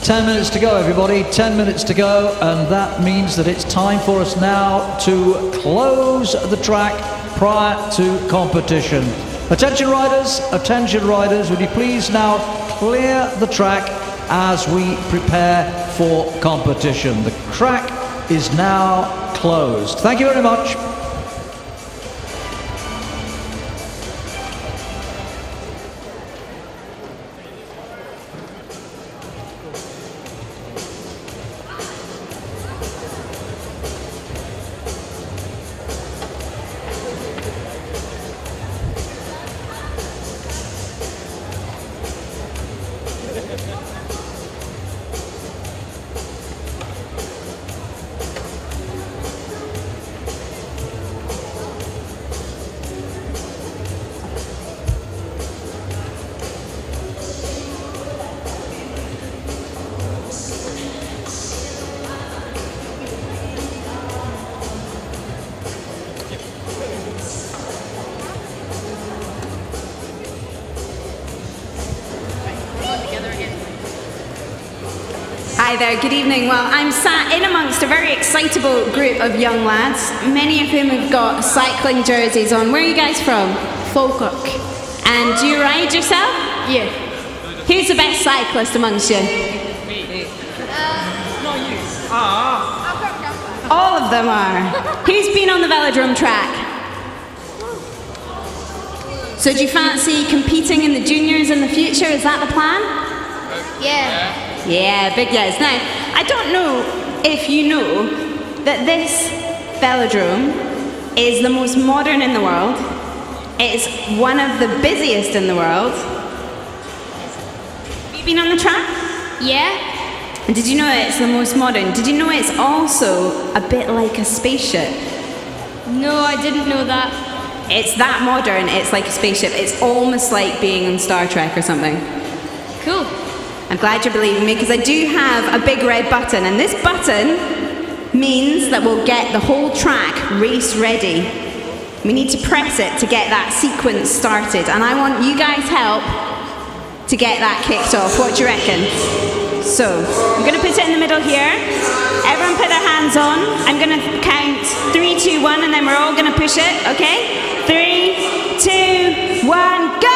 10 minutes to go, everybody. 10 minutes to go, and that means that it's time for us now to close the track prior to competition. Attention riders, would you please now clear the track as we prepare for competition. The track is now closed. Thank you very much. Hi there, good evening. Well, I'm sat in amongst a very excitable group of young lads, many of whom have got cycling jerseys on. Where are you guys from? Falkirk. And do you ride yourself? Yeah. Who's the best cyclist amongst you? Me. Not you. All of them are. Who's been on the velodrome track? So do you fancy competing in the juniors in the future? Is that the plan? Yeah. Yeah, big yes. Now, I don't know if you know that this velodrome is the most modern in the world. It's one of the busiest in the world. Have you been on the track? Yeah. And did you know it's the most modern? Did you know it's also a bit like a spaceship? No, I didn't know that. It's that modern, it's like a spaceship. It's almost like being on Star Trek or something. Cool. I'm glad you're believing me, because I do have a big red button, and this button means that we'll get the whole track race ready. We need to press it to get that sequence started, and I want you guys' help to get that kicked off. What do you reckon? So, I'm going to put it in the middle here. Everyone put their hands on. I'm going to count 3, 2, 1, and then we're all going to push it, okay? 3, 2, 1, go!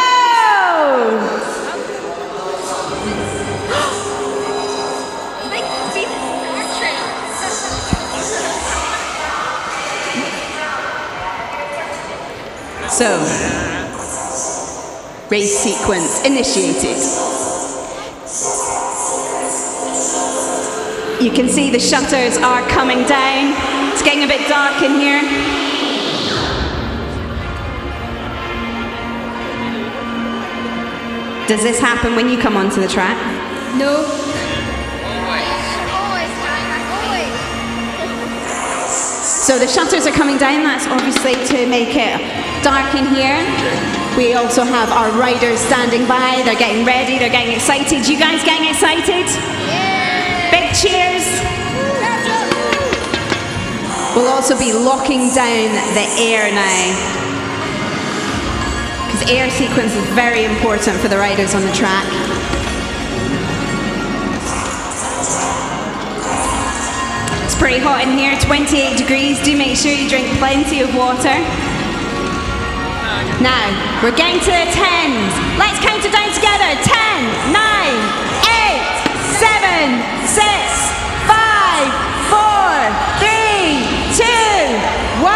So, race sequence initiated. You can see the shutters are coming down. It's getting a bit dark in here. Does this happen when you come onto the track? No. So the shutters are coming down. That's obviously to make it dark in here. We also have our riders standing by. They're getting ready. They're getting excited. You guys getting excited? Yeah. Big cheers. We'll also be locking down the air now, because air sequence is very important for the riders on the track. It's pretty hot in here, 28 degrees. Do make sure you drink plenty of water. Now, we're getting to the 10s. Let's count it down together. 10, 9, 8, 7, 6, 5, 4, 3, 2, 1.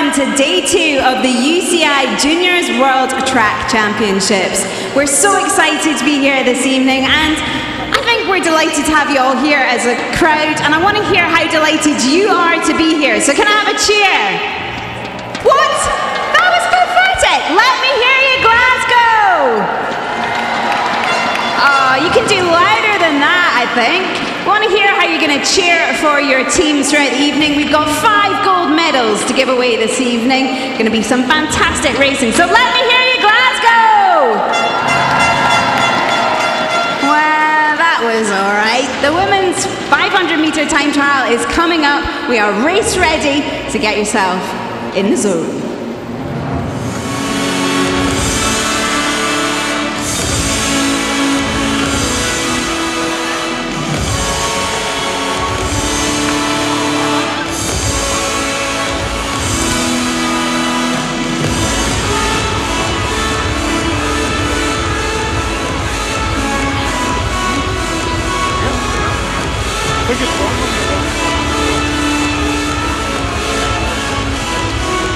welcome to day 2 of the UCI Juniors World Track Championships. We're so excited to be here this evening, and I think we're delighted to have you all here as a crowd, and I want to hear how delighted you are to be here. So can I have a cheer? What? That was pathetic. Let me hear you, Glasgow. Oh, you can do louder than that, I think. I want to hear how you're going to cheer for your teams throughout the evening. We've got 5 gold medals to give away this evening. Going to be some fantastic racing. So let me hear you, Glasgow! Well, that was all right. The women's 500-metre time trial is coming up. We are race ready to get yourself in the zone.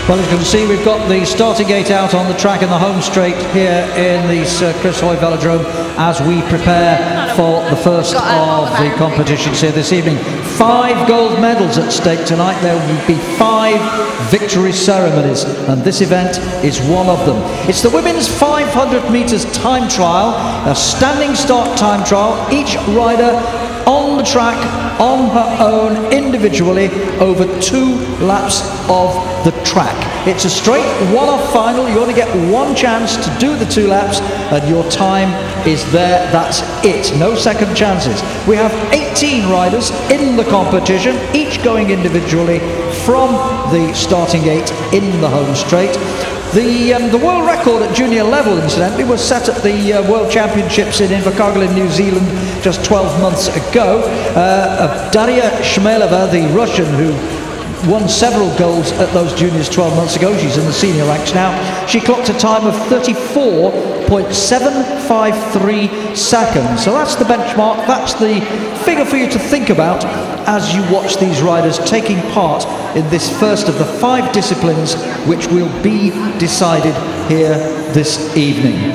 Well, as you can see, we've got the starting gate out on the track in the home straight here in the Chris Hoy Velodrome as we prepare for the first of the competitions here this evening. 5 gold medals at stake tonight. There will be 5 victory ceremonies, and this event is one of them. It's the women's 500 metres time trial, a standing start time trial. Each rider on the track on her own individually over 2 laps of the track. It's a straight one-off final. You only get one chance to do the 2 laps, and your time is there. That's it. No second chances. We have 18 riders in the competition, each going individually from the starting gate in the home straight. The world record at junior level, incidentally, was set at the World Championships in Invercargill in New Zealand just 12 months ago. Daria Shmeleva, the Russian who won several golds at those juniors 12 months ago, she's in the senior ranks now, she clocked a time of 34.753 seconds. So that's the benchmark, that's the figure for you to think about as you watch these riders taking part in this first of the 5 disciplines which will be decided here this evening.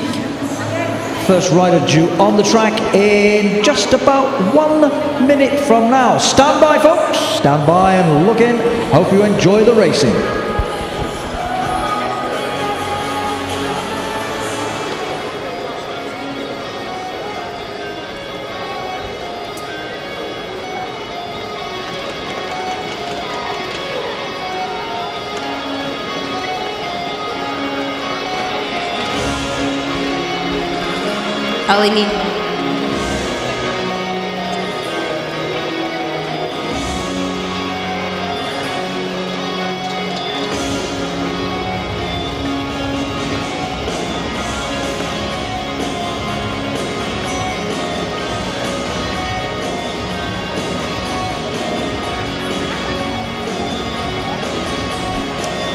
First rider due on the track in just about 1 minute from now. Stand by, folks. Stand by and look in. Hope you enjoy the racing. All I need.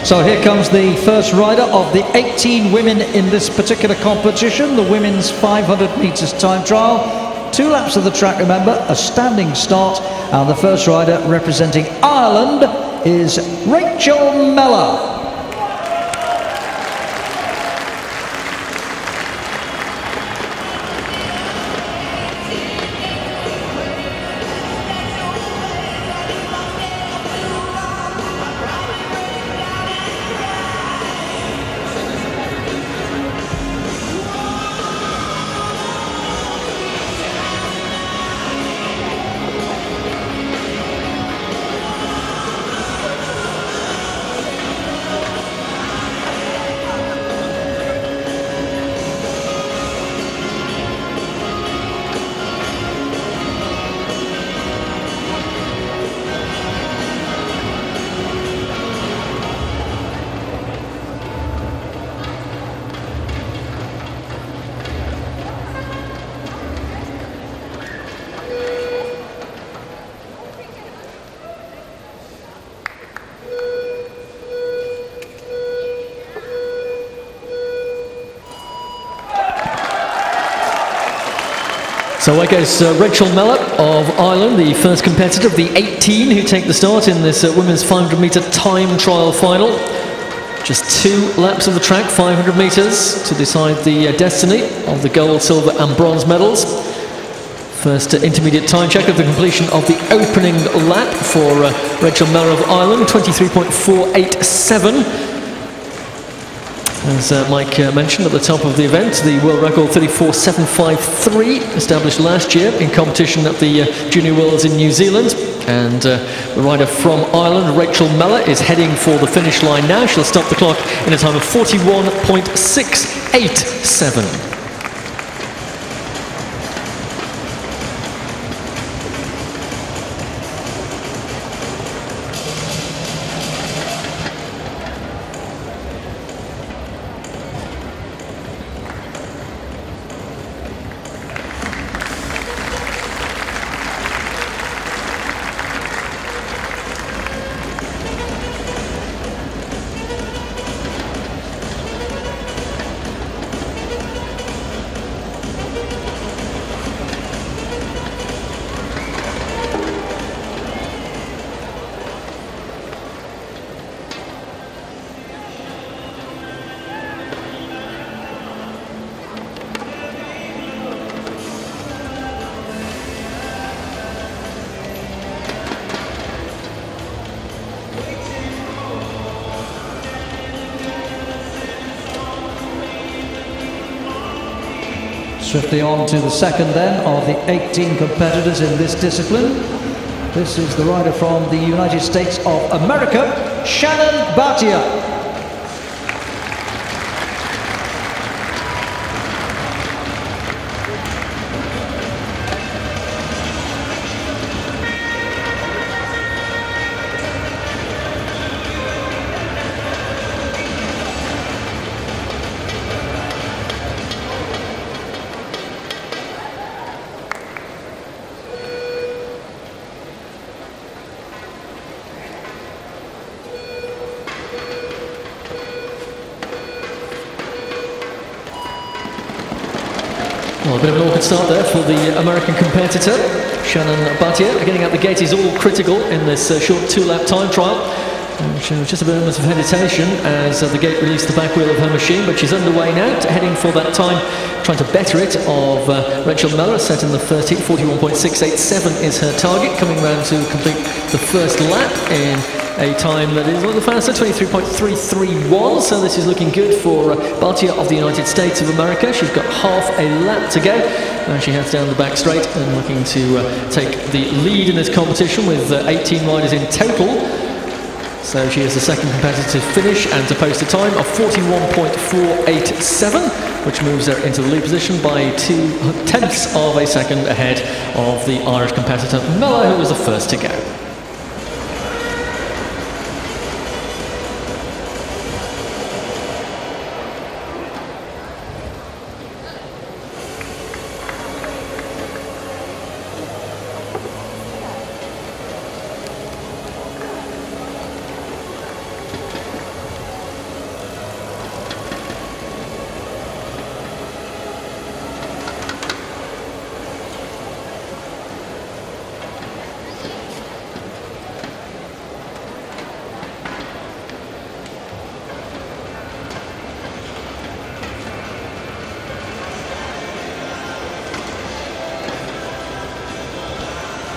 So here comes the first rider of the 18 women in this particular competition, the women's 500 metres time trial. 2 laps of the track, remember, a standing start, and the first rider representing Ireland is Rachel Mellor. So I guess Rachel Mellor of Ireland, the first competitor of the 18 who take the start in this women's 500 metre time trial final. Just 2 laps of the track, 500 metres, to decide the destiny of the gold, silver and bronze medals. First intermediate time check of the completion of the opening lap for Rachel Mellor of Ireland, 23.487. As Mike mentioned at the top of the event, the world record 34.753, established last year in competition at the Junior Worlds in New Zealand. And the rider from Ireland, Rachel Mellor, is heading for the finish line now. She'll stop the clock in a time of 41.687. Swiftly on to the second then of the 18 competitors in this discipline. This is the rider from the United States of America, Shannon Bhatia. Well, a bit of an awkward start there for the American competitor, Shannon Bhatia. Getting out the gate is all critical in this short 2-lap time trial. She was just a moment of hesitation as the gate released the back wheel of her machine, but she's underway now, heading for that time, trying to better it of Rachel Mellor, set in the 30, 41.687 is her target, coming round to complete the first lap in a time that is one of the faster, 23.331, so this is looking good for Bhatia of the United States of America. She's got half a lap to go, and she heads down the back straight and looking to take the lead in this competition with 18 riders in total. So she is the second competitor to finish and to post a time of 41.487, which moves her into the lead position by 0.2 of a second ahead of the Irish competitor Mellor, who was the first to go.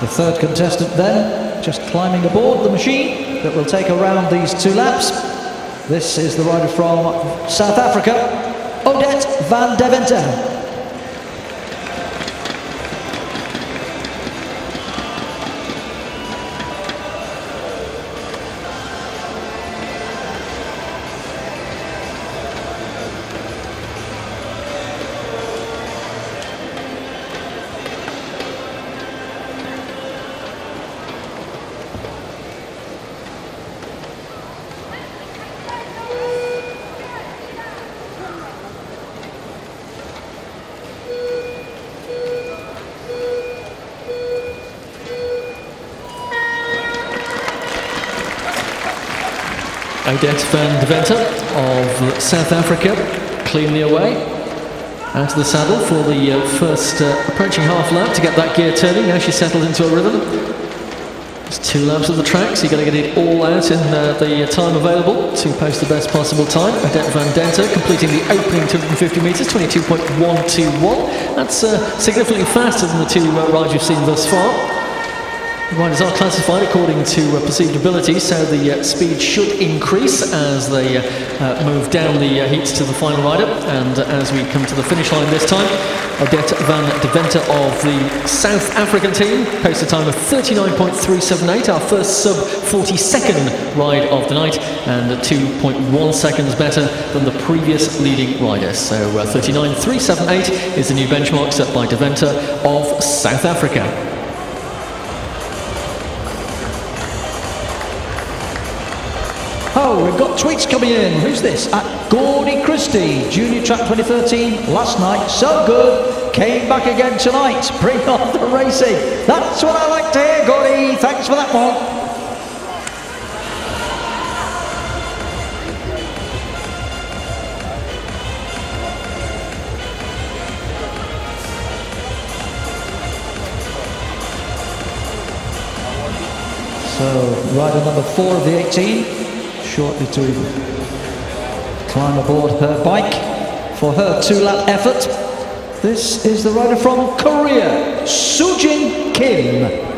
The third contestant then, just climbing aboard the machine that will take around these 2 laps. This is the rider from South Africa, Odette van Deventer. Odette van Deventer of South Africa, cleanly away. Out of the saddle for the first approaching half lap to get that gear turning. Now she's settled into a rhythm. Just 2 laps of the track, so you've got to get it all out in the time available to post the best possible time. Odette van Denter completing the opening 250 metres, 22.121. That's significantly faster than the 2 rides you've seen thus far. The riders are classified according to perceived ability, so the speed should increase as they move down the heats to the final rider. And as we come to the finish line this time, Odette van Deventer of the South African team posted a time of 39.378, our first sub-40-second ride of the night, and 2.1 seconds better than the previous leading rider. So 39.378 is the new benchmark set by Deventer of South Africa. Oh, we've got tweets coming in. Who's this? At Gordy Christie, Junior Track 2013, last night, so good, came back again tonight, bring on the racing. That's what I like to hear, Gordy, thanks for that one. So, rider number 4 of the 18. Shortly to climb aboard her bike for her 2-lap effort. This is the rider from Korea, Soojin Kim.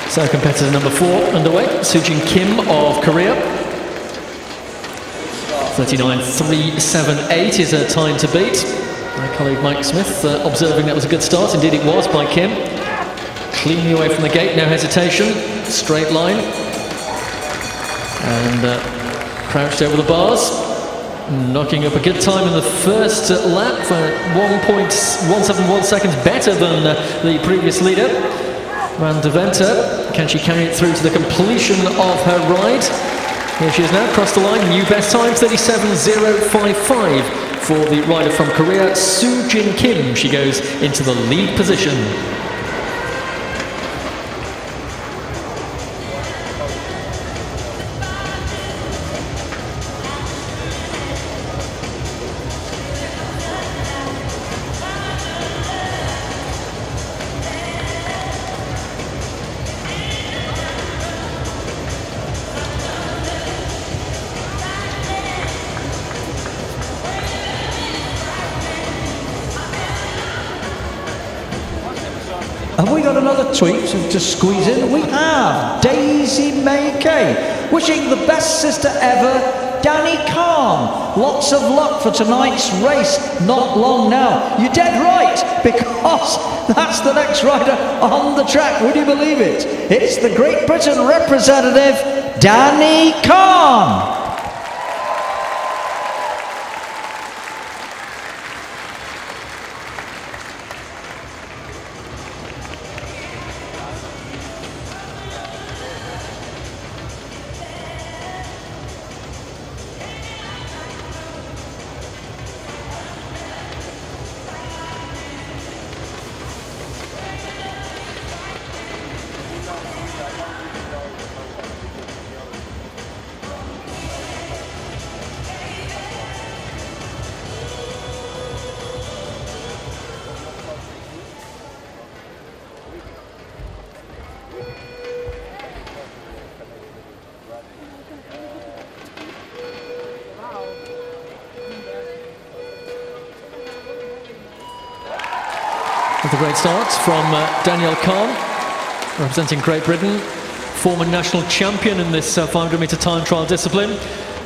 So competitor number 4 underway, Soojin Kim of Korea. 39.378 is her time to beat. My colleague Mike Smith observing that was a good start. Indeed it was by Kim. Cleanly away from the gate, no hesitation, straight line. And crouched over the bars. Knocking up a good time in the first lap for 1.171 seconds better than the previous leader. Van Deventer, can she carry it through to the completion of her ride? Here she is now, crossed the line, new best time, 37.055 for the rider from Korea, Soojin Kim. She goes into the lead position. Have we got another tweet to squeeze in? We have. Daisy May Kay, wishing the best sister ever, Danny Khan. Lots of luck for tonight's race. Not long now. You're dead right, because that's the next rider on the track. Would you believe it? It's the Great Britain representative, Danny Khan. With a great start from Danielle Khan, representing Great Britain, former national champion in this 500 metre time trial discipline.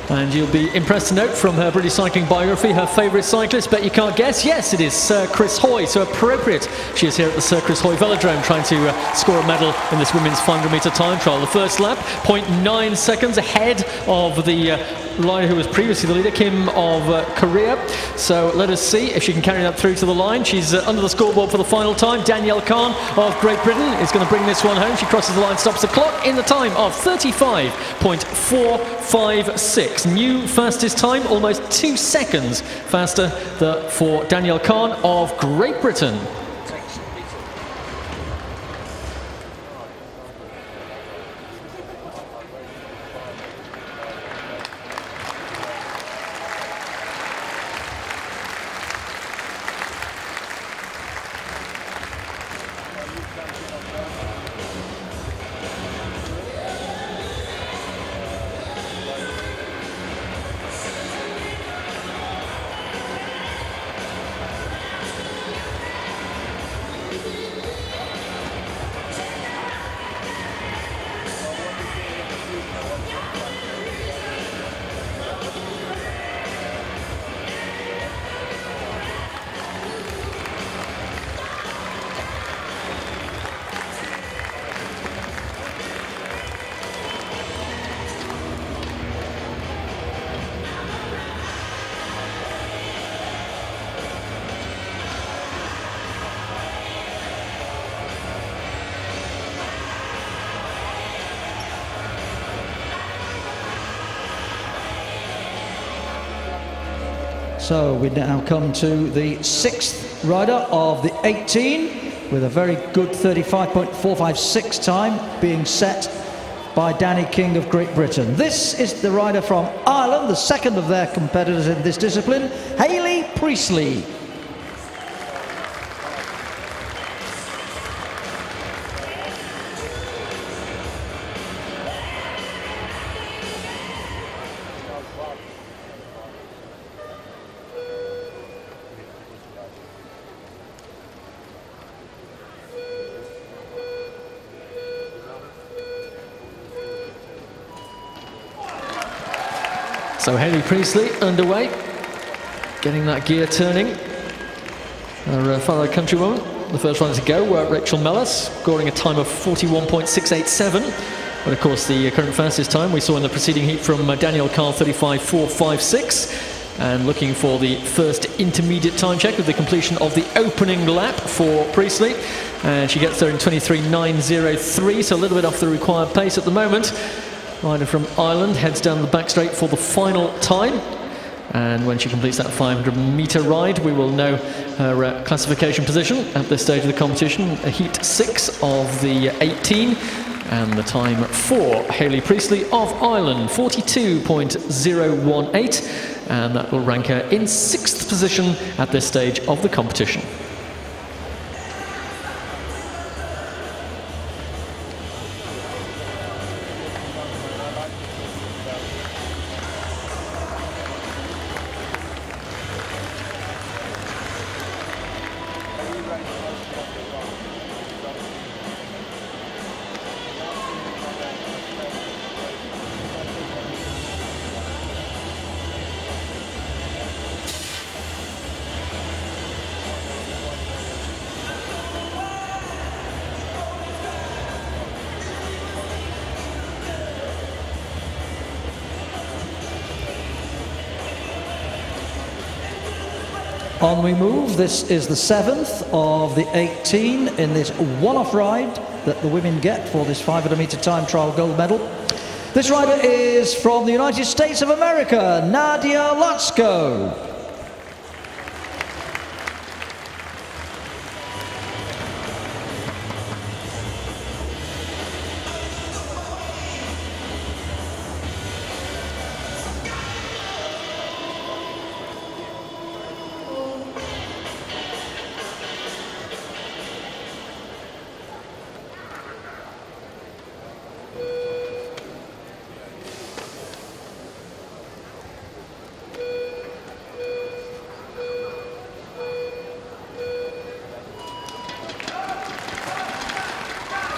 And you'll be impressed to note from her British cycling biography, her favourite cyclist, bet you can't guess. Yes, it is Sir Chris Hoy, so appropriate. She is here at the Sir Chris Hoy Velodrome trying to score a medal in this women's 500-metre time trial. The first lap, 0.9 seconds ahead of the rider who was previously the leader, Kim of Korea. So let us see if she can carry that through to the line. She's under the scoreboard for the final time. Danielle Kahn of Great Britain is going to bring this one home. She crosses the line, stops the clock in the time of 35.456. New fastest time, almost 2 seconds faster for Danielle Kahn of Great Britain. So we now come to the 6th rider of the 18 with a very good 35.456 time being set by Danny King of Great Britain. This is the rider from Ireland, the second of their competitors in this discipline, Hayley Priestley. So Hayley Priestley underway, getting that gear turning. Her fellow countrywoman, the first rider to go, Rachel Mellis, scoring a time of 41.687. But of course the current fastest time we saw in the preceding heat from Danielle Kahn, 35.456. And looking for the first intermediate time check with the completion of the opening lap for Priestley. And she gets there in 23.903, so a little bit off the required pace at the moment. Rider from Ireland heads down the back straight for the final time. And when she completes that 500-metre ride, we will know her classification position at this stage of the competition. Heat 6 of the 18. And the time for Hayley Priestley of Ireland, 42.018. And that will rank her in 6th position at this stage of the competition. On we move. This is the 7th of the 18 in this one-off ride that the women get for this 500-metre time trial gold medal. This rider is from the United States of America, Nadia Latsko.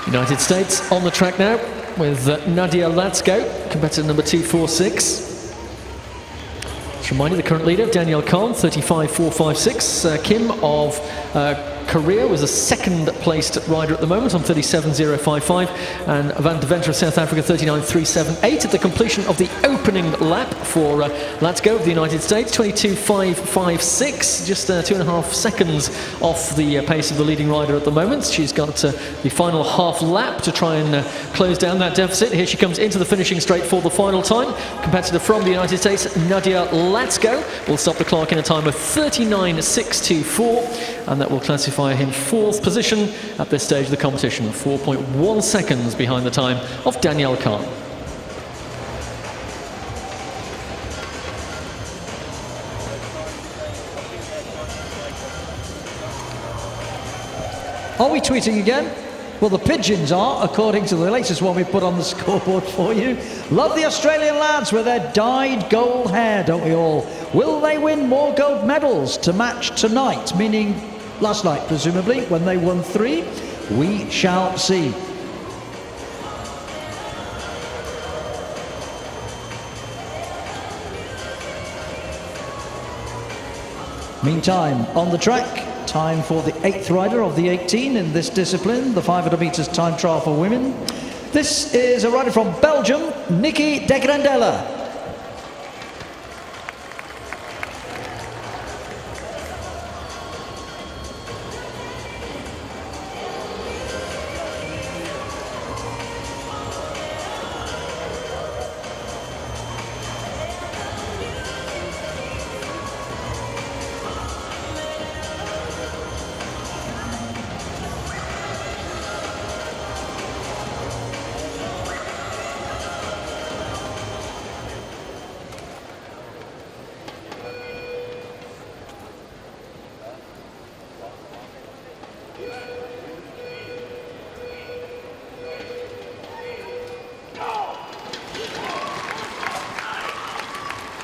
United States on the track now with Nadia Latsko, competitor number 246. Let's remind you, the current leader, Danielle Khan, 35.456. Kim of Korea was a second-placed rider at the moment on 37.055, and Van de Venter of South Africa, 39.378 at the completion of the opening lap for Latko of the United States, 22.556, just 2.5 seconds off the pace of the leading rider at the moment. She's got the final half lap to try and close down that deficit. Here she comes into the finishing straight for the final time. Competitor from the United States, Nadia Latko, will stop the clock in a time of 39.624, and that will classify him 4th position at this stage of the competition, 4.1 seconds behind the time of Danielle Khan. Are we tweeting again? Well, the pigeons are, according to the latest one we put on the scoreboard for you. Love the Australian lads with their dyed gold hair, don't we all? Will they win more gold medals to match tonight, meaning last night, presumably, when they won 3? We shall see. Meantime, on the track, time for the 8th rider of the 18 in this discipline, the 500 metres time trial for women. This is a rider from Belgium, Nikki de Grandella.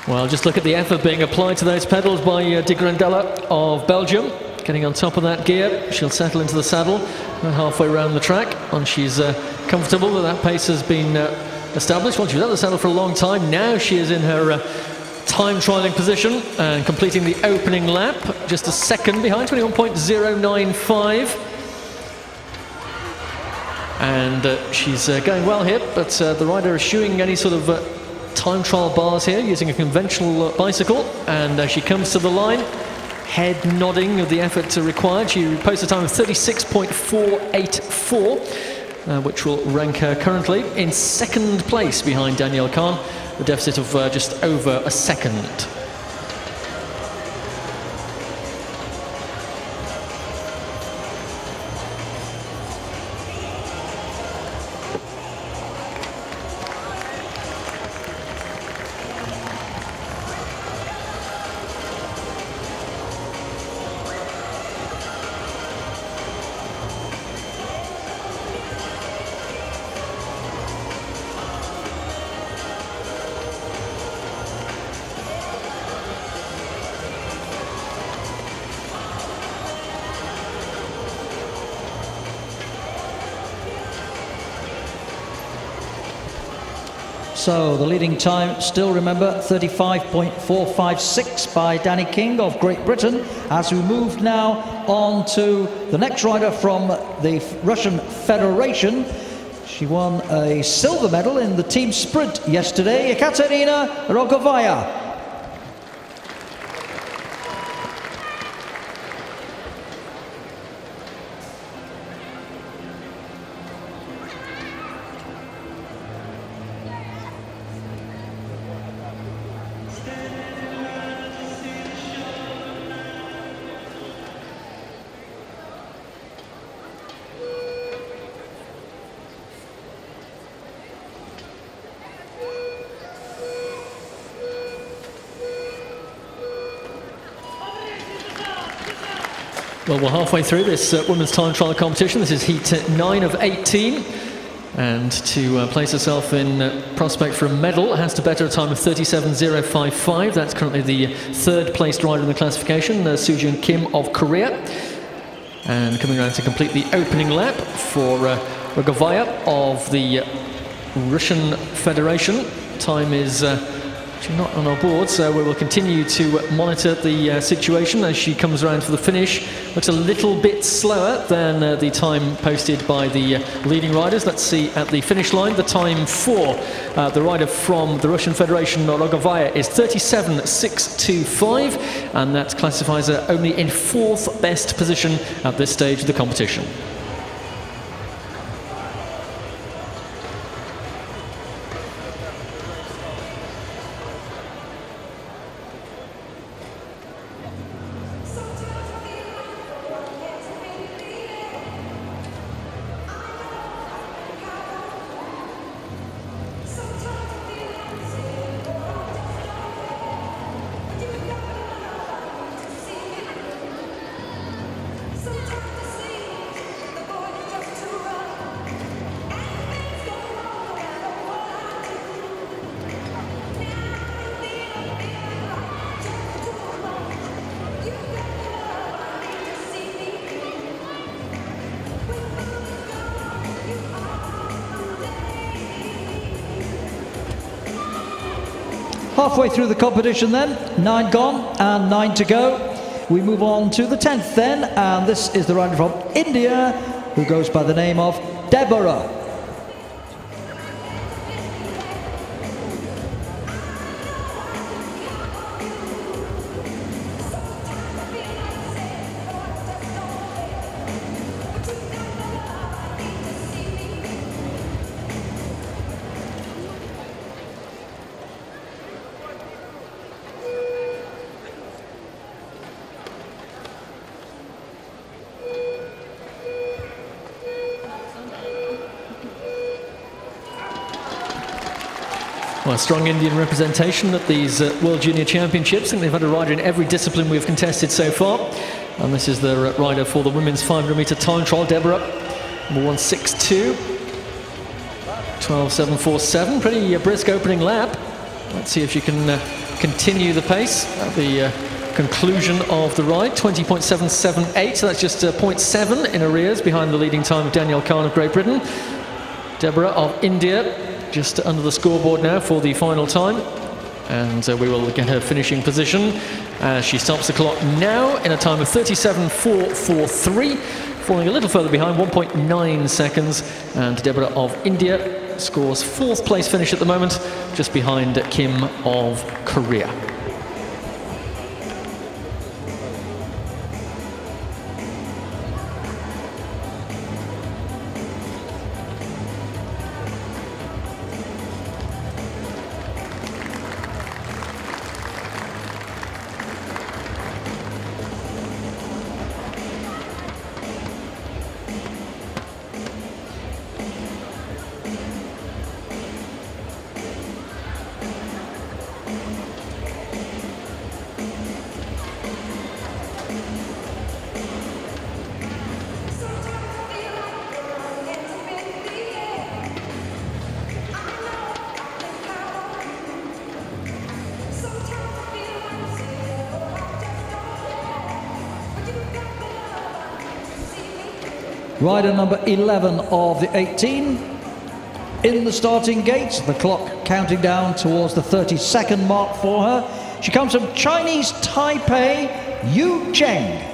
Well, just look at the effort being applied to those pedals by de Grandella of Belgium. Getting on top of that gear, she'll settle into the saddle about halfway around the track. Once she's comfortable that pace has been established, once she was out of the saddle for a long time, now she is in her time trialing position and completing the opening lap, just a second behind, 21.095. And she's going well here, but the rider eschewing any sort of time trial bars here, using a conventional bicycle, and she comes to the line, head nodding of the effort required. She posts a time of 36.484, which will rank her currently in 2nd place behind Danielle Khan, a deficit of just over a second. So the leading time, still remember, 35.456 by Danny King of Great Britain, as we move now on to the next rider from the Russian Federation. She won a silver medal in the team sprint yesterday, Ekaterina Rogovaya. Well, we're halfway through this women's time trial competition. This is heat 9 of 18. And to place herself in prospect for a medal, has to better a time of 37.055. That's currently the 3rd placed rider in the classification, Sujin Kim of Korea. And coming around to complete the opening lap for Rogovaya of the Russian Federation. Time is She's not on our board, so we will continue to monitor the situation as she comes around for the finish. Looks a little bit slower than the time posted by the leading riders. Let's see at the finish line. The time for the rider from the Russian Federation, Rogovaya, is 37.625, and that classifies her only in 4th best position at this stage of the competition. Halfway through the competition then, 9 gone and 9 to go. We move on to the 10th then, and this is the rider from India who goes by the name of Deborah. Well, strong Indian representation at these World Junior Championships. I think they've had a rider in every discipline we've contested so far. And this is the rider for the women's 500-metre time trial, Deborah, number 162, 12.747. Pretty brisk opening lap. Let's see if she can continue the pace at the conclusion of the ride. 20.778, so that's just 0.7 in arrears behind the leading time of Danielle Khan of Great Britain. Deborah of India just under the scoreboard now for the final time, and we will get her finishing position as she stops the clock now in a time of 37.443, falling a little further behind, 1.9 seconds, and Deborah of India scores 4th place finish at the moment, just behind Kim of Korea. Rider number 11 of the 18 in the starting gate. The clock counting down towards the 30-second mark for her. She comes from Chinese Taipei, Yu Cheng.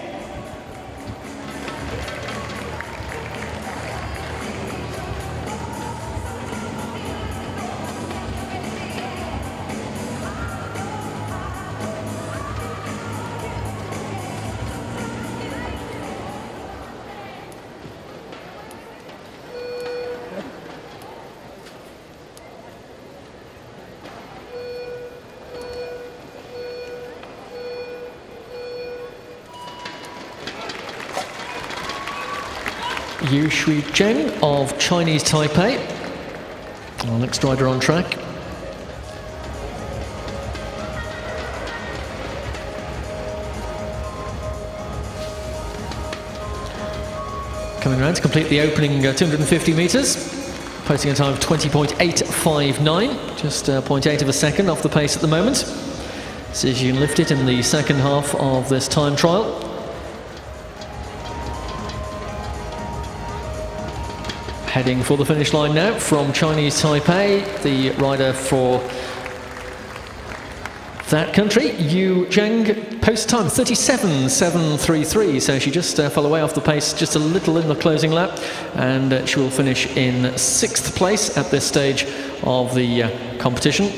Yu Cheng of Chinese Taipei, our next rider on track. Coming around to complete the opening 250 metres, posting a time of 20.859, just 0.8 of a second off the pace at the moment. See if you can lift it in the second half of this time trial. Heading for the finish line now from Chinese Taipei, the rider for that country. Yu Zheng, post time 37.733, so she just fell away off the pace just a little in the closing lap, and she will finish in 6th place at this stage of the competition.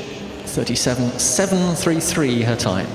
37.733 her time.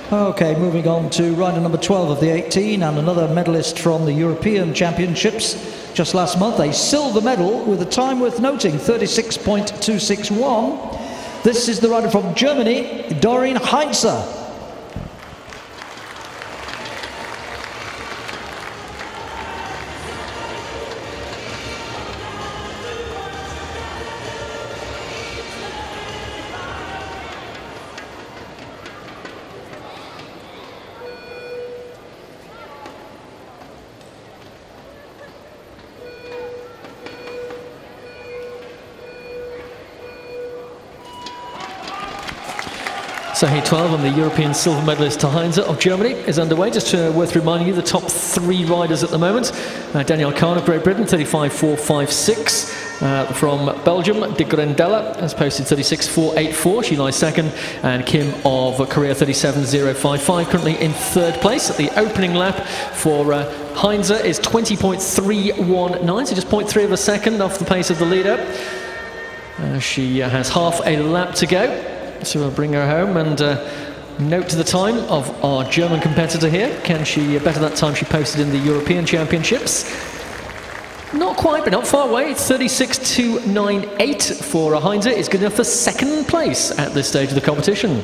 Okay, moving on to rider number 12 of the 18, and another medalist from the European Championships just last month, a silver medal with a time worth noting, 36.261. This is the rider from Germany, Keirin Round. So heat 12 and the European silver medalist Heinze of Germany is underway. Just worth reminding you, the top 3 riders at the moment. Danielle Kahn of Great Britain, 35.456. From Belgium, De Grendella has posted 36.484. She lies second. And Kim of Korea, 37.055. Currently in 3rd place. At the opening lap for Heinze is 20.319. So just 0.3 of a second off the pace of the leader. She has half a lap to go. So we'll bring her home and note the time of our German competitor here. Can she better that time she posted in the European Championships? Not quite, but not far away. It's 36.298 for Heinze. It's good enough for 2nd place at this stage of the competition.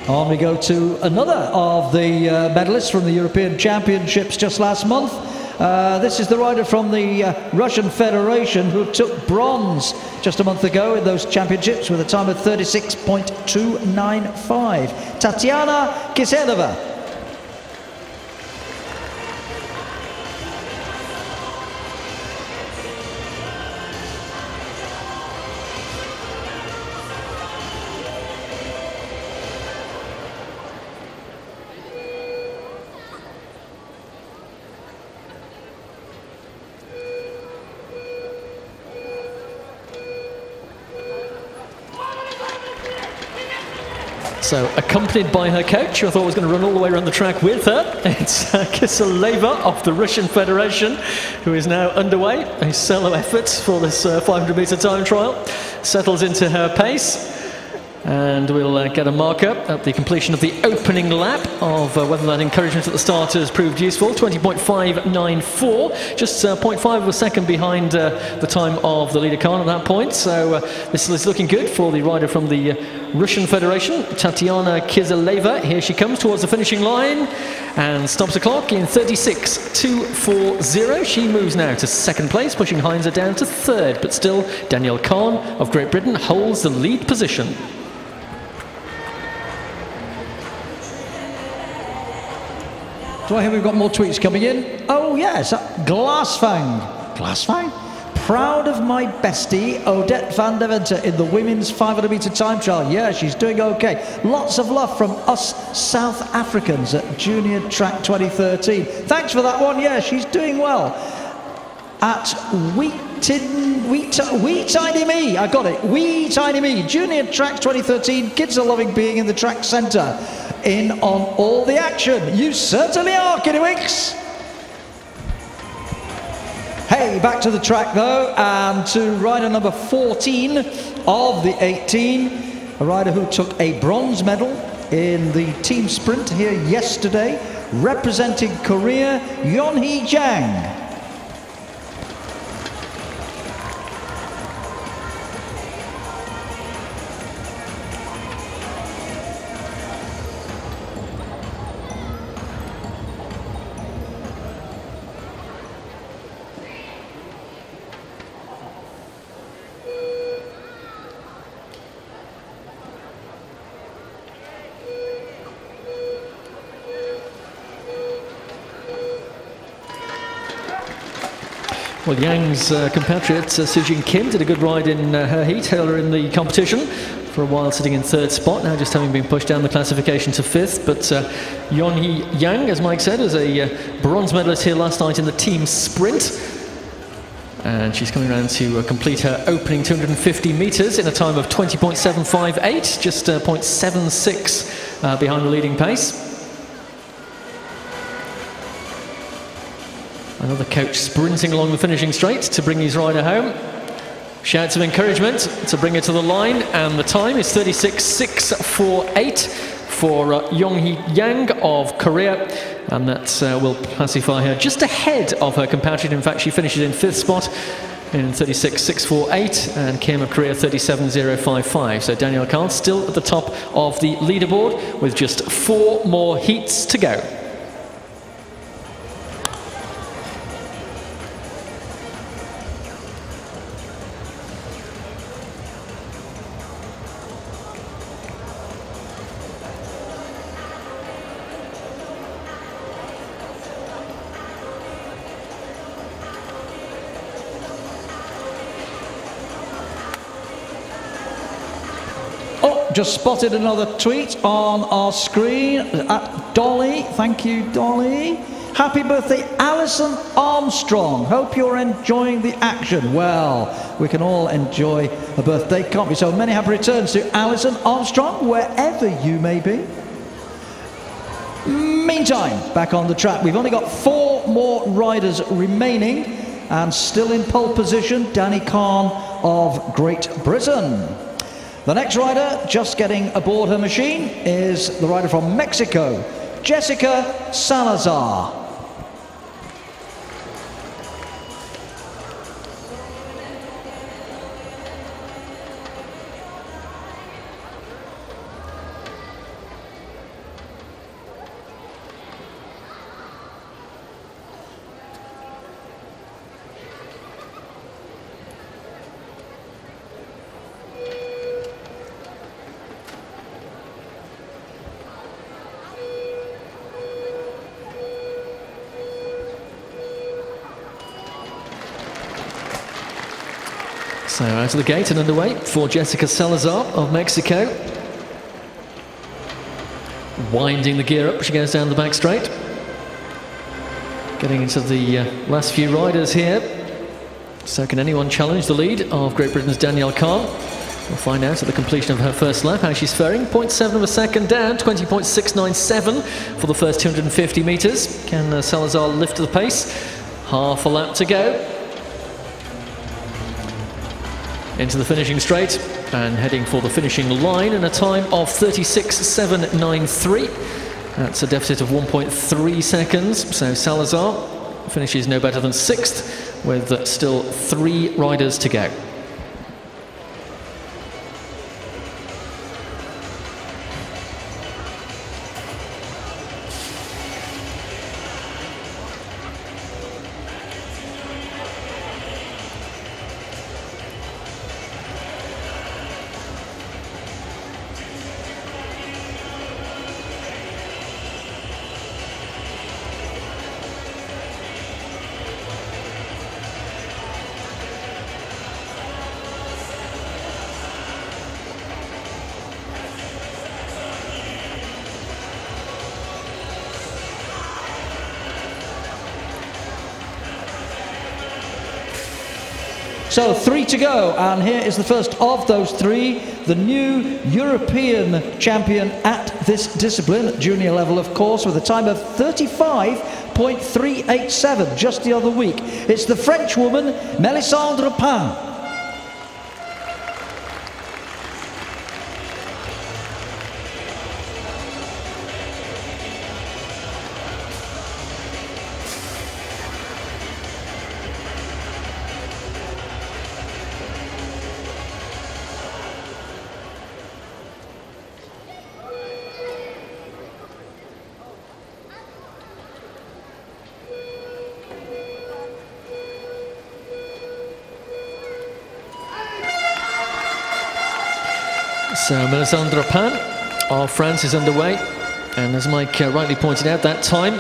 On we go to another of the medalists from the European Championships just last month. This is the rider from the Russian Federation who took bronze just a month ago in those championships with a time of 36.295. Tatiana Kiselova. So, accompanied by her coach, who I thought was going to run all the way around the track with her. It's Kiselova of the Russian Federation, who is now underway. A solo effort for this 500-metre time trial. Settles into her pace. And we'll get a marker at the completion of the opening lap of whether that encouragement at the start has proved useful. 20.594, just 0.5 of a second behind the time of the leader Khan at that point. So this is looking good for the rider from the Russian Federation, Tatiana Kiselova. Here she comes towards the finishing line and stops the clock in 36.240. She moves now to 2nd place, pushing Heinze down to 3rd, but still Danielle Kahn of Great Britain holds the lead position. Do I hear we've got more tweets coming in? Oh yes, Glassfang. Glassfang? Proud of my bestie, Odette van der Venter, in the women's 500-metre time trial. Yeah, she's doing okay. Lots of love from us South Africans at Junior Track 2013. Thanks for that one. Yeah, she's doing well. At Wee Tiny Me, I got it. Wee Tiny Me, Junior Tracks 2013. Kids are loving being in the track centre. In on all the action. You certainly are, Kiddywinks. Hey, back to the track though, and to rider number 14 of the 18, a rider who took a bronze medal in the team sprint here yesterday, representing Korea, Yeonhee Jang. Well, Yang's compatriot, Sujin Kim, did a good ride in her heat earlier in the competition. For a while sitting in third spot, now just having been pushed down the classification to fifth. But Yeonhee Yang, as Mike said, is a bronze medalist here last night in the team sprint. And she's coming around to complete her opening 250 metres in a time of 20.758, just 0.76 behind the leading pace. Another coach sprinting along the finishing straight to bring his rider home. Shouts of encouragement to bring her to the line, and the time is 36.648 for Yeonhee Yang of Korea, and that will classify her just ahead of her compatriot. In fact, she finishes in fifth spot in 36.648, and Kim of Korea 37.055. So Danielle Kahn still at the top of the leaderboard with just 4 more heats to go. Just spotted another tweet on our screen at Dolly. Thank you, Dolly. Happy birthday, Alison Armstrong. Hope you're enjoying the action. Well, we can all enjoy a birthday, can't we? So many happy returns to Alison Armstrong, wherever you may be. Meantime, back on the track, we've only got 4 more riders remaining, and still in pole position, Danny Kahn of Great Britain. The next rider just getting aboard her machine is the rider from Mexico, Jessica Salazar. So out of the gate and underway for Jessica Salazar of Mexico. Winding the gear up, she goes down the back straight. Getting into the last few riders here. So can anyone challenge the lead of Great Britain's Danielle Kahn? We'll find out at the completion of her first lap how she's faring. 0.7 of a second down, 20.697 for the first 250 metres. Can Salazar lift the pace? Half a lap to go. Into the finishing straight and heading for the finishing line in a time of 36.793. That's a deficit of 1.3 seconds. So Salazar finishes no better than 6th with still 3 riders to go. So 3 to go, and here is the first of those 3, the new European champion at this discipline, at junior level of course, with a time of 35.387 just the other week. It's the French woman, Melisandre Pain. So Melisandre Pain of France is underway, and as Mike rightly pointed out, that time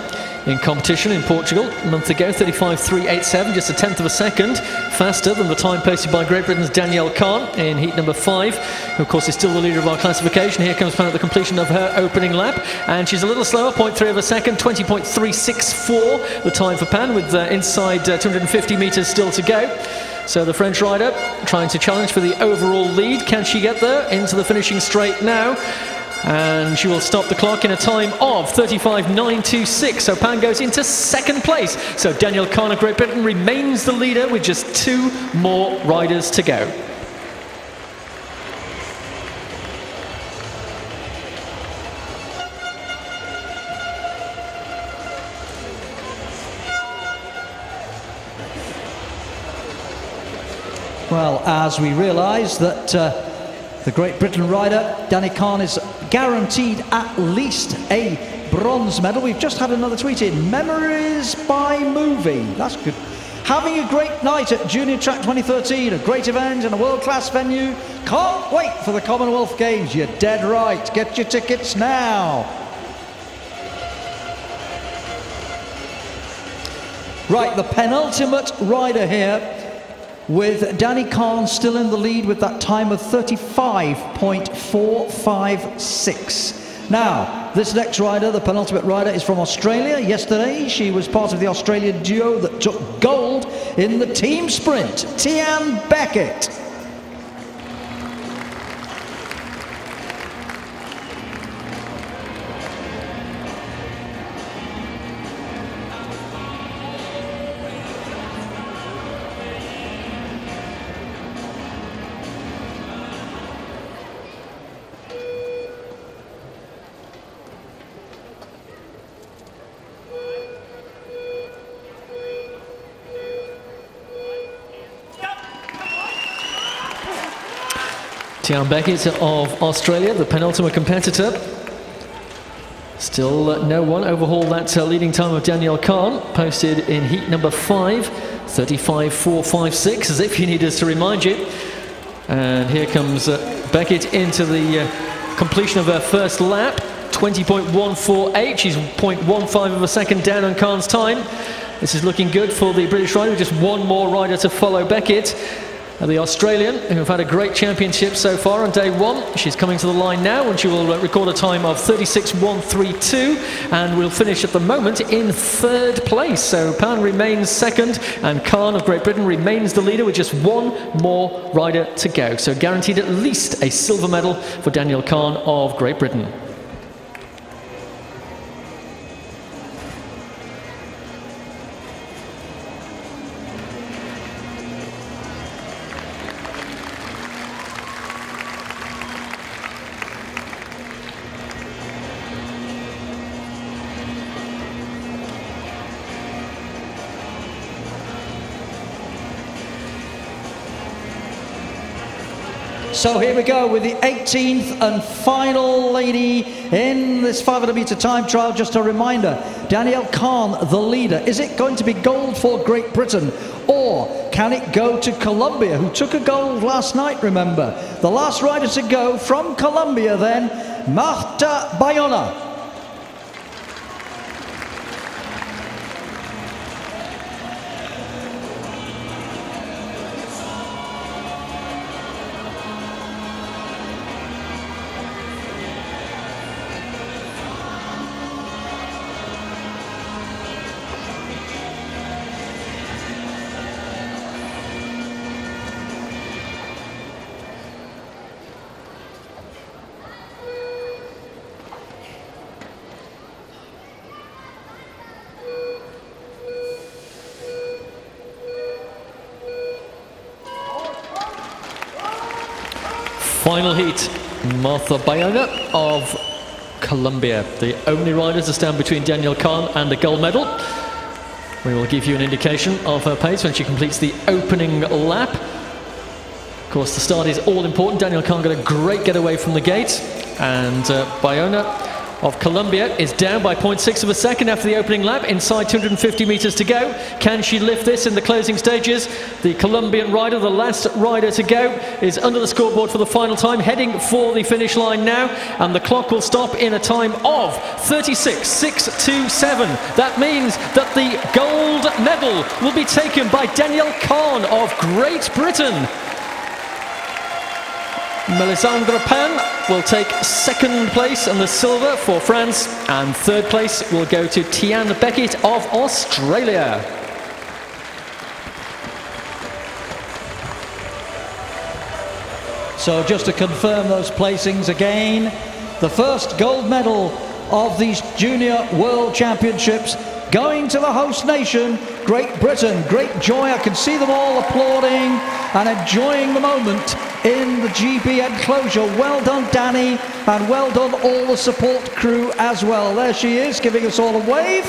in competition in Portugal a month ago, 35.387, just a tenth of a second faster than the time posted by Great Britain's Danielle Kahn in heat number 5, who of course is still the leader of our classification. Here comes Pain at the completion of her opening lap, and she's a little slower, 0.3 of a second, 20.364 the time for Pain, with inside 250 metres still to go. So the French rider trying to challenge for the overall lead. Can she get there? Into the finishing straight now. And she will stop the clock in a time of 35.926. So Pain goes into second place. So Danielle Kahn of Great Britain remains the leader with just 2 more riders to go. Well, as we realise that the Great Britain rider, Dani Kahn, is guaranteed at least a bronze medal. We've just had another tweet in, memories by movie. That's good. Having a great night at Junior Track 2013, a great event in a world-class venue. Can't wait for the Commonwealth Games. You're dead right. Get your tickets now. Right, the penultimate rider here, with Dani Kahn still in the lead with that time of 35.456. Now, this next rider, the penultimate rider, is from Australia. Yesterday, she was part of the Australian duo that took gold in the team sprint, Tian Beckett. Tian Beckett of Australia, the penultimate competitor. Still no one overhauled that leading time of Danielle Kahn, posted in heat number 5, 35.456, as if you need us to remind you. And here comes Beckett into the completion of her first lap, 20.148. She's 0.15 of a second down on Kahn's time. This is looking good for the British rider, just one more rider to follow Beckett. The Australian, who have had a great championship so far on day 1. She's coming to the line now, and she will record a time of 36.132, and will finish at the moment in 3rd place. So Pain remains second, and Kahn of Great Britain remains the leader with just one more rider to go. So guaranteed at least a silver medal for Danielle Kahn of Great Britain. So here we go with the 18th and final lady in this 500-meter time trial. Just a reminder, Danielle Kahn, the leader. Is it going to be gold for Great Britain, or can it go to Colombia, who took a gold last night, remember? The last rider to go from Colombia then, Marta Bayona. final heat, Martha Bayona of Colombia, the only rider to stand between Danielle Khan and a gold medal. We will give you an indication of her pace when she completes the opening lap. Of course, the start is all important. Danielle Khan got a great getaway from the gate, and Bayona of Colombia is down by 0.6 of a second after the opening lap, inside 250 meters to go. Can she lift this in the closing stages? The Colombian rider, the last rider to go, is under the scoreboard for the final time, heading for the finish line now, and the clock will stop in a time of 36.627. That means that the gold medal will be taken by Danielle Khan of Great Britain. Melisandre Pan will take second place and the silver for France, and third place will go to Tian Beckett of Australia. So just to confirm those placings again, the first gold medal of these Junior World Championships going to the host nation, Great Britain. Great joy. I can see them all applauding and enjoying the moment in the GB enclosure. Well done, Danny, and well done all the support crew as well. There she is, giving us all a wave.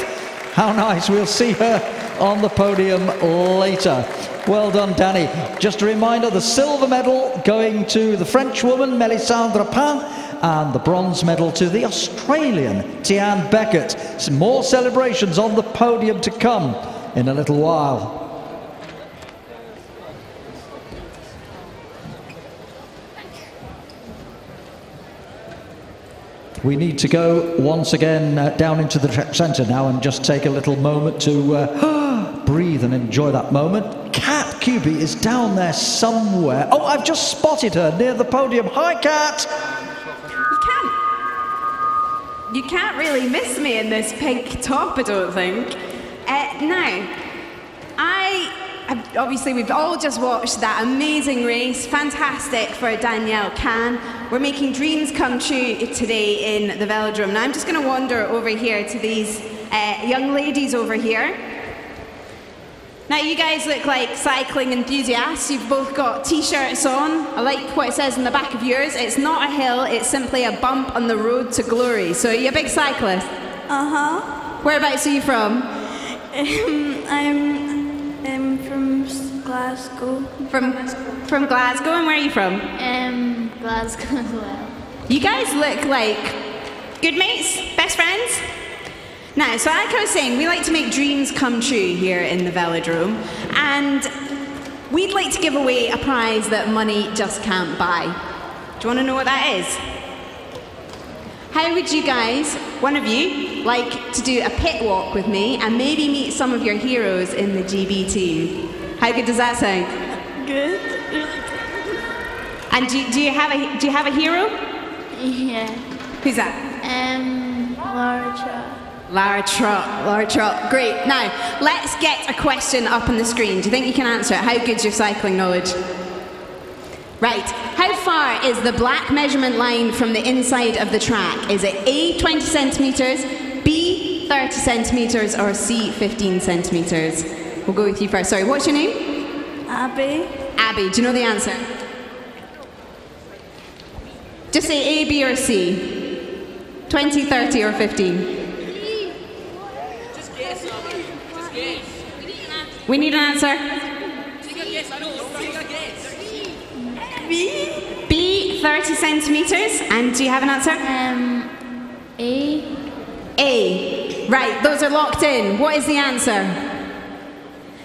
How nice. We'll see her on the podium later. Well done, Danny. Just a reminder, the silver medal going to the French woman, Melisandre Pan, and the bronze medal to the Australian, Tian Beckett. Some more celebrations on the podium to come in a little while. We need to go once again down into the track centre now and just take a little moment to breathe and enjoy that moment. Kat Kubi is down there somewhere. Oh, I've just spotted her near the podium. Hi, Kat. You can't really miss me in this pink top, I don't think. Obviously we've all just watched that amazing race. Fantastic for Danielle Khan. We're making dreams come true today in the velodrome. Now I'm just going to wander over here to these young ladies over here. Now you guys look like cycling enthusiasts. You've both got t-shirts on. I like what it says in the back of yours. It's not a hill, it's simply a bump on the road to glory. So are you a big cyclist? Uh-huh. Whereabouts are you from? I'm from Glasgow. From Glasgow, and where are you from? Glasgow as well. You guys look like good mates, best friends? Now, so like I was saying, we like to make dreams come true here in the velodrome, and we'd like to give away a prize that money just can't buy. Do you want to know what that is? How would you guys, one of you, like to do a pit walk with me and maybe meet some of your heroes in the GB team? How good does that sound? Good. And do you have a hero? Yeah. Who's that? Lara Trott. Lara Trott, great. Now, let's get a question up on the screen. Do you think you can answer it? How good's your cycling knowledge? Right, how far is the black measurement line from the inside of the track? Is it A, 20 centimetres, B, 30 centimetres, or C, 15 centimetres? We'll go with you first. Sorry, what's your name? Abby. Abby, do you know the answer? Just say A, B, or C. 20, 30, or 15. We need an answer. B, 30 centimetres. And do you have an answer? A. A. Right, those are locked in. What is the answer?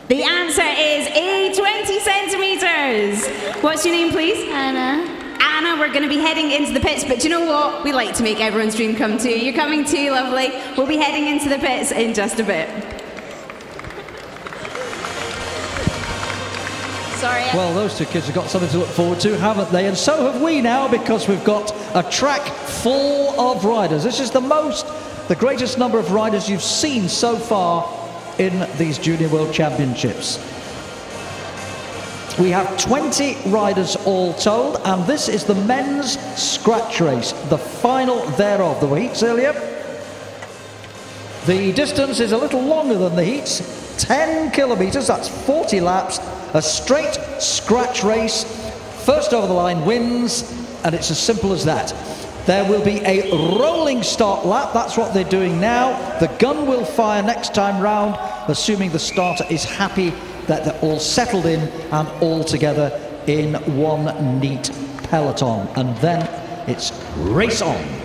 The answer is A, 20 centimetres. What's your name, please? Anna. Anna, we're going to be heading into the pits, but do you know what? We like to make everyone's dream come true. You're coming too, lovely. We'll be heading into the pits in just a bit. Sorry. Well, those two kids have got something to look forward to, haven't they? And so have we now, because we've got a track full of riders. This is the greatest number of riders you've seen so far in these Junior World Championships. We have 20 riders all told, and this is the men's scratch race, the final thereof. There were heats earlier. The distance is a little longer than the heats, 10 kilometres, that's 40 laps, a straight scratch race. First over the line wins, and it's as simple as that. There will be a rolling start lap. That's what they're doing now. The gun will fire next time round, assuming the starter is happy that they're all settled in and all together in one neat peloton. And then it's race on.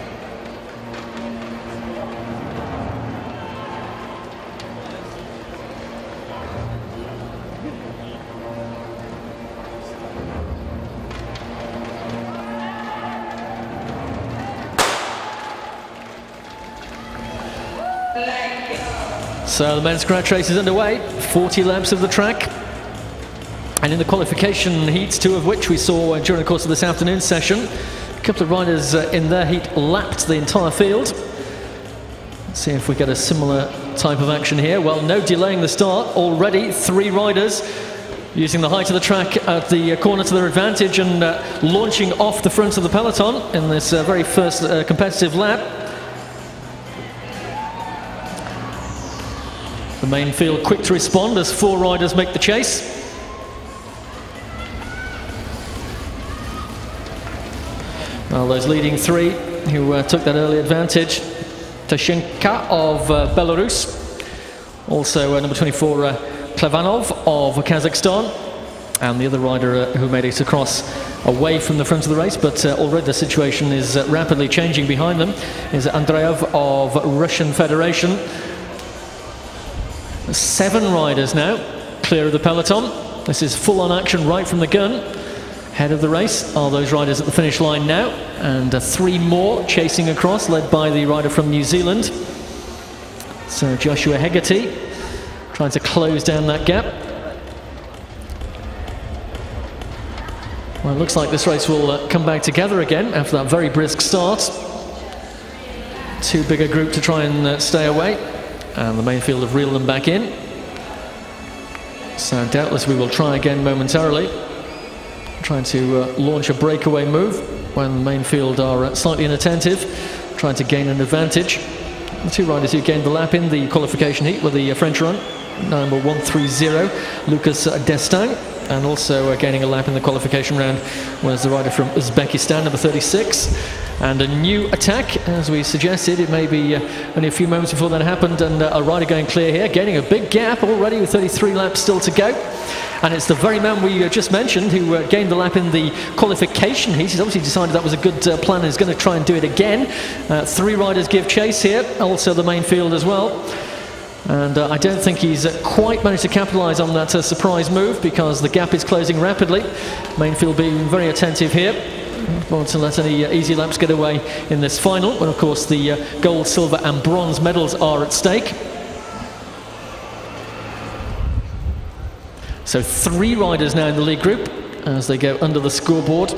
So the men's scratch race is underway, 40 laps of the track. And in the qualification heats, 2 of which we saw during the course of this afternoon session, a couple of riders in their heat lapped the entire field. Let's see if we get a similar type of action here. Well, no delaying the start. Already 3 riders using the height of the track at the corner to their advantage and launching off the front of the peloton in this very first competitive lap. The main field quick to respond as 4 riders make the chase. Well, those leading 3 who took that early advantage. Tashenka of Belarus, also number 24 Klevanov of Kazakhstan, and the other rider who made it across away from the front of the race, but already the situation is rapidly changing behind them, is Andreev of Russian Federation. 7 riders now clear of the peloton. This is full-on action right from the gun. Head of the race are those riders at the finish line now, and 3 more chasing across, led by the rider from New Zealand. So Joshua Hegarty trying to close down that gap. Well, it looks like this race will come back together again after that very brisk start. Too big a group to try and stay away. And the main field have reeled them back in. So doubtless we will try again momentarily. Trying to launch a breakaway move when the main field are slightly inattentive, trying to gain an advantage. The 2 riders who gained the lap in the qualification heat were the French run, number 130, Lucas Destin, and also gaining a lap in the qualification round was the rider from Uzbekistan, number 36. And a new attack, as we suggested. It may be only a few moments before that happened, and a rider going clear here, gaining a big gap already with 33 laps still to go. And it's the very man we just mentioned who gained the lap in the qualification heat. He's obviously decided that was a good plan and is going to try and do it again. 3 riders give chase here, also the main field as well. And I don't think he's quite managed to capitalise on that surprise move, because the gap is closing rapidly. Main field being very attentive here. Don't want to let any easy laps get away in this final, when of course the gold, silver and bronze medals are at stake. So 3 riders now in the lead group as they go under the scoreboard.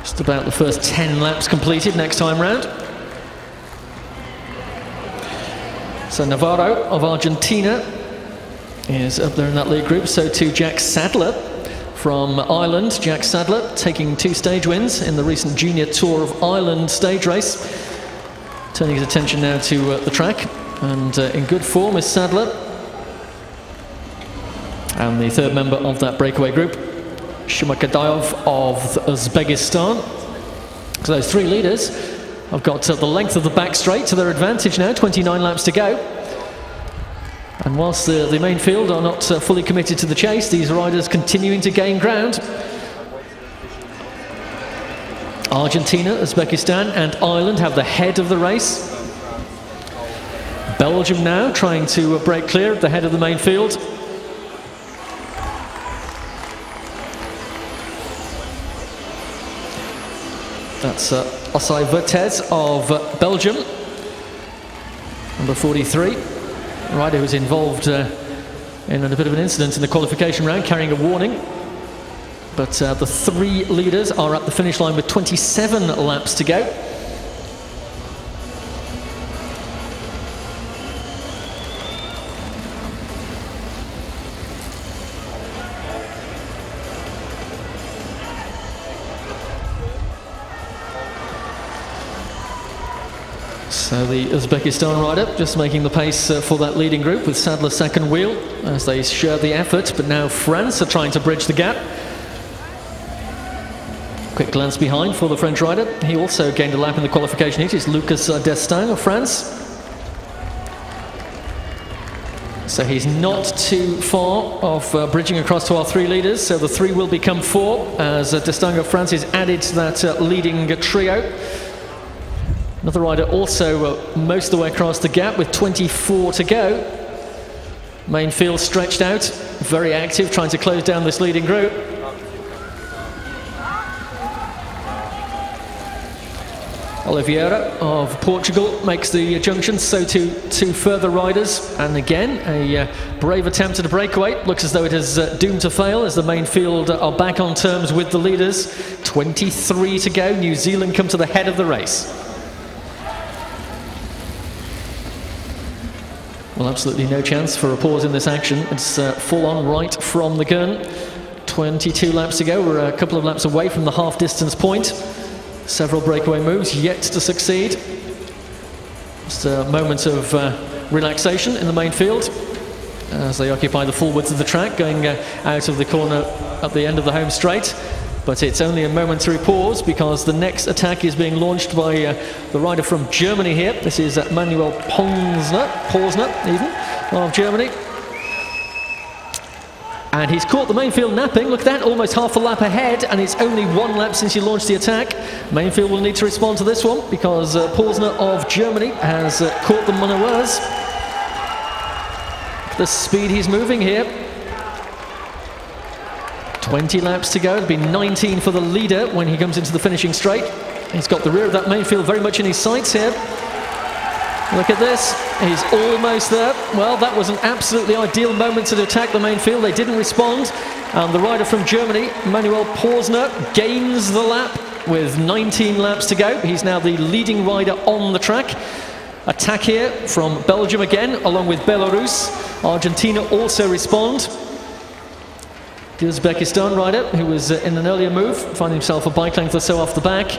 Just about the first 10 laps completed next time round. So Navarro of Argentina is up there in that lead group, so too Jack Sadler from Ireland. Jack Sadler taking 2 stage wins in the recent Junior Tour of Ireland stage race. Turning his attention now to the track, and in good form is Sadler. And the 3rd member of that breakaway group, Shumakadayev of Uzbekistan. So those 3 leaders have got the length of the back straight to their advantage now, 29 laps to go. And whilst the main field are not fully committed to the chase, these riders continuing to gain ground. Argentina, Uzbekistan and Ireland have the head of the race. Belgium now trying to break clear at the head of the main field. That's Osai Vertes of Belgium, number 43. A rider who was involved in a bit of an incident in the qualification round, carrying a warning. But the 3 leaders are at the finish line with 27 laps to go. So the Uzbekistan rider just making the pace for that leading group, with Sadler second wheel as they share the effort, but now France are trying to bridge the gap. Quick glance behind for the French rider. He also gained a lap in the qualification heat. It's Lucas Destin of France. So he's not too far off bridging across to our 3 leaders. So the 3 will become 4 as Destin of France is added to that leading trio. Another rider also most of the way across the gap with 24 to go. Main field stretched out, very active, trying to close down this leading group. Oliveira of Portugal makes the junction, so too 2 further riders, and again a brave attempt at a breakaway. Looks as though it is doomed to fail as the main field are back on terms with the leaders. 23 to go, New Zealand come to the head of the race. Well, absolutely no chance for a pause in this action. It's full on right from the gun. 22 laps to go, we're a couple of laps away from the half distance point. Several breakaway moves yet to succeed. Just a moment of relaxation in the main field as they occupy the full width of the track, going out of the corner at the end of the home straight. But it's only a momentary pause because the next attack is being launched by the rider from Germany here. This is Manuel Porsner even, of Germany. And he's caught the main field napping. Look at that, almost half a lap ahead, and it's only 1 lap since he launched the attack. Main field will need to respond to this one because Porsner of Germany has caught them unawares. The speed he's moving here. 20 laps to go. It'll be 19 for the leader when he comes into the finishing straight. He's got the rear of that main field very much in his sights here. Look at this, he's almost there. Well, that was an absolutely ideal moment to attack the main field. They didn't respond, and the rider from Germany, Manuel Porsner, gains the lap with 19 laps to go. He's now the leading rider on the track. Attack here from Belgium again, along with Belarus. Argentina also respond. The Uzbekistan rider, who was in an earlier move, finding himself a bike length or so off the back.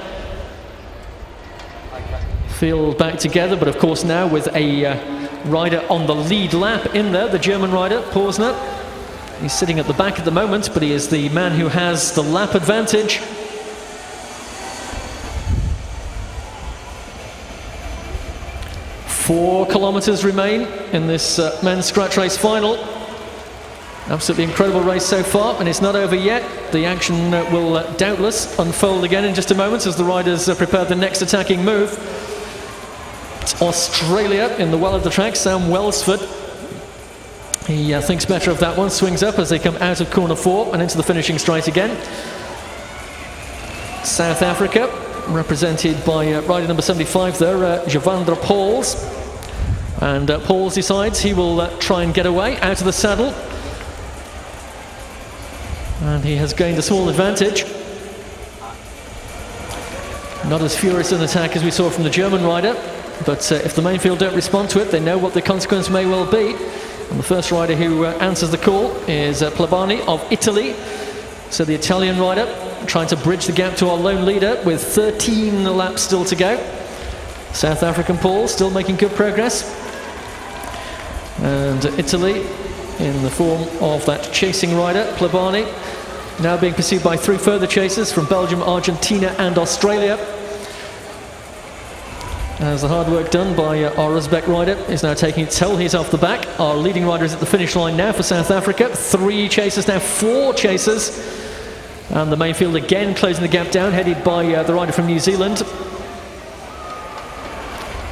Field back together, but of course now with a rider on the lead lap in there, the German rider, Porsner. He's sitting at the back at the moment, but he is the man who has the lap advantage. Four kilometers remain in this men's scratch race final. Absolutely incredible race so far, and it's not over yet. The action will doubtless unfold again in just a moment as the riders prepare the next attacking move. It's Australia in the well of the track, Sam Welsford. He thinks better of that one, swings up as they come out of corner 4 and into the finishing straight again. South Africa, represented by rider number 75 there, Javandra Pauls. And Pauls decides he will try and get away out of the saddle. And he has gained a small advantage. Not as furious an attack as we saw from the German rider, but if the main field don't respond to it, they know what the consequence may well be. And the first rider who answers the call is Plebani of Italy. So the Italian rider trying to bridge the gap to our lone leader with 13 laps still to go. South African Paul still making good progress. And Italy in the form of that chasing rider, Plebani, now being pursued by 3 further chasers from Belgium, Argentina and Australia. As the hard work done by our Uzbek rider is now taking its toll. He's off the back. Our leading rider is at the finish line now for South Africa. 3 chasers now, 4 chasers. And the main field again closing the gap down, headed by the rider from New Zealand.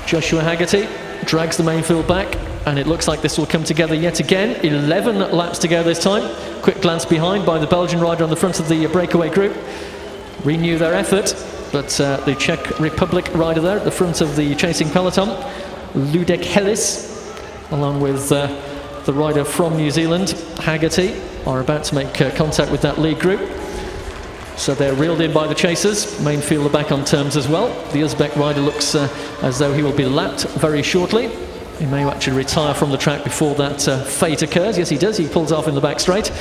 Joshua Haggerty drags the main field back, and it looks like this will come together yet again. 11 laps to go this time. Quick glance behind by the Belgian rider on the front of the breakaway group. Renew their effort. But the Czech Republic rider there at the front of the chasing peloton, Ludek Hellis, along with the rider from New Zealand, Haggerty, are about to make contact with that lead group. So they're reeled in by the chasers. Main field are back on terms as well. The Uzbek rider looks as though he will be lapped very shortly. He may actually retire from the track before that fate occurs. Yes, he does. He pulls off in the back straight.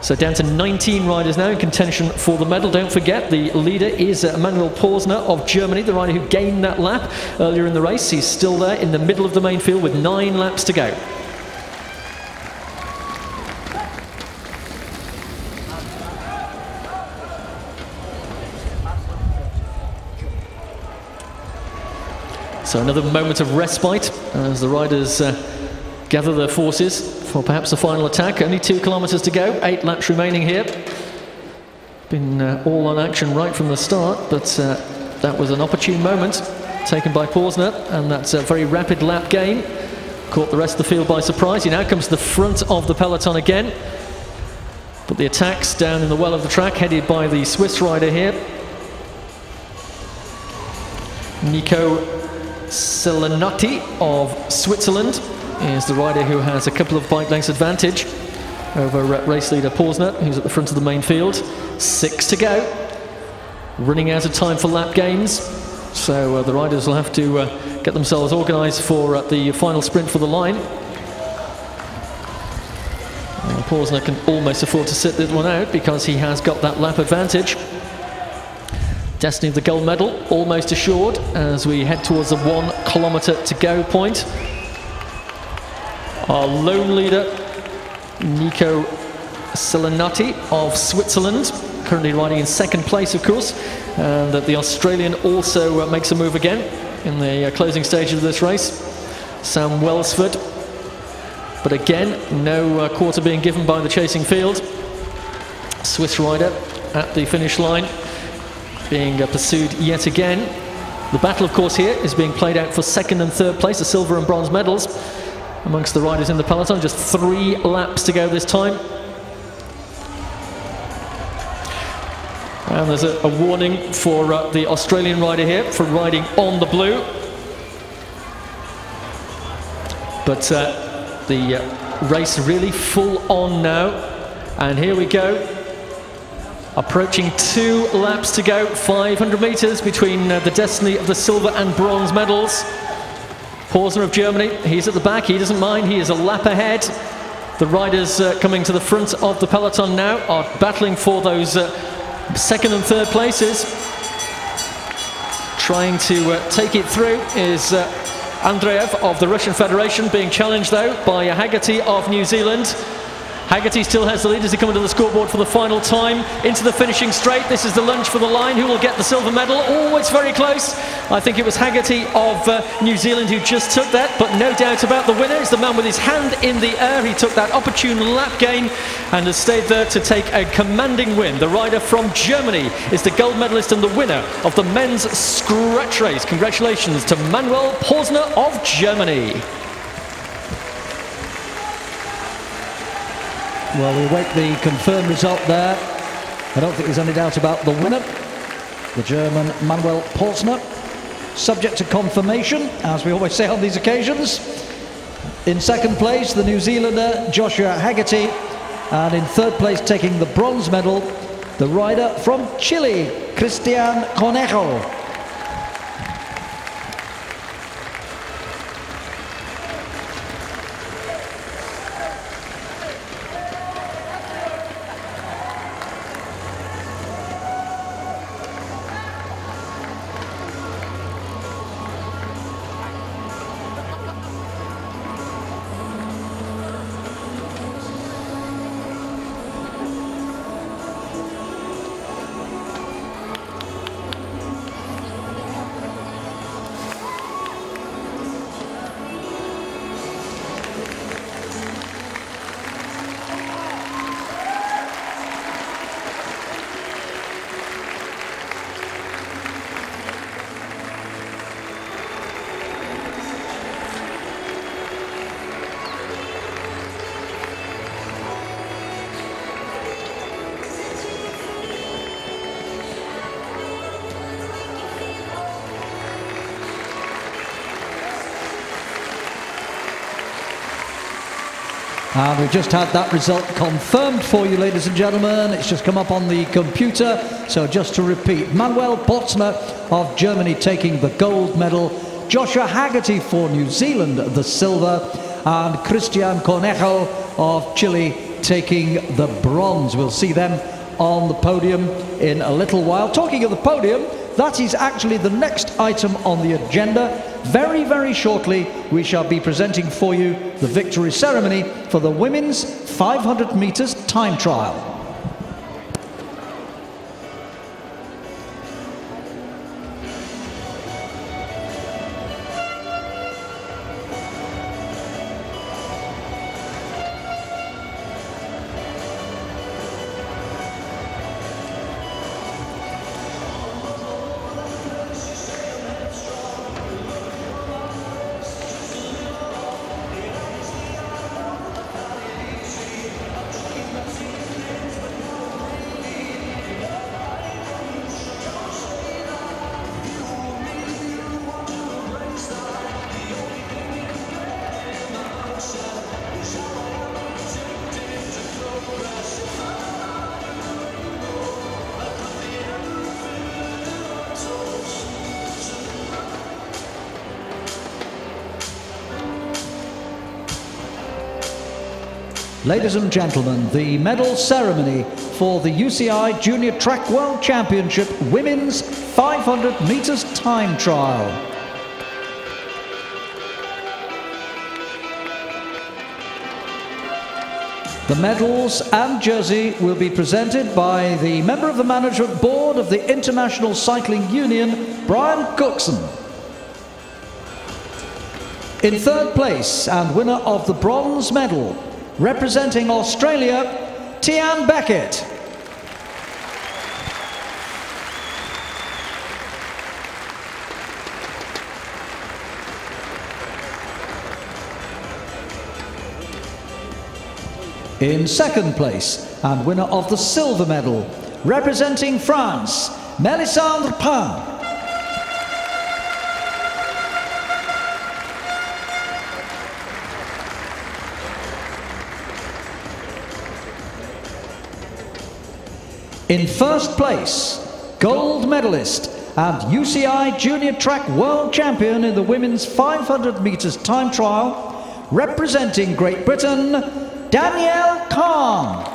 So down to 19 riders now in contention for the medal. Don't forget, the leader is Manuel Porsner of Germany, the rider who gained that lap earlier in the race. He's still there in the middle of the main field with 9 laps to go. So another moment of respite as the riders gather their forces for perhaps a final attack. Only 2 kilometers to go, 8 laps remaining here. Been all on action right from the start, but that was an opportune moment taken by Posner, and that's a very rapid lap gain. Caught the rest of the field by surprise. He now comes to the front of the peloton again. But the attacks down in the well of the track, headed by the Swiss rider here. Nico Celinati of Switzerland is the rider who has a couple of bike lengths advantage over race leader Posner, who's at the front of the main field. 6 to go. Running out of time for lap gains. So the riders will have to get themselves organised for the final sprint for the line. Posner can almost afford to sit this one out because he has got that lap advantage. Destiny of the gold medal almost assured as we head towards the 1 kilometre to go point. Our lone leader, Nico Celinati of Switzerland, currently riding in 2nd place, of course, and the Australian also makes a move again in the closing stages of this race. Sam Welsford, but again, no quarter being given by the chasing field. Swiss rider at the finish line, being pursued yet again. The battle, of course, here is being played out for 2nd and 3rd place, the silver and bronze medals amongst the riders in the peloton. Just 3 laps to go this time. And there's a warning for the Australian rider here for riding on the blue. But the race really full on now. And here we go. Approaching 2 laps to go, 500 meters between the destiny of the silver and bronze medals. Posner of Germany, he's at the back, he doesn't mind, he is a lap ahead. The riders coming to the front of the peloton now are battling for those 2nd and 3rd places. Trying to take it through is Andreev of the Russian Federation, being challenged though by Haggerty of New Zealand. Haggerty still has the lead as he comes to the scoreboard for the final time. Into the finishing straight. This is the lunge for the line. Who will get the silver medal? Oh, it's very close. I think it was Haggerty of New Zealand who just took that, but no doubt about the winner is the man with his hand in the air. He took that opportune lap gain and has stayed there to take a commanding win. The rider from Germany is the gold medalist and the winner of the men's scratch race. Congratulations to Manuel Posner of Germany. Well, we await the confirmed result there. I don't think there's any doubt about the winner, the German Manuel Posner. Subject to confirmation, as we always say on these occasions. In 2nd place, the New Zealander Joshua Haggerty, and in 3rd place, taking the bronze medal, the rider from Chile, Cristian Conejo. And we've just had that result confirmed for you, ladies and gentlemen. It's just come up on the computer. So just to repeat, Manuel Posner of Germany taking the gold medal, Joshua Haggerty for New Zealand the silver, and Cristian Conejo of Chile taking the bronze. We'll see them on the podium in a little while. Talking of the podium, that is actually the next item on the agenda. Very, very shortly, we shall be presenting for you the victory ceremony for the women's 500 meters time trial. Ladies and gentlemen, the medal ceremony for the UCI Junior Track World Championship Women's 500 meters time trial. The medals and jersey will be presented by the member of the management board of the International Cycling Union, Brian Cookson. In third place and winner of the bronze medal, representing Australia, Tian Beckett. In second place and winner of the silver medal, representing France, Mélisandre Pin. In first place, gold medalist and UCI Junior Track World Champion in the women's 500 meters time trial, representing Great Britain, Danielle Khan.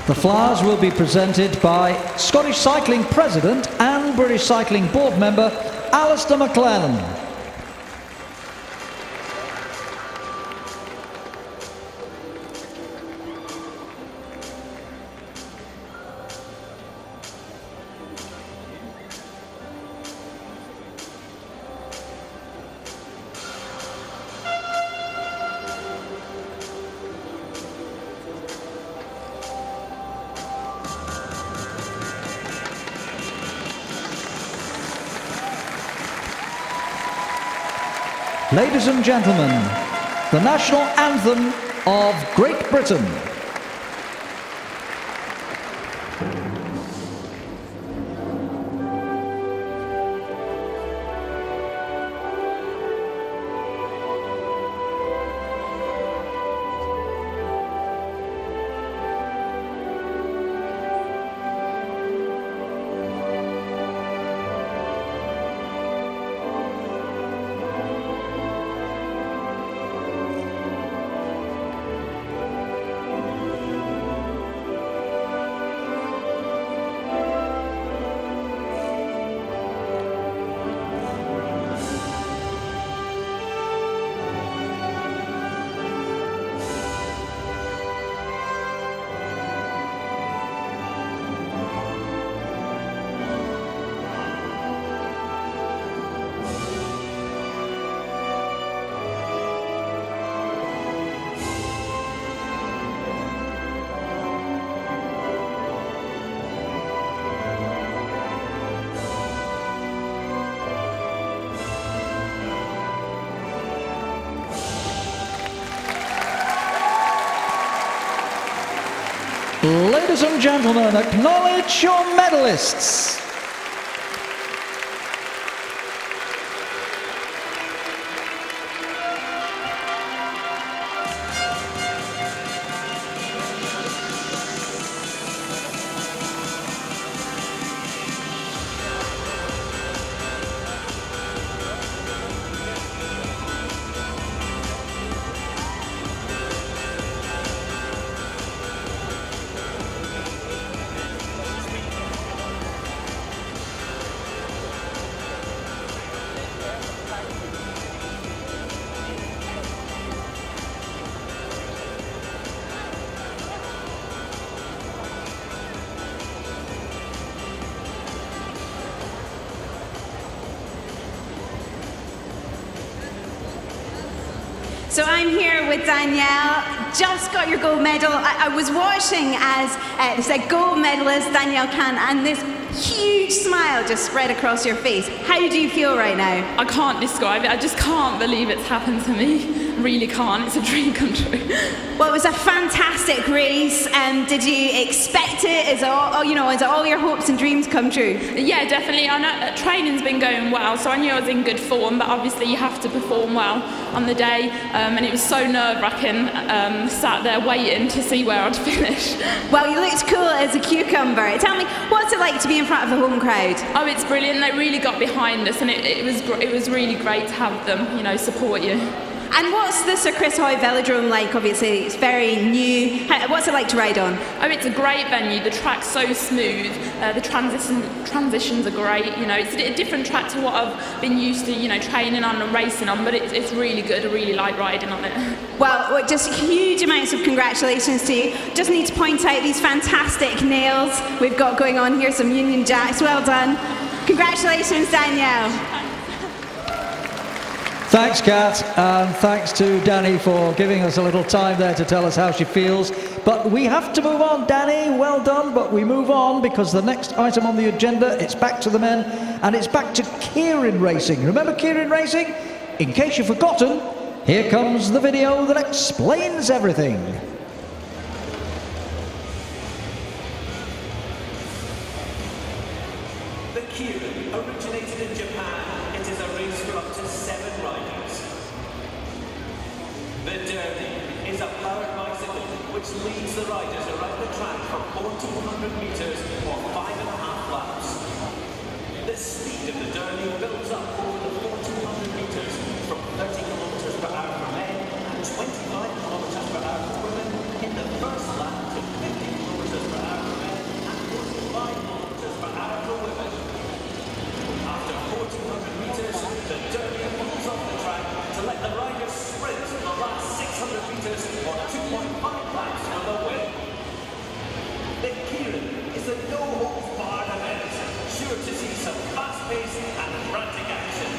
The flowers will be presented by Scottish Cycling President and British Cycling Board member Alistair McLellan. Ladies and gentlemen, the national anthem of Great Britain. Ladies and gentlemen, acknowledge your medalists. So I'm here with Danielle, just got your gold medal. I was watching as they said gold medalist Danielle Khan, and this huge smile just spread across your face. How do you feel right now? I can't describe it. I just can't believe it's happened to me. I really can't. It's a dream come true. Well, it was a fantastic race. Did you expect it? Is it all your hopes and dreams come true? Yeah, definitely. I know training's been going well, so I knew I was in good form, but obviously you have to perform well on the day, and it was so nerve-wracking, sat there waiting to see where I'd finish. Well, you looked cool as a cucumber. Tell me, what's it like to be in front of a home crowd? Oh, it's brilliant. They really got behind us, and it was really great to have them, support you. And what's the Sir Chris Hoy Velodrome like? Obviously, it's very new. What's it like to ride on? Oh, it's a great venue. The track's so smooth. The transitions are great. It's a different track to what I've been used to, training on and racing on, but it's really good. I really like riding on it. Well, just huge amounts of congratulations to you. Just need to point out these fantastic nails we've got going on here, some Union Jacks. Well done. Congratulations, Danielle. Thanks, Kat, and thanks to Danny for giving us a little time there to tell us how she feels. But we have to move on, Danny. Well done, but we move on because the next item on the agenda, it's back to the men, and it's back to Keirin Racing. Remember Keirin Racing? In case you've forgotten, here comes the video that explains everything. The Keirin originated in Japan. It is a race for up to 7 riders. The Derby is a powered bicycle which leads the riders around the track for 1,400 metres or 5.5 laps. The speed of the Derby builds up over the 1,400 metres from 30 kilometres per hour for men and 25 kilometres per hour for women in the first lap to 50 kilometres per hour for men and 45 kilometres per hour for women. After 1,400 metres, the Derby moves off the track to let the riders sprint the last 600 metres or 2.5 laps for the win. The Keirin is a no-holds-barred event, sure to see some fast-paced and frantic action.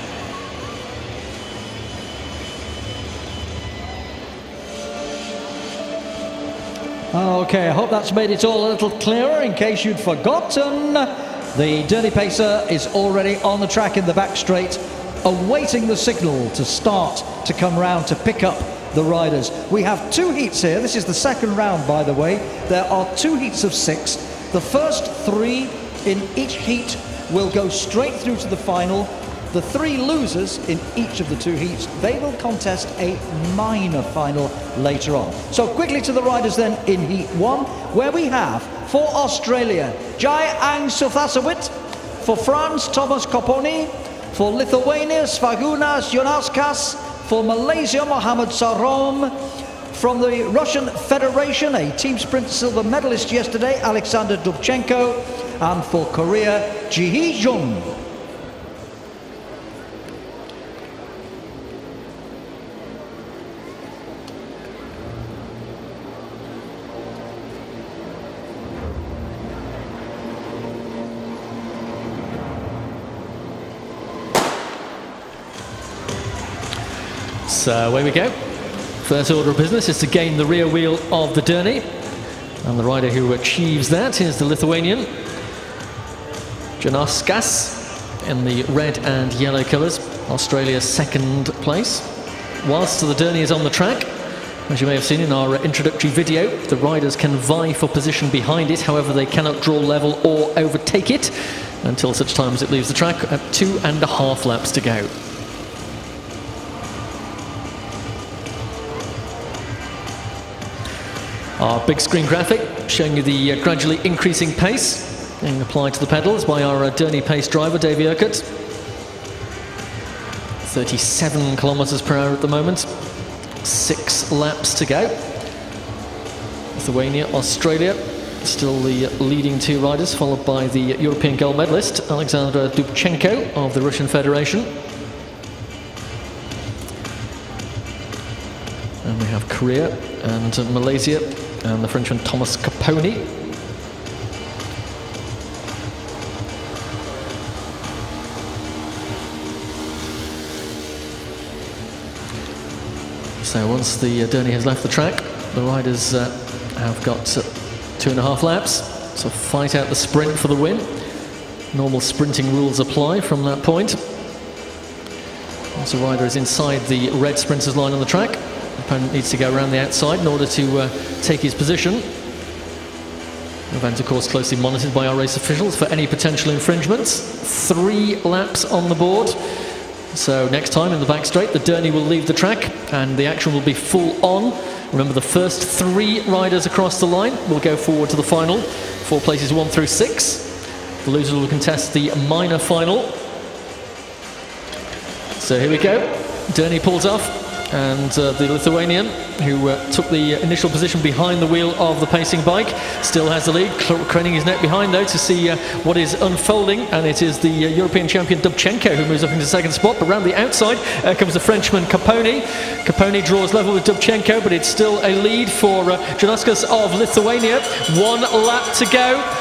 Okay, I hope that's made it all a little clearer in case you'd forgotten. The Dirty Pacer is already on the track in the back straight, awaiting the signal to start to come round to pick up the riders. We have 2 heats here. This is the second round, by the way. There are 2 heats of 6. The first 3 in each heat will go straight through to the final. The 3 losers in each of the 2 heats, they will contest a minor final later on. So quickly to the riders then in Heat 1, where we have for Australia, Jai Ang Suthasawit, for France, Thomas Koponi, for Lithuania, Svagunas Jonauskas, for Malaysia, Mohamed Sarom, from the Russian Federation, a team sprint silver medalist yesterday, Alexander Dubchenko, and for Korea, Ji-hee Jung. So away we go. First order of business is to gain the rear wheel of the Derny. And the rider who achieves that is the Lithuanian, Jonauskas, in the red and yellow colours. Australia's second place. Whilst the Derny is on the track, as you may have seen in our introductory video, the riders can vie for position behind it. However, they cannot draw level or overtake it until such time as it leaves the track at 2.5 laps to go. Our big screen graphic showing you the gradually increasing pace being applied to the pedals by our Derny pace driver, Davy Urquhart. 37 kilometers per hour at the moment. 6 laps to go. Lithuania, Australia, still the leading 2 riders, followed by the European gold medalist, Alexander Dubchenko of the Russian Federation. And we have Korea and Malaysia, and the Frenchman Thomas Koponi. So once the Derny has left the track, the riders have got 2.5 laps to fight out the sprint for the win. Normal sprinting rules apply from that point. Once a rider is inside the red sprinters line on the track, the opponent needs to go around the outside in order to take his position. The event, of course, closely monitored by our race officials for any potential infringements. 3 laps on the board. So next time in the back straight, the Derny will leave the track and the action will be full on. Remember, the first 3 riders across the line will go forward to the final, 4 places 1 through 6. The loser will contest the minor final. So here we go. Derny pulls off, and the Lithuanian, who took the initial position behind the wheel of the pacing bike, still has the lead, craning his neck behind though to see what is unfolding, and it is the European champion Dubchenko who moves up into second spot. But around the outside comes the Frenchman Caponi. Caponi draws level with Dubchenko, but it's still a lead for Janoskas of Lithuania. 1 lap to go.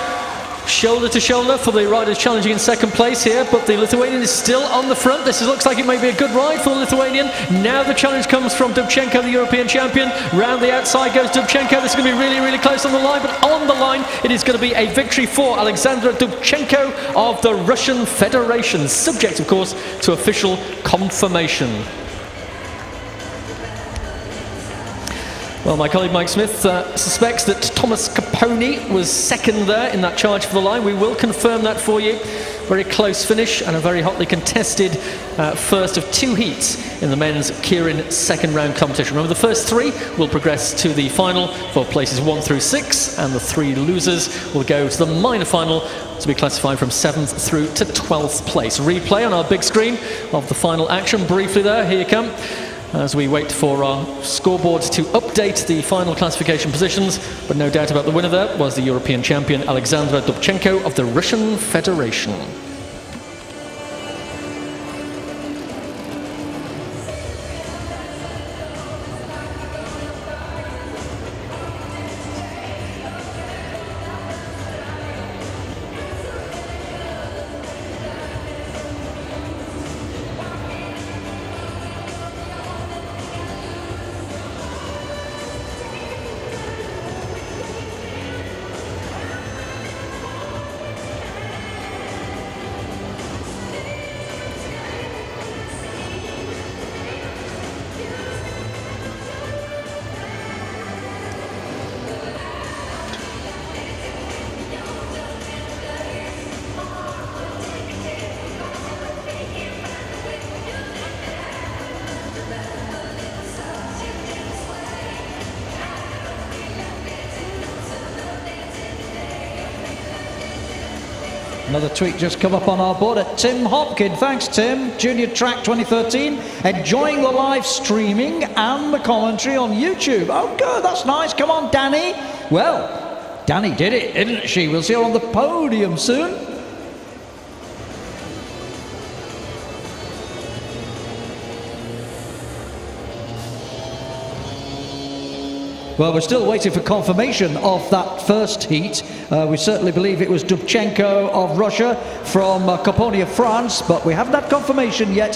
Shoulder to shoulder for the riders challenging in second place here, but the Lithuanian is still on the front. This looks like it may be a good ride for the Lithuanian. Now the challenge comes from Dubchenko, the European champion. Round the outside goes Dubchenko. This is going to be really, really close on the line, but on the line it is going to be a victory for Alexander Dubchenko of the Russian Federation, subject, of course, to official confirmation. Well, my colleague Mike Smith suspects that Thomas Caponi was second there in that charge for the line. We will confirm that for you. Very close finish and a very hotly contested first of 2 heats in the men's Keirin second round competition. Remember, the first 3 will progress to the final for places 1 through 6, and the 3 losers will go to the minor final to be classified from 7th through to 12th place. Replay on our big screen of the final action briefly there. Here you come, as we wait for our scoreboard to update the final classification positions. But no doubt about the winner there was the European champion Alexander Dubchenko of the Russian Federation. Another tweet just come up on our board at Tim Hopkin. Thanks, Tim. Junior Track 2013. Enjoying the live streaming and the commentary on YouTube. Oh, good. That's nice. Come on, Danny. Well, Danny did it, didn't she? We'll see her on the podium soon. Well, we're still waiting for confirmation of that first heat. We certainly believe it was Dubchenko of Russia from Caponi of France, but we haven't had confirmation yet.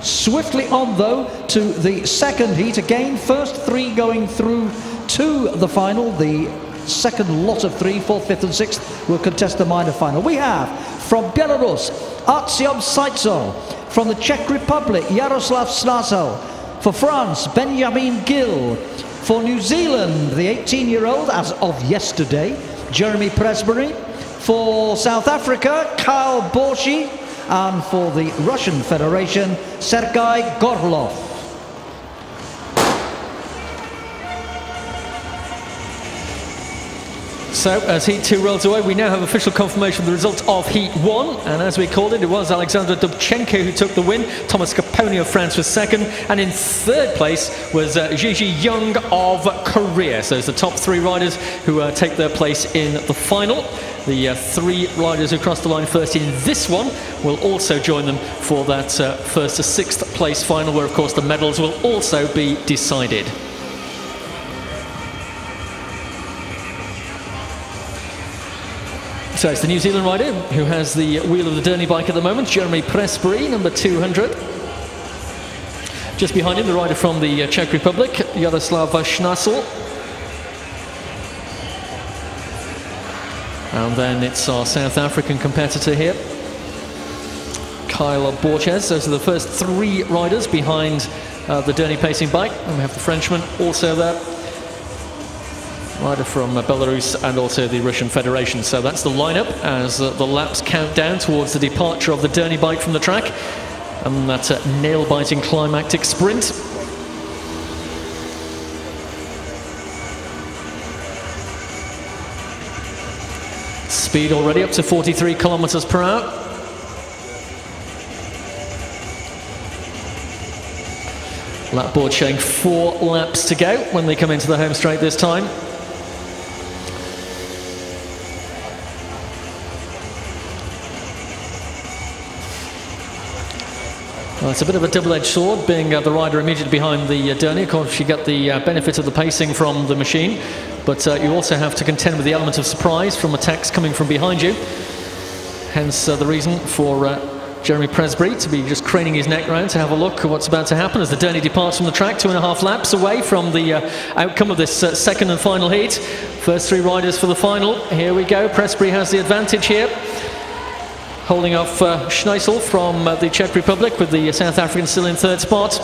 Swiftly on, though, to the second heat. Again, first 3 going through to the final. The second lot of 3, 4th, 5th and 6th will contest the minor final. We have from Belarus, Artyom Saitsov. From the Czech Republic, Jaroslav Snasel. For France, Benjamin Gill. For New Zealand, the 18-year-old, as of yesterday, Jeremy Presbury. For South Africa, Kyle Borshi. And for the Russian Federation, Sergei Gorlov. So, as Heat 2 rolls away, we now have official confirmation of the results of Heat 1. And as we called it, it was Alexander Dubchenko who took the win. Thomas Caponi of France was second. And in third place was Gigi Young of Korea. So it's the top 3 riders who take their place in the final. The 3 riders who crossed the line first in this one will also join them for that 1st to 6th place final, where, of course, the medals will also be decided. So it's the New Zealand rider who has the wheel of the Derny bike at the moment, Jeremy Presbury, number 200. Just behind him, the rider from the Czech Republic, Jaroslav Snasel. And then it's our South African competitor here, Kyle Borges. Those are the first 3 riders behind the Derny pacing bike. And we have the Frenchman also there, rider from Belarus, and also the Russian Federation. So that's the lineup as the laps count down towards the departure of the Derny bike from the track. And that nail-biting climactic sprint. Speed already up to 43 kilometers per hour. Lap board showing 4 laps to go when they come into the home straight this time. Well, it's a bit of a double-edged sword, being the rider immediately behind the Derny. Of course, you get the benefit of the pacing from the machine, but you also have to contend with the element of surprise from attacks coming from behind you. Hence the reason for Jeremy Presbury to be just craning his neck round to have a look at what's about to happen as the Derny departs from the track, 2.5 laps away from the outcome of this second and final heat. First 3 riders for the final. Here we go. Presbury has the advantage here, holding off Schneisel from the Czech Republic, with the South African still in 3rd spot.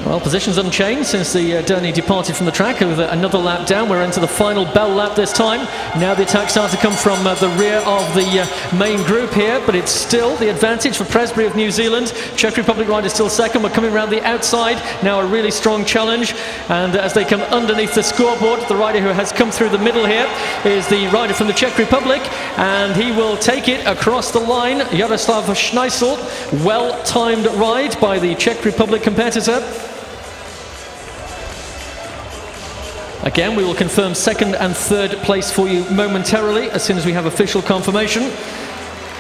Well, positions unchanged since the Derny departed from the track. With another lap down, we're into the final bell lap this time. Now the attack starts to come from the rear of the main group here, but it's still the advantage for Presbury of New Zealand. Czech Republic rider still second. We're coming around the outside. Now a really strong challenge, and as they come underneath the scoreboard, the rider who has come through the middle here is the rider from the Czech Republic, and he will take it across the line. Jaroslav Schneisel, well-timed ride by the Czech Republic competitor. Again, we will confirm 2nd and 3rd place for you momentarily as soon as we have official confirmation.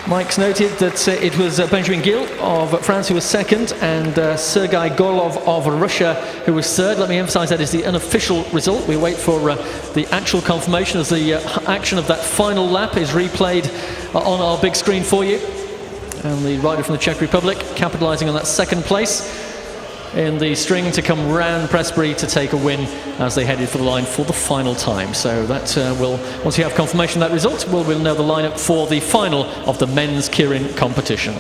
Mike's noted that it was Benjamin Gil of France who was 2nd, and Sergei Gorlov of Russia who was 3rd. Let me emphasize that is the unofficial result. We wait for the actual confirmation as the action of that final lap is replayed on our big screen for you. And the rider from the Czech Republic capitalizing on that 2nd place in the string to come round Presbury to take a win as they headed for the line for the final time. So that will, once you have confirmation of that result, we'll know the lineup for the final of the men's Keirin competition.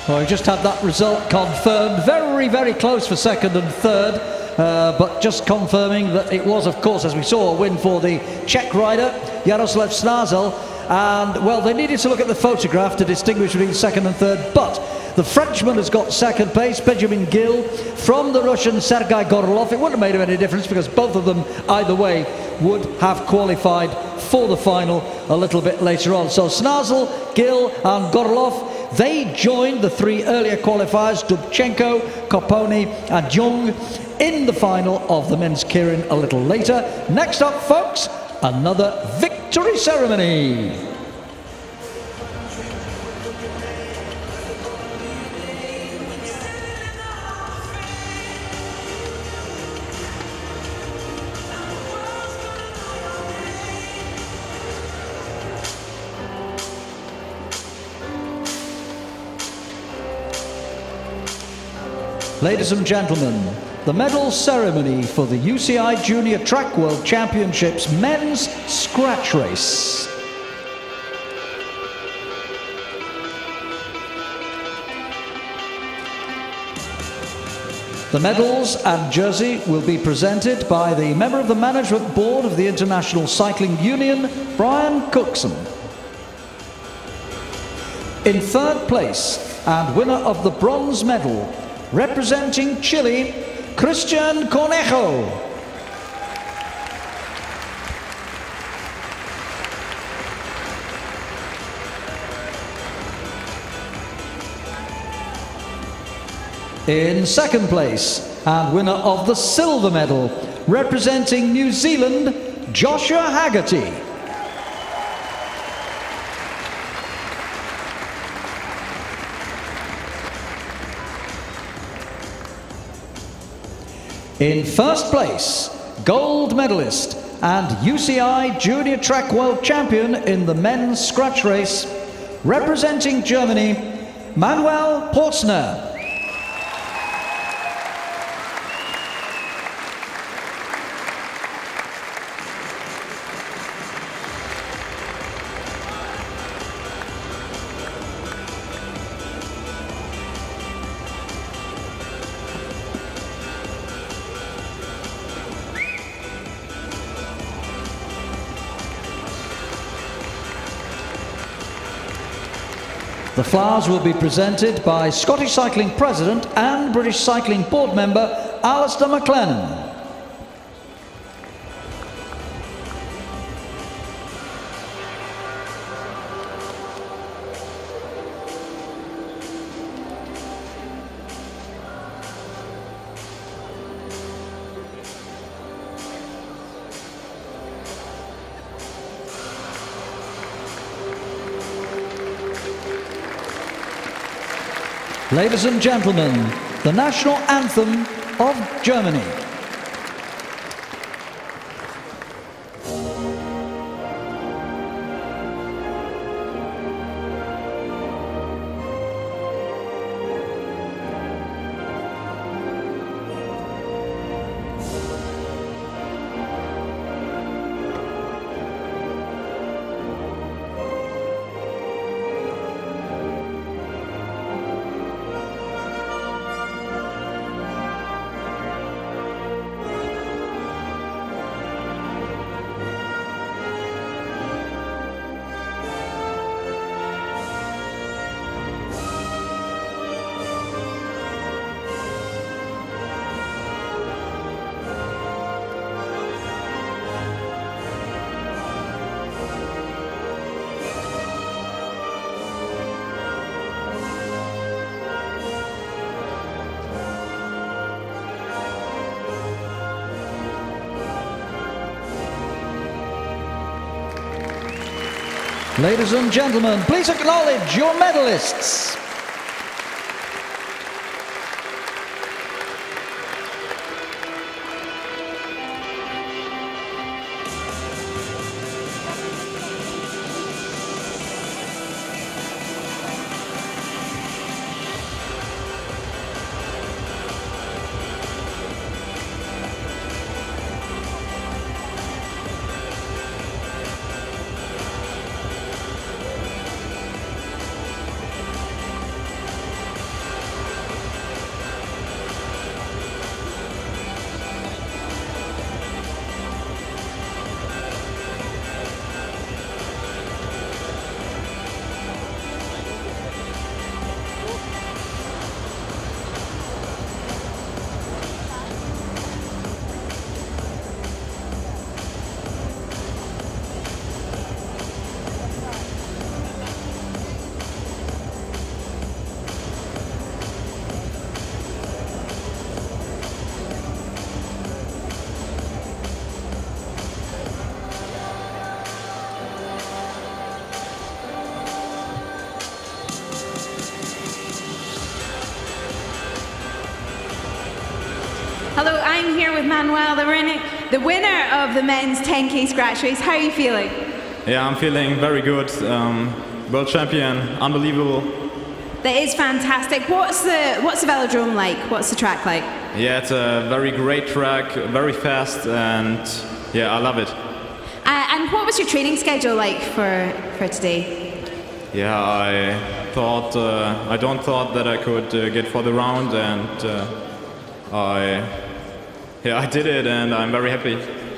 Well, we just had that result confirmed. Very, very close for 2nd and 3rd, but just confirming that it was, of course, as we saw, a win for the Czech rider, Jaroslav Schneisel. And, well, they needed to look at the photograph to distinguish between 2nd and 3rd, but the Frenchman has got 2nd place, Benjamin Gil, from the Russian Sergei Gorlov. It wouldn't have made him any difference because both of them, either way, would have qualified for the final a little bit later on. So Schneisel, Gil and Gorlov, they joined the 3 earlier qualifiers, Dubchenko, Koponi and Jung, in the final of the men's Keirin a little later. Next up, folks, another victory ceremony. Ladies and gentlemen, the medal ceremony for the UCI Junior Track World Championships men's scratch race. The medals and jersey will be presented by the member of the management board of the International Cycling Union, Brian Cookson. In 3rd place and winner of the bronze medal, representing Chile, Christian Cornejo. In 2nd place and winner of the silver medal, representing New Zealand, Joshua Haggerty. In first place, gold medalist and UCI Junior Track World Champion in the men's scratch race, representing Germany, Manuel Portzner. The flowers will be presented by Scottish Cycling President and British Cycling Board member Alistair McLennan. Ladies and gentlemen, the national anthem of Germany. Ladies and gentlemen, please acknowledge your medalists. Hello, I'm here with Manuel, the winner of the men's 10K scratch race. How are you feeling? Yeah, I'm feeling very good. World champion, unbelievable. That is fantastic. What's the velodrome like? What's the track like? Yeah, it's a very great track, very fast, and yeah, I love it. And what was your training schedule like for today? Yeah, I don't thought that I could get for the round, and I did it, and I'm very happy.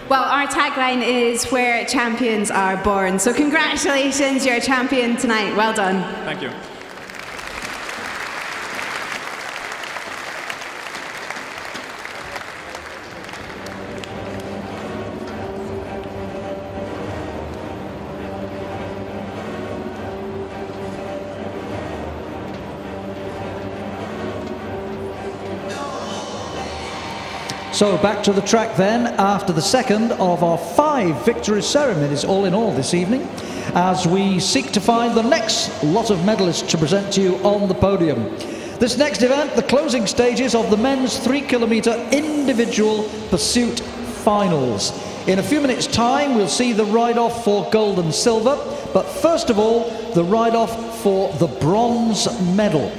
Well, our tagline is where champions are born. So congratulations, you're a champion tonight. Well done. Thank you. So back to the track then, after the second of our 5 victory ceremonies all in all this evening, as we seek to find the next lot of medalists to present to you on the podium. This next event, the closing stages of the men's 3 kilometre individual pursuit finals. In a few minutes' time, we'll see the ride-off for gold and silver, but first of all, the ride-off for the bronze medal.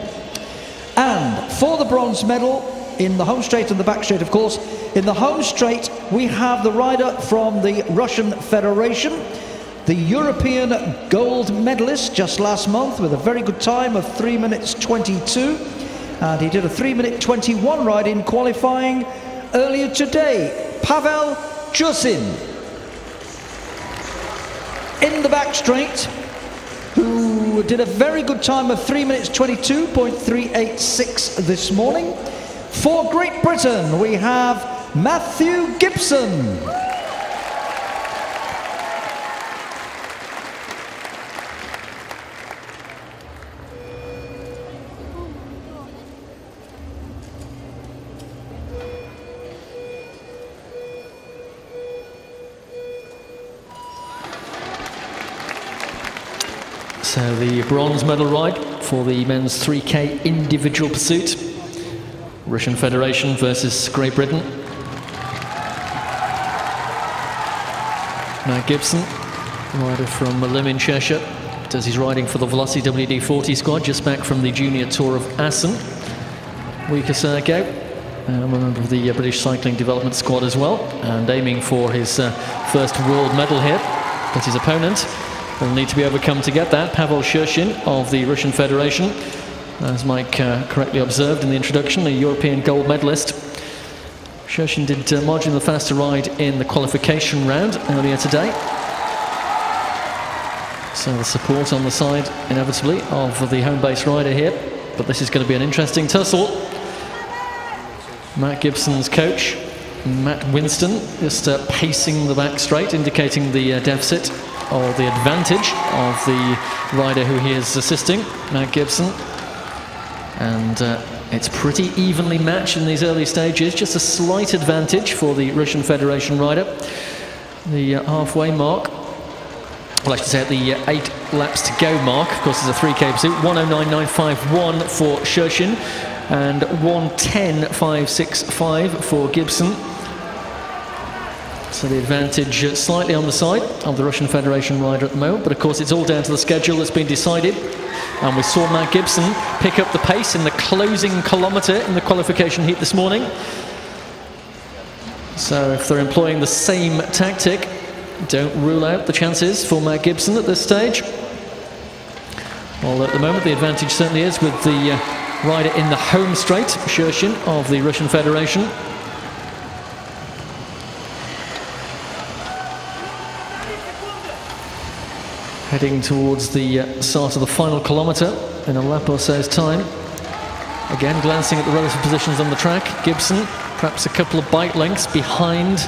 And for the bronze medal, in the home straight and the back straight, of course, in the home straight, we have the rider from the Russian Federation, the European gold medalist just last month with a very good time of 3 minutes 22. And he did a 3 minute 21 ride in qualifying earlier today. Pavel Pusrsuit. In the back straight, who did a very good time of 3 minutes 22.386 this morning. For Great Britain, we have Matthew Gibson. So the bronze medal ride for the men's 3K individual pursuit. Russian Federation versus Great Britain. Matt Gibson, rider from Lim in Cheshire, does his riding for the Velocity WD-40 squad, just back from the Junior Tour of Assen a week or so ago. A member of the British Cycling Development Squad as well, and aiming for his first world medal here. But his opponent will need to be overcome to get that. Pavel Pusrsuit of the Russian Federation, as Mike correctly observed in the introduction, a European gold medalist. Pusrsuit did marginally faster ride in the qualification round earlier today. So the support on the side, inevitably, of the home base rider here. But this is going to be an interesting tussle. Matt Gibson's coach, Matt Winston, just pacing the back straight, indicating the deficit or the advantage of the rider who he is assisting, Matt Gibson. And it's pretty evenly matched in these early stages, just a slight advantage for the Russian Federation rider. The halfway mark, well, I should say at the 8 laps to go mark, of course, it's a 3K pursuit, 109.951 for Pusrsuit and 110.565 for Gibson. So the advantage slightly on the side of the Russian Federation rider at the moment, but of course it's all down to the schedule that's been decided. And we saw Matt Gibson pick up the pace in the closing kilometre in the qualification heat this morning. So if they're employing the same tactic, don't rule out the chances for Matt Gibson at this stage. Well, at the moment the advantage certainly is with the rider in the home straight, Pusrsuit of the Russian Federation. Heading towards the start of the final kilometre in a lap or so's time. Again, glancing at the relative positions on the track, Gibson perhaps a couple of bike lengths behind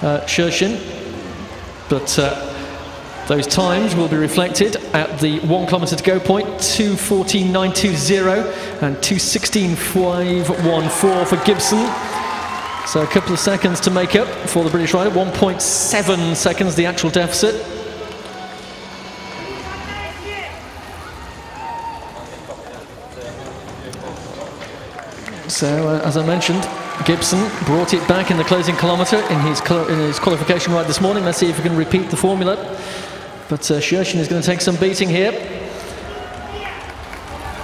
Pusrsuit, but those times will be reflected at the 1 kilometre to go point, 2:14.920 and 2:16.514 for Gibson. So a couple of seconds to make up for the British rider, 1.7 seconds the actual deficit. So, as I mentioned, Gibson brought it back in the closing kilometre in his qualification ride this morning. Let's see if we can repeat the formula. But Pusrsuit is going to take some beating here.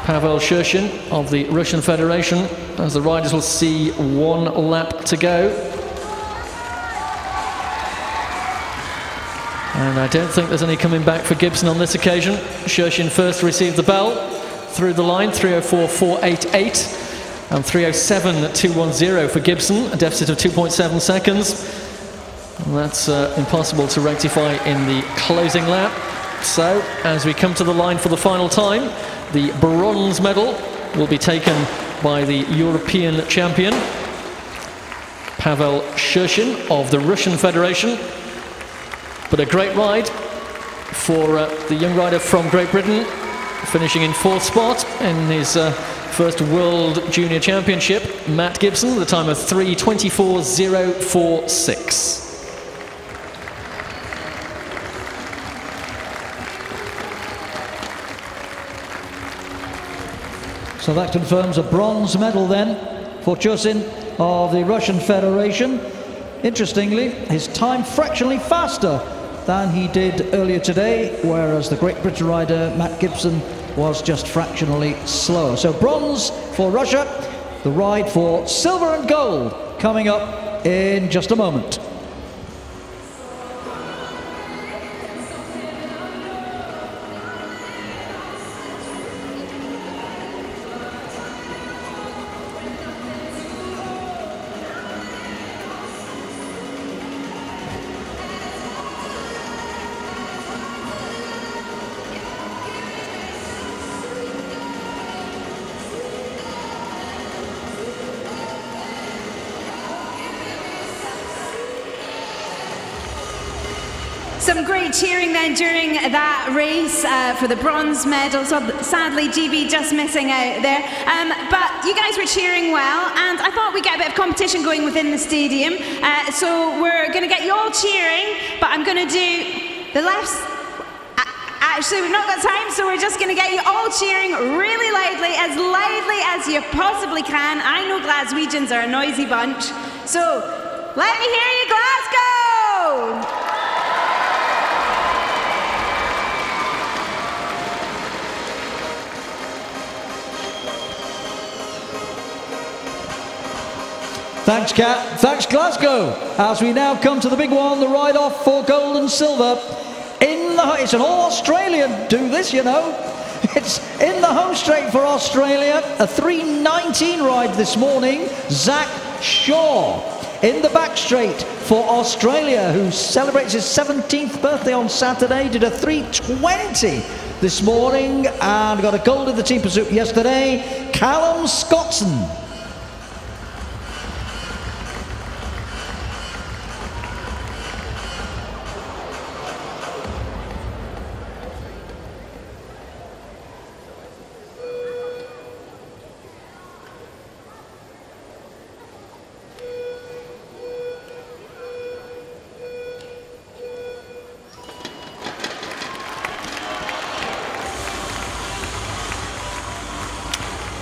Pavel Pusrsuit of the Russian Federation, as the riders will see 1 lap to go. And I don't think there's any coming back for Gibson on this occasion. Pusrsuit first received the bell through the line, 3:04.488. And 3:07.210 for Gibson, a deficit of 2.7 seconds. And that's impossible to rectify in the closing lap. So, as we come to the line for the final time, the bronze medal will be taken by the European champion, Pavel Pusrsuit of the Russian Federation. But a great ride for the young rider from Great Britain, finishing in 4th spot in his first World Junior Championship, Matt Gibson, with a time of 3:24.046. So that confirms a bronze medal then for Chusin of the Russian Federation. Interestingly, his time fractionally faster than he did earlier today, whereas the Great Britain rider Matt Gibson was just fractionally slower. So bronze for Russia, the ride for silver and gold coming up in just a moment. Some great cheering then during that race for the bronze medal. So sadly, GB just missing out there. But you guys were cheering well, and I thought we'd get a bit of competition going within the stadium. So we're going to get you all cheering, but I'm going to do the left. Actually, we've not got time, so we're just going to get you all cheering really loudly as you possibly can. I know Glaswegians are a noisy bunch, so let me hear you, Glasgow! Thanks, Kat. Thanks, Glasgow. As we now come to the big one, the ride-off for gold and silver. It's an all-Australian do this, you know. It's in the home straight for Australia. A 3:19 ride this morning. Zach Shaw in the back straight for Australia, who celebrates his 17th birthday on Saturday. Did a 3:20 this morning and got a gold in the team pursuit yesterday. Callum Scottson.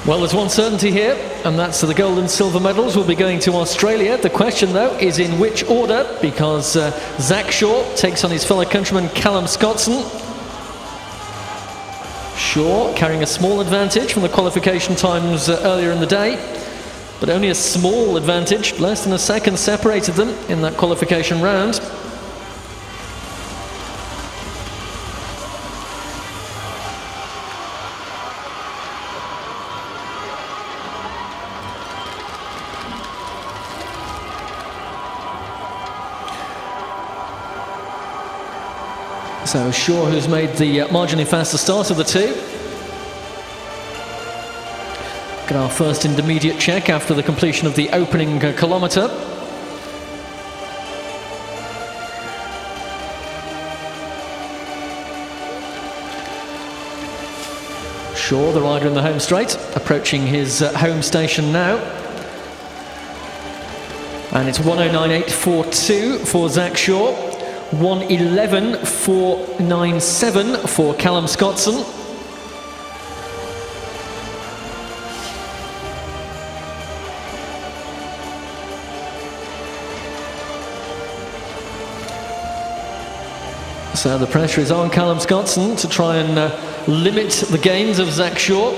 Well, there's one certainty here, and that's the gold and silver medals will be going to Australia. The question, though, is in which order, because Zach Shaw takes on his fellow countryman Callum Scottson. Shaw carrying a small advantage from the qualification times earlier in the day, but only a small advantage, less than a second separated them in that qualification round. So Shaw, who's made the marginally faster start of the two. Get our first intermediate check after the completion of the opening kilometre. Shaw, the rider in the home straight, approaching his home station now. And it's 1:09.842 for Zach Shaw. 1:11.497 for Callum Scottson. So the pressure is on Callum Scottson to try and limit the gains of Zach Shaw.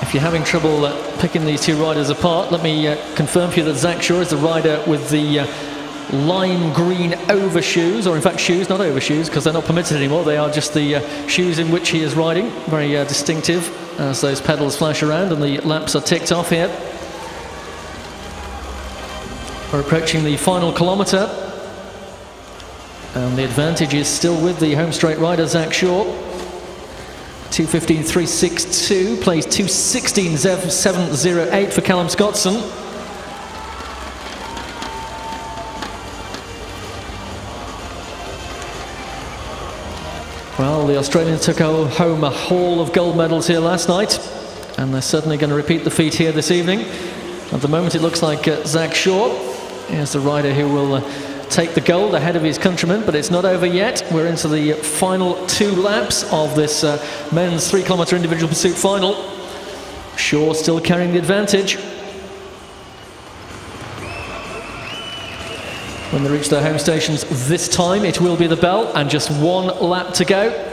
If you're having trouble picking these two riders apart, let me confirm for you that Zach Shaw is the rider with the lime green overshoes, or in fact shoes, not overshoes, because they're not permitted anymore. They are just the shoes in which he is riding. Very distinctive as those pedals flash around and the laps are ticked off here. We're approaching the final kilometre, and the advantage is still with the home straight rider Zach Shaw. 2:15.362, plays 2:16.708 for Callum Scottson. Well, the Australians took home a haul of gold medals here last night, and they're certainly going to repeat the feat here this evening. At the moment, it looks like Zach Shaw is the rider who will take the gold ahead of his countrymen, but it's not over yet. We're into the final 2 laps of this men's 3-kilometre individual pursuit final. Shaw still carrying the advantage. When they reach their home stations this time, it will be the bell, and just 1 lap to go.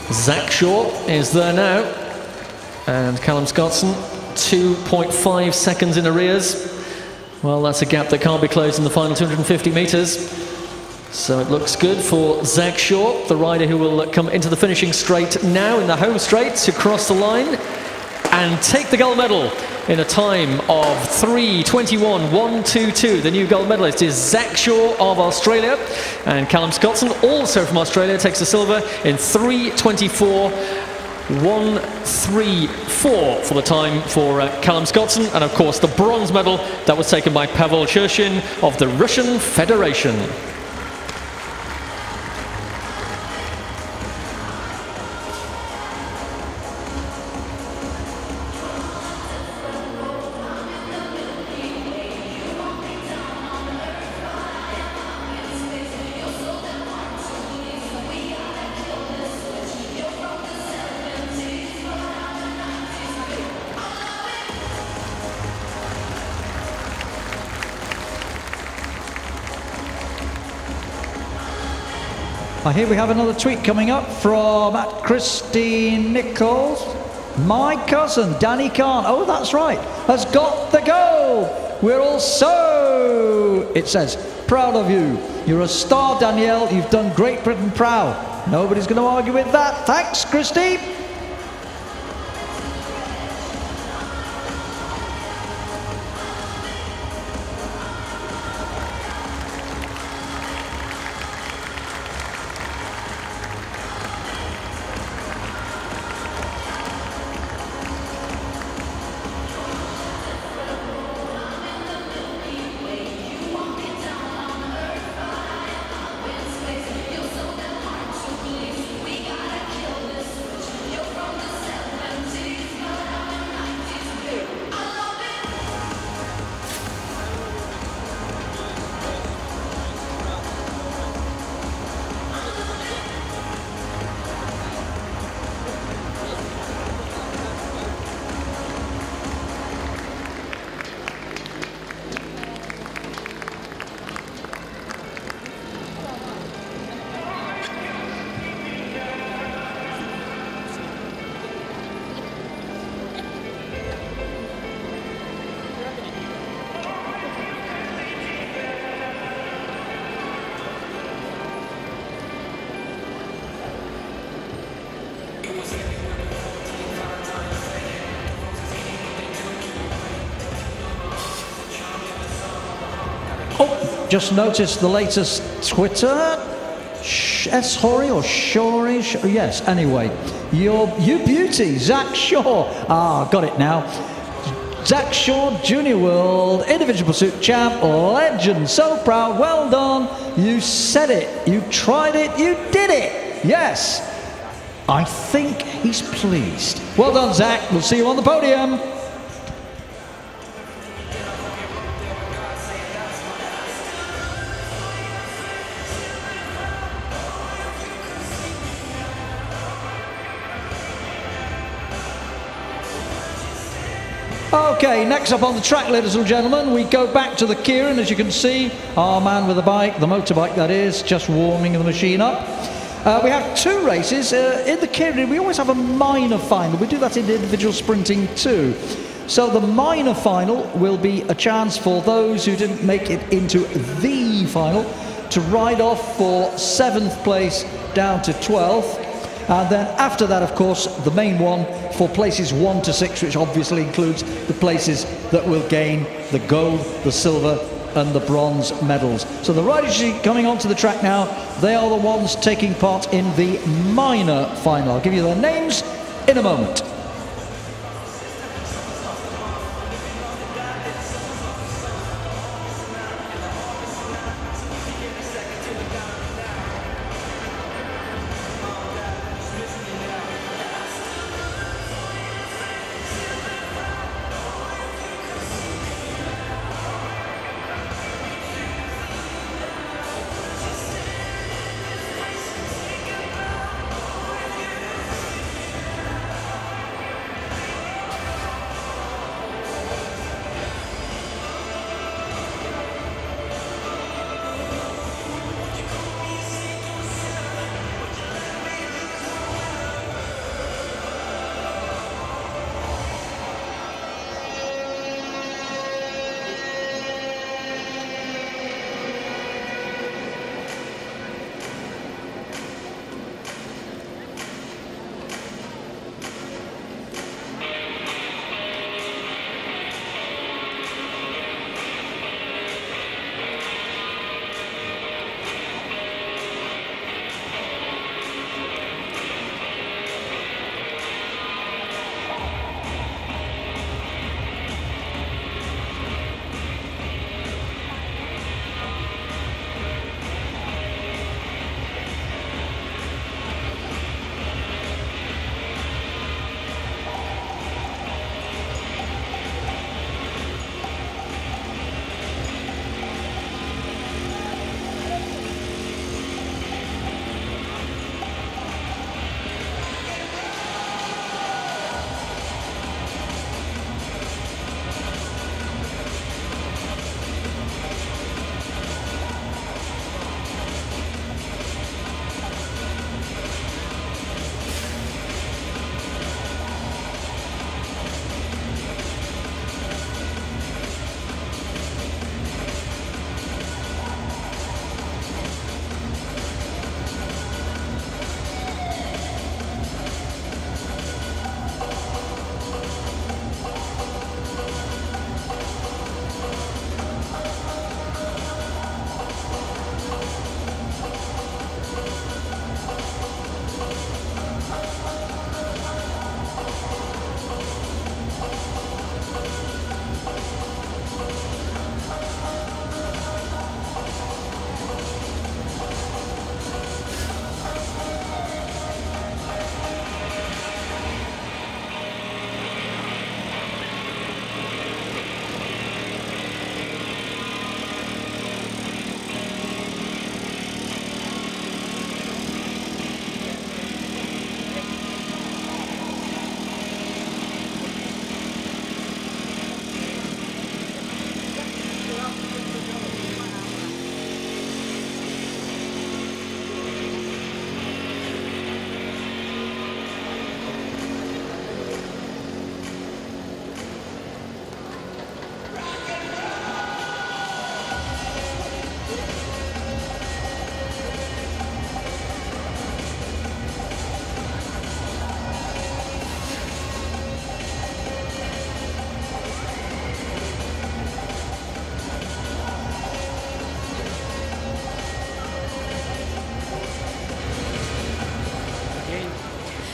Zach Shaw is there now, and Callum Scottson 2.5 seconds in arrears. Well, that's a gap that can't be closed in the final 250 metres. So it looks good for Zach Shaw, the rider who will come into the finishing straight now in the home straight to cross the line and take the gold medal in a time of 3:21.122. The new gold medalist is Zach Shaw of Australia, and Callum Scottson, also from Australia, takes the silver in 3:24.134 for the time for Callum Scottson, and of course the bronze medal that was taken by Pavel Chersin of the Russian Federation. Here we have another tweet coming up from Christine Nichols. My cousin, Danny Khan, oh that's right, has got the gold. We're all so, it says, proud of you. You're a star, Danielle. You've done Great Britain proud. Nobody's going to argue with that. Thanks, Christine. Just noticed the latest Twitter. S-Hori or Shori? Yes, anyway. You beauty, Zach Shaw. Ah, got it now. Zach Shaw, Junior World, Individual Pursuit Champ, legend. So proud, well done. You said it, you tried it, you did it. Yes. I think he's pleased. Well done, Zach. We'll see you on the podium. Okay, next up on the track, ladies and gentlemen, we go back to the Keirin. As you can see, our man with the bike, the motorbike that is, just warming the machine up. We have 2 races. In the Keirin, we always have a minor final. We do that in individual sprinting too. So the minor final will be a chance for those who didn't make it into the final to ride off for 7th place down to 12th. And then after that, of course, the main one for places 1 to 6, which obviously includes the places that will gain the gold, the silver and the bronze medals. So the riders coming onto the track now, they are the ones taking part in the minor final. I'll give you their names in a moment.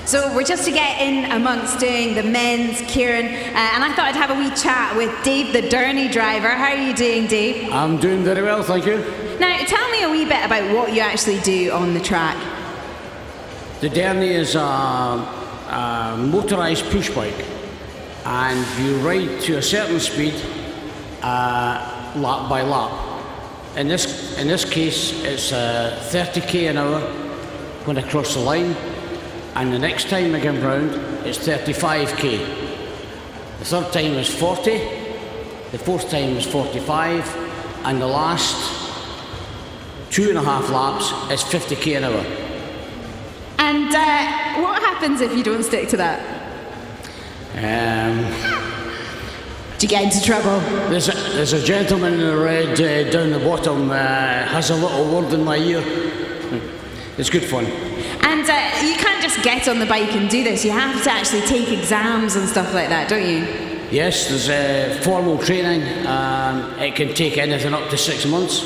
So we're just to get in amongst doing the men's, Keirin, and I thought I'd have a wee chat with Dave, the Derny driver. How are you doing, Dave? I'm doing very well, thank you. Now, tell me a wee bit about what you actually do on the track. The Derny is a motorised push bike, and you ride to a certain speed, lap by lap. In this case, it's 30k an hour when I cross the line, and the next time I come round, it's 35k. The third time is 40, the fourth time is 45, and the last 2.5 laps is 50k an hour. And what happens if you don't stick to that? Do you get into trouble? There's a gentleman in the red down the bottom has a little word in my ear. It's good fun. And you can't just get on the bike and do this. You have to actually take exams and stuff like that, don't you? Yes, there's formal training. It can take anything up to 6 months.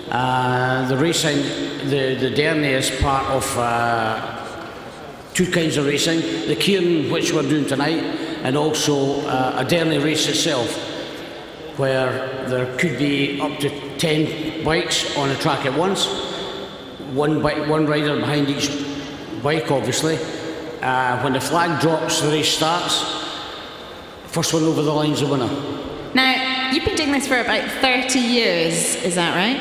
The racing, the Derny is part of 2 kinds of racing. The Keirin, which we're doing tonight, and also a Derny race itself, where there could be up to 10 bikes on a track at once. One rider behind each bike, obviously. When the flag drops, the race starts. First one over the line's the winner. Now, you've been doing this for about 30 years, is that right?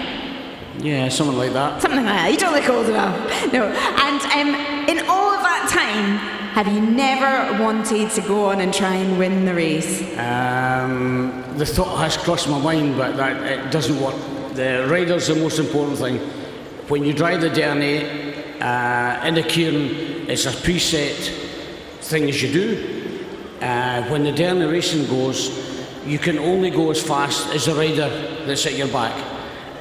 Yeah, something like that. Something like that. You don't look old enough. No. And in all of that time, have you never wanted to go on and try and win the race? The thought has crossed my mind, but it doesn't work. The rider's the most important thing. When you drive the Derny in the Keirin, it's a preset thing as you do. When the Derny racing goes, you can only go as fast as the rider that's at your back.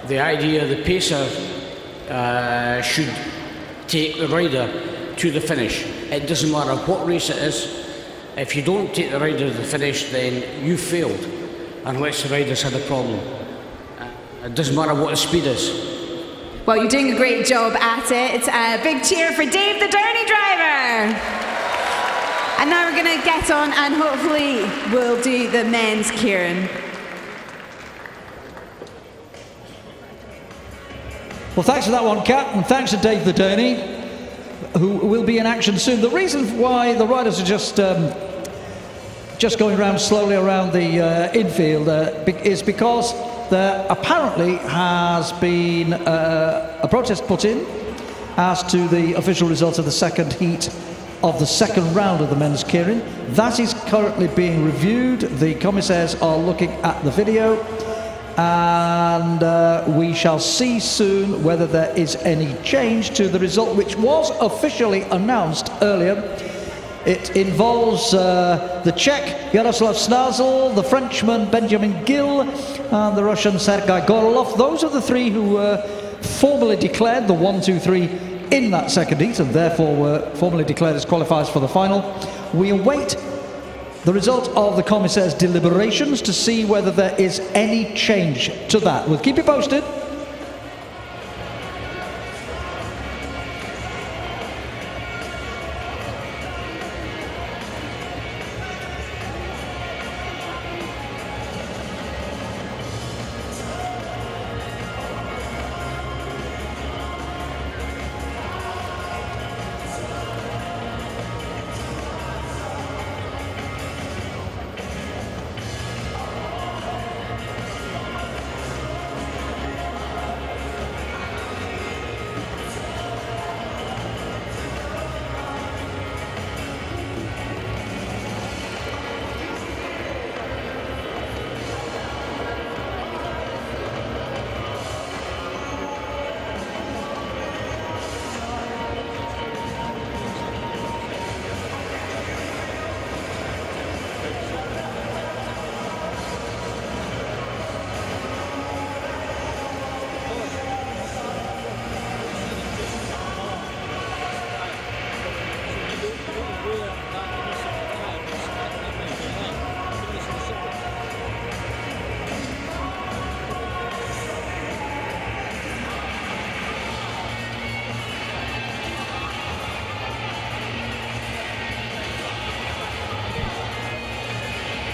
The idea, the pacer should take the rider to the finish. It doesn't matter what race it is. If you don't take the rider to the finish, then you failed, unless the rider's had a problem. It doesn't matter what the speed is. Well, you're doing a great job at it. It's a big cheer for Dave, the Derny driver. And now we're going to get on and hopefully we'll do the men's, Keirin. Well, thanks for that one, Kat, and thanks to Dave the Derny, who will be in action soon. The reason why the riders are just going around slowly around the infield is because there apparently has been a protest put in as to the official results of the second heat of the second round of the men's Keirin. That is currently being reviewed. The commissaires are looking at the video, and we shall see soon whether there is any change to the result, which was officially announced earlier. It involves the Czech Jaroslav Snazel, the Frenchman Benjamin Gill, and the Russian Sergei Gorolov. Those are the 3 who were formally declared the 1, 2, 3 in that second heat, and therefore were formally declared as qualifiers for the final. We await the result of the commissaire's deliberations to see whether there is any change to that. We'll keep you posted.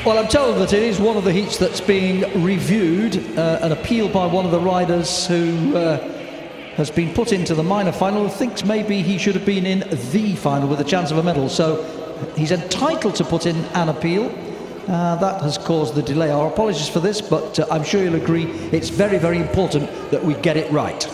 Well, I'm told that it is one of the heats that's being reviewed, an appeal by one of the riders who has been put into the minor final, who thinks maybe he should have been in the final with a chance of a medal. So he's entitled to put in an appeal. That has caused the delay. Our apologies for this, but I'm sure you'll agree it's very, very important that we get it right.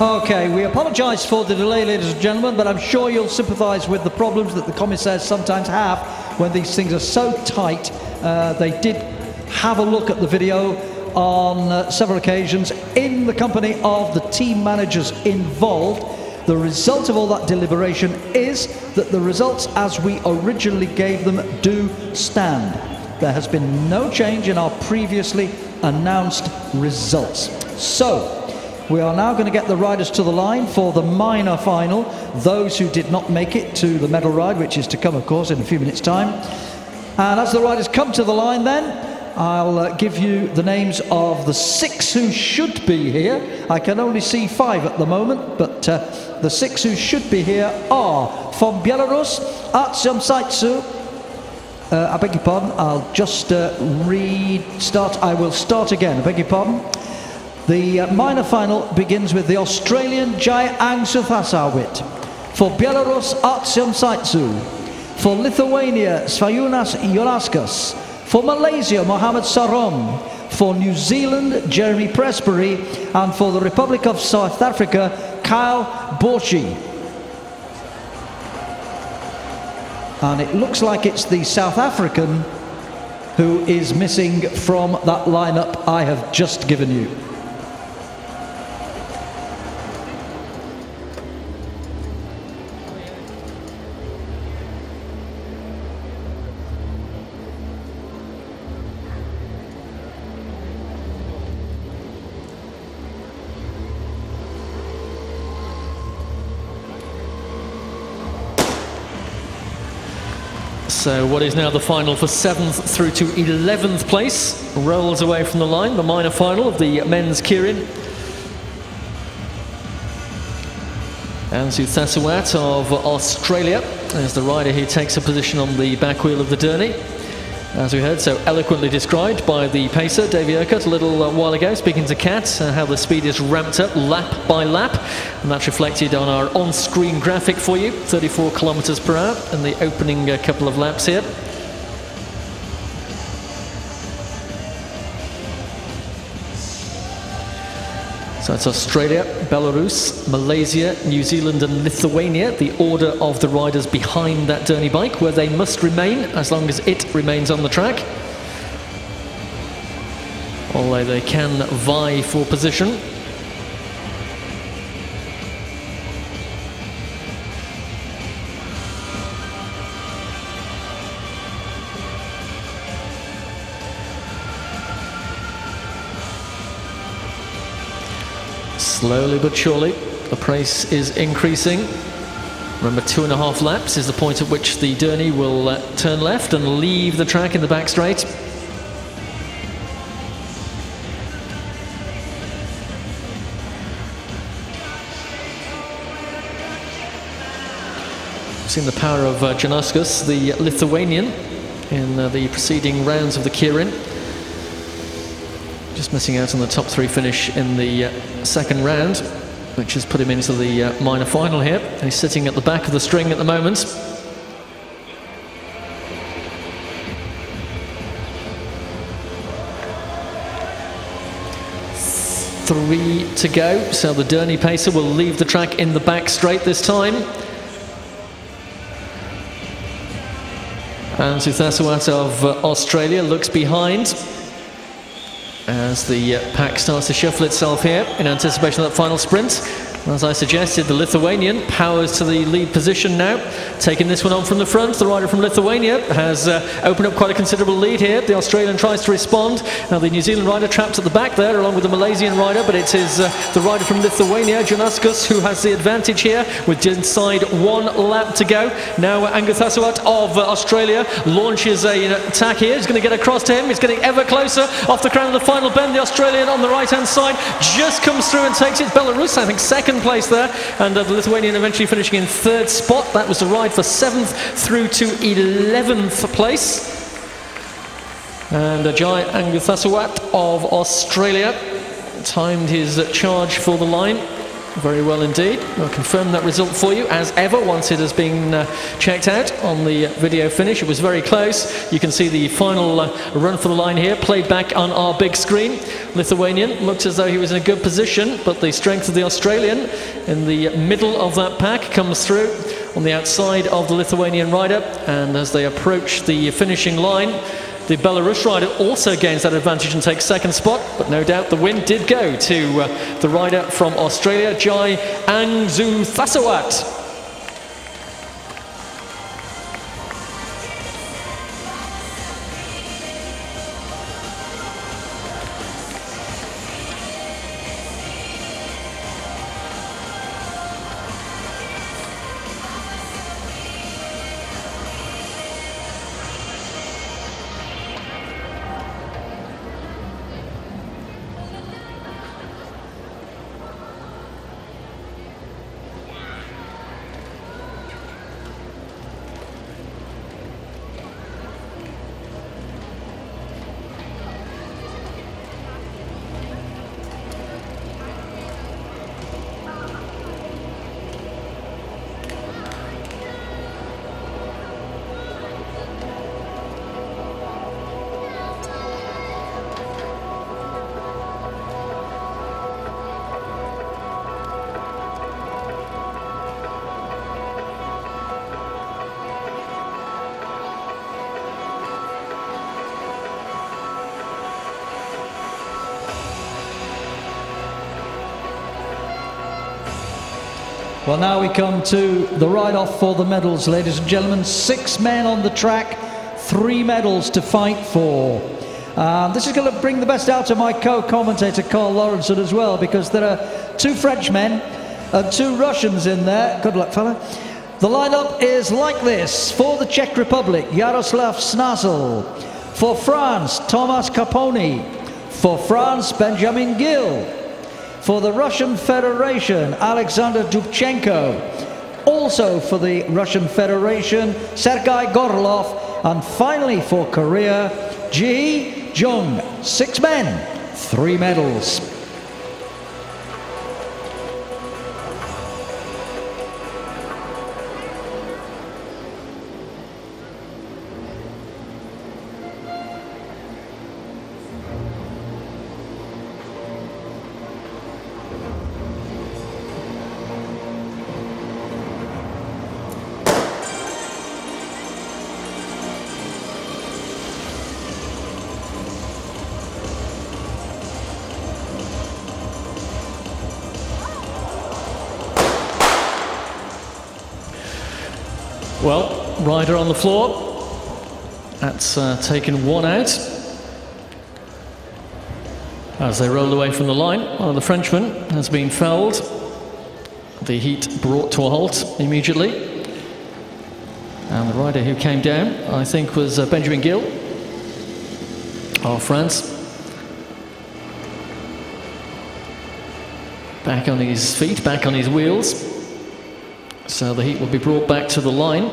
Okay, we apologise for the delay, ladies and gentlemen, but I'm sure you'll sympathise with the problems that the commissaires sometimes have when these things are so tight. They did have a look at the video on several occasions in the company of the team managers involved. The result of all that deliberation is that the results as we originally gave them do stand. There has been no change in our previously announced results. So, we are now going to get the riders to the line for the minor final, those who did not make it to the medal ride, which is to come, of course, in a few minutes' time. And as the riders come to the line then, I'll give you the names of the 6 who should be here. I can only see 5 at the moment, but the 6 who should be here are from Belarus, Artyom Zaitsev. I beg your pardon, I'll just I will start again, I beg your pardon. The minor final begins with the Australian Jai Angsuthasawit. For Belarus, Artyom Zaitsev. For Lithuania, Svajunas Jolaskas. For Malaysia, Mohamed Sarom. For New Zealand, Jeremy Presbury. And for the Republic of South Africa, Kyle Borchi. And it looks like it's the South African who is missing from that lineup I have just given you. So what is now the final for 7th through to 11th place rolls away from the line, the minor final of the men's Keirin. Angsuthasawat of Australia is the rider who takes a position on the back wheel of the Derny. As we heard, so eloquently described by the pacer, Davy Urquhart, a little while ago, speaking to Kat, how the speed is ramped up lap by lap. And that's reflected on our on-screen graphic for you, 34 kilometres per hour in the opening couple of laps here. So it's Australia, Belarus, Malaysia, New Zealand and Lithuania, the order of the riders behind that Derny bike, where they must remain as long as it remains on the track. Although they can vie for position. Slowly but surely, the pace is increasing. Remember, 2.5 laps is the point at which the Derny will turn left and leave the track in the back straight. We've seen the power of Januskas, the Lithuanian, in the preceding rounds of the Keirin. Just missing out on the top 3 finish in the second round, which has put him into the minor final here. He's sitting at the back of the string at the moment. Three to go, so the Derny pacer will leave the track in the back straight this time. And Pusrsuit of Australia looks behind as the pack starts to shuffle itself here in anticipation of that final sprint. As I suggested, the Lithuanian powers to the lead position now, taking this one on from the front. The rider from Lithuania has opened up quite a considerable lead here. The Australian tries to respond. Now the New Zealand rider trapped at the back there along with the Malaysian rider, but it is the rider from Lithuania, Januskas, who has the advantage here with inside 1 lap to go. Now Pusrsuit of Australia launches an attack here. He's going to get across to him. He's getting ever closer off the crown of the final bend. The Australian on the right hand side just comes through and takes it. Belarus, I think, second place there, and the Lithuanian eventually finishing in 3rd spot. That was a ride for 7th through to 11th place. And Ajay Pusrsuit of Australia timed his charge for the line very well indeed. I'll confirm that result for you as ever once it has been checked out on the video finish. It was very close. You can see the final run for the line here played back on our big screen. Lithuanian looked as though he was in a good position, but the strength of the Australian in the middle of that pack comes through on the outside of the Lithuanian rider, and as they approach the finishing line, the Belarus rider also gains that advantage and takes 2nd spot, but no doubt the win did go to the rider from Australia, Keirin Pusrsuit. Well, now we come to the ride-off for the medals, ladies and gentlemen. 6 men on the track, 3 medals to fight for. This is going to bring the best out of my co-commentator, Carl Lawrenson, as well, because there are 2 Frenchmen and 2 Russians in there. Good luck, fella. The lineup is like this. For the Czech Republic, Jaroslav Snasel. For France, Thomas Caponi. For France, Benjamin Gill. For the Russian Federation, Alexander Dubchenko. Also for the Russian Federation, Sergei Gorlov. And finally for Korea, Ji Jung. 6 men, 3 medals. Well, rider on the floor. That's taken one out. As they roll away from the line, one of the Frenchmen has been fouled. The heat brought to a halt immediately. And the rider who came down, I think, was Benjamin Gill of France. Back on his feet, back on his wheels. So the heat will be brought back to the line.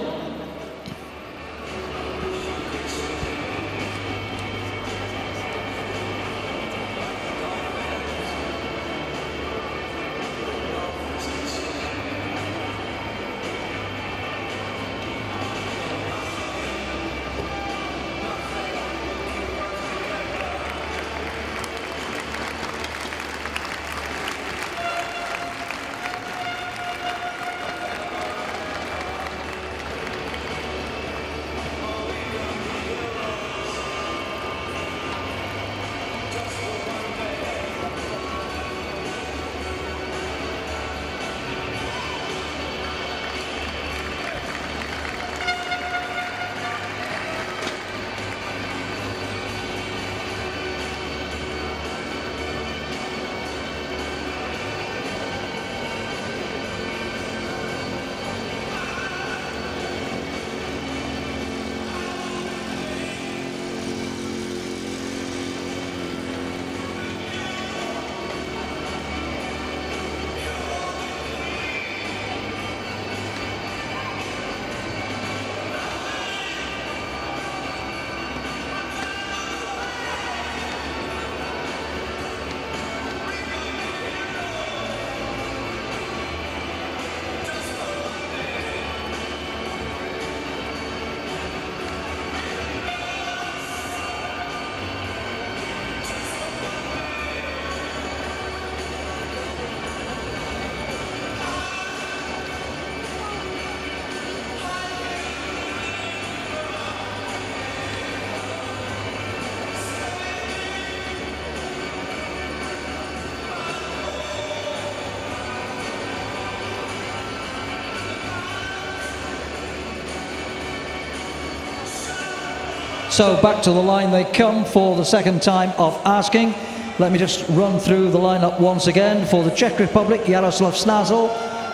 So back to the line they come for the second time of asking. Let me just run through the lineup once again. For the Czech Republic, Jaroslav Snazel.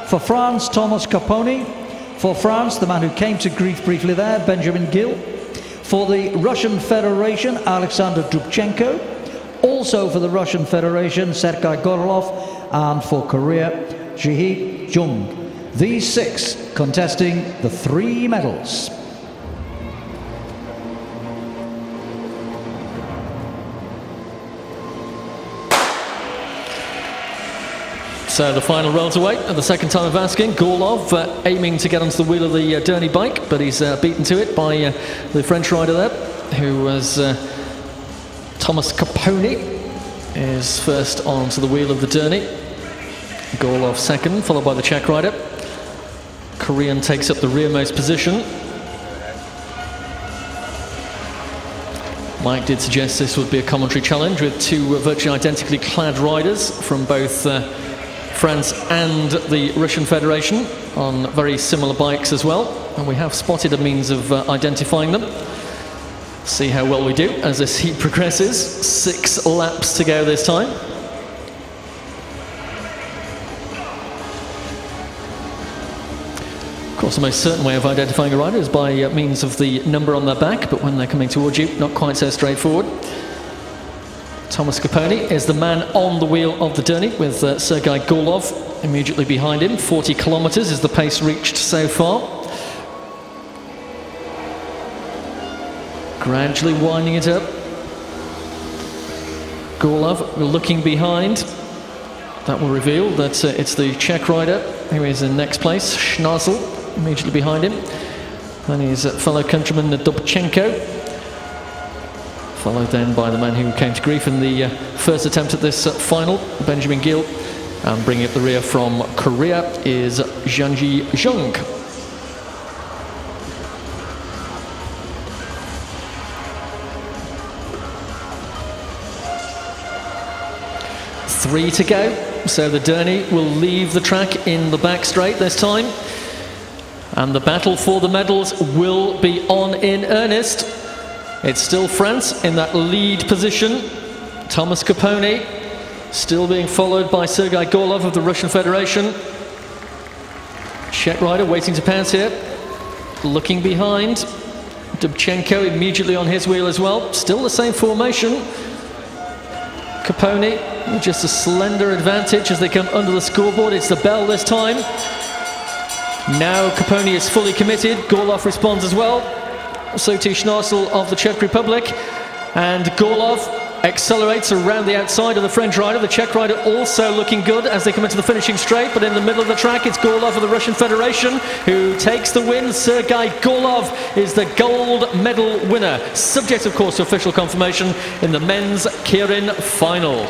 For France, Thomas Caponi. For France, the man who came to grief briefly there, Benjamin Gill. For the Russian Federation, Alexander Dubchenko. Also for the Russian Federation, Sergei Gorolov. And for Korea, Ji-hee Jung. These 6 contesting the 3 medals. So the final rolls away at the second time of asking. Gorolov aiming to get onto the wheel of the Dernier bike, but he's beaten to it by the French rider there, who was Thomas Caponi, is first onto the wheel of the Dernier. Gorolov second, followed by the Czech rider. Korean takes up the rearmost position. Mike did suggest this would be a commentary challenge with 2 virtually identically clad riders from both France and the Russian Federation on very similar bikes as well, and we have spotted a means of identifying them. See how well we do as this heat progresses. 6 laps to go this time. Of course, the most certain way of identifying a rider is by means of the number on their back, but when they're coming towards you, not quite so straightforward. Thomas Caponi is the man on the wheel of the Dernier, with Sergei Gorolov immediately behind him. 40 kilometers is the pace reached so far. Gradually winding it up. Gorolov looking behind. That will reveal that it's the Czech rider who is in next place, Snazel, immediately behind him. Then his fellow countryman Dubchenko, followed then by the man who came to grief in the first attempt at this final, Benjamin Gill. And bringing up the rear from Korea is Ji-hee Jung. Three to go, so the Dernier will leave the track in the back straight this time. And the battle for the medals will be on in earnest. It's still France in that lead position. Thomas Caponi still being followed by Sergei Gorlov of the Russian Federation. Czech rider waiting to pass here. Looking behind. Dubchenko immediately on his wheel as well. Still the same formation. Caponi with just a slender advantage as they come under the scoreboard. It's the bell this time. Now Caponi is fully committed. Gorlov responds as well. So too Schnarsel of the Czech Republic. And Gorlov accelerates around the outside of the French rider. The Czech rider also looking good as they come into the finishing straight, but in the middle of the track it's Gorlov of the Russian Federation who takes the win. Sergei Gorlov is the gold medal winner, subject of course to official confirmation in the men's Keirin final.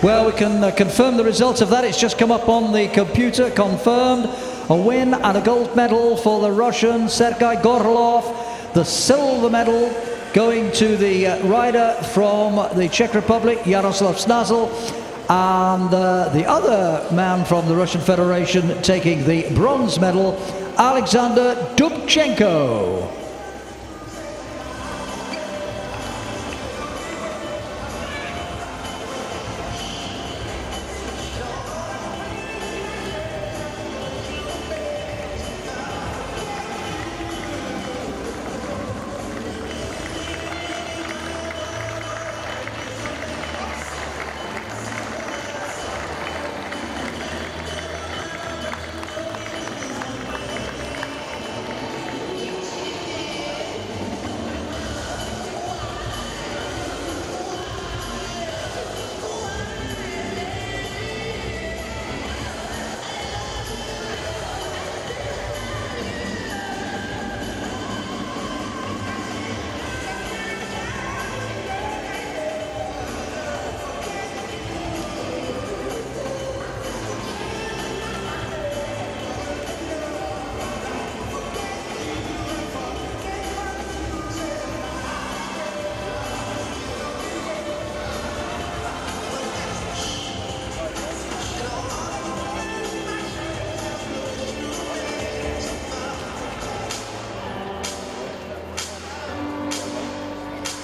Well, we can confirm the results of that. It's just come up on the computer, confirmed. A win and a gold medal for the Russian Sergei Gorlov. The silver medal going to the rider from the Czech Republic, Jaroslav Schnarsel. And the other man from the Russian Federation taking the bronze medal, Alexander Dubchenko.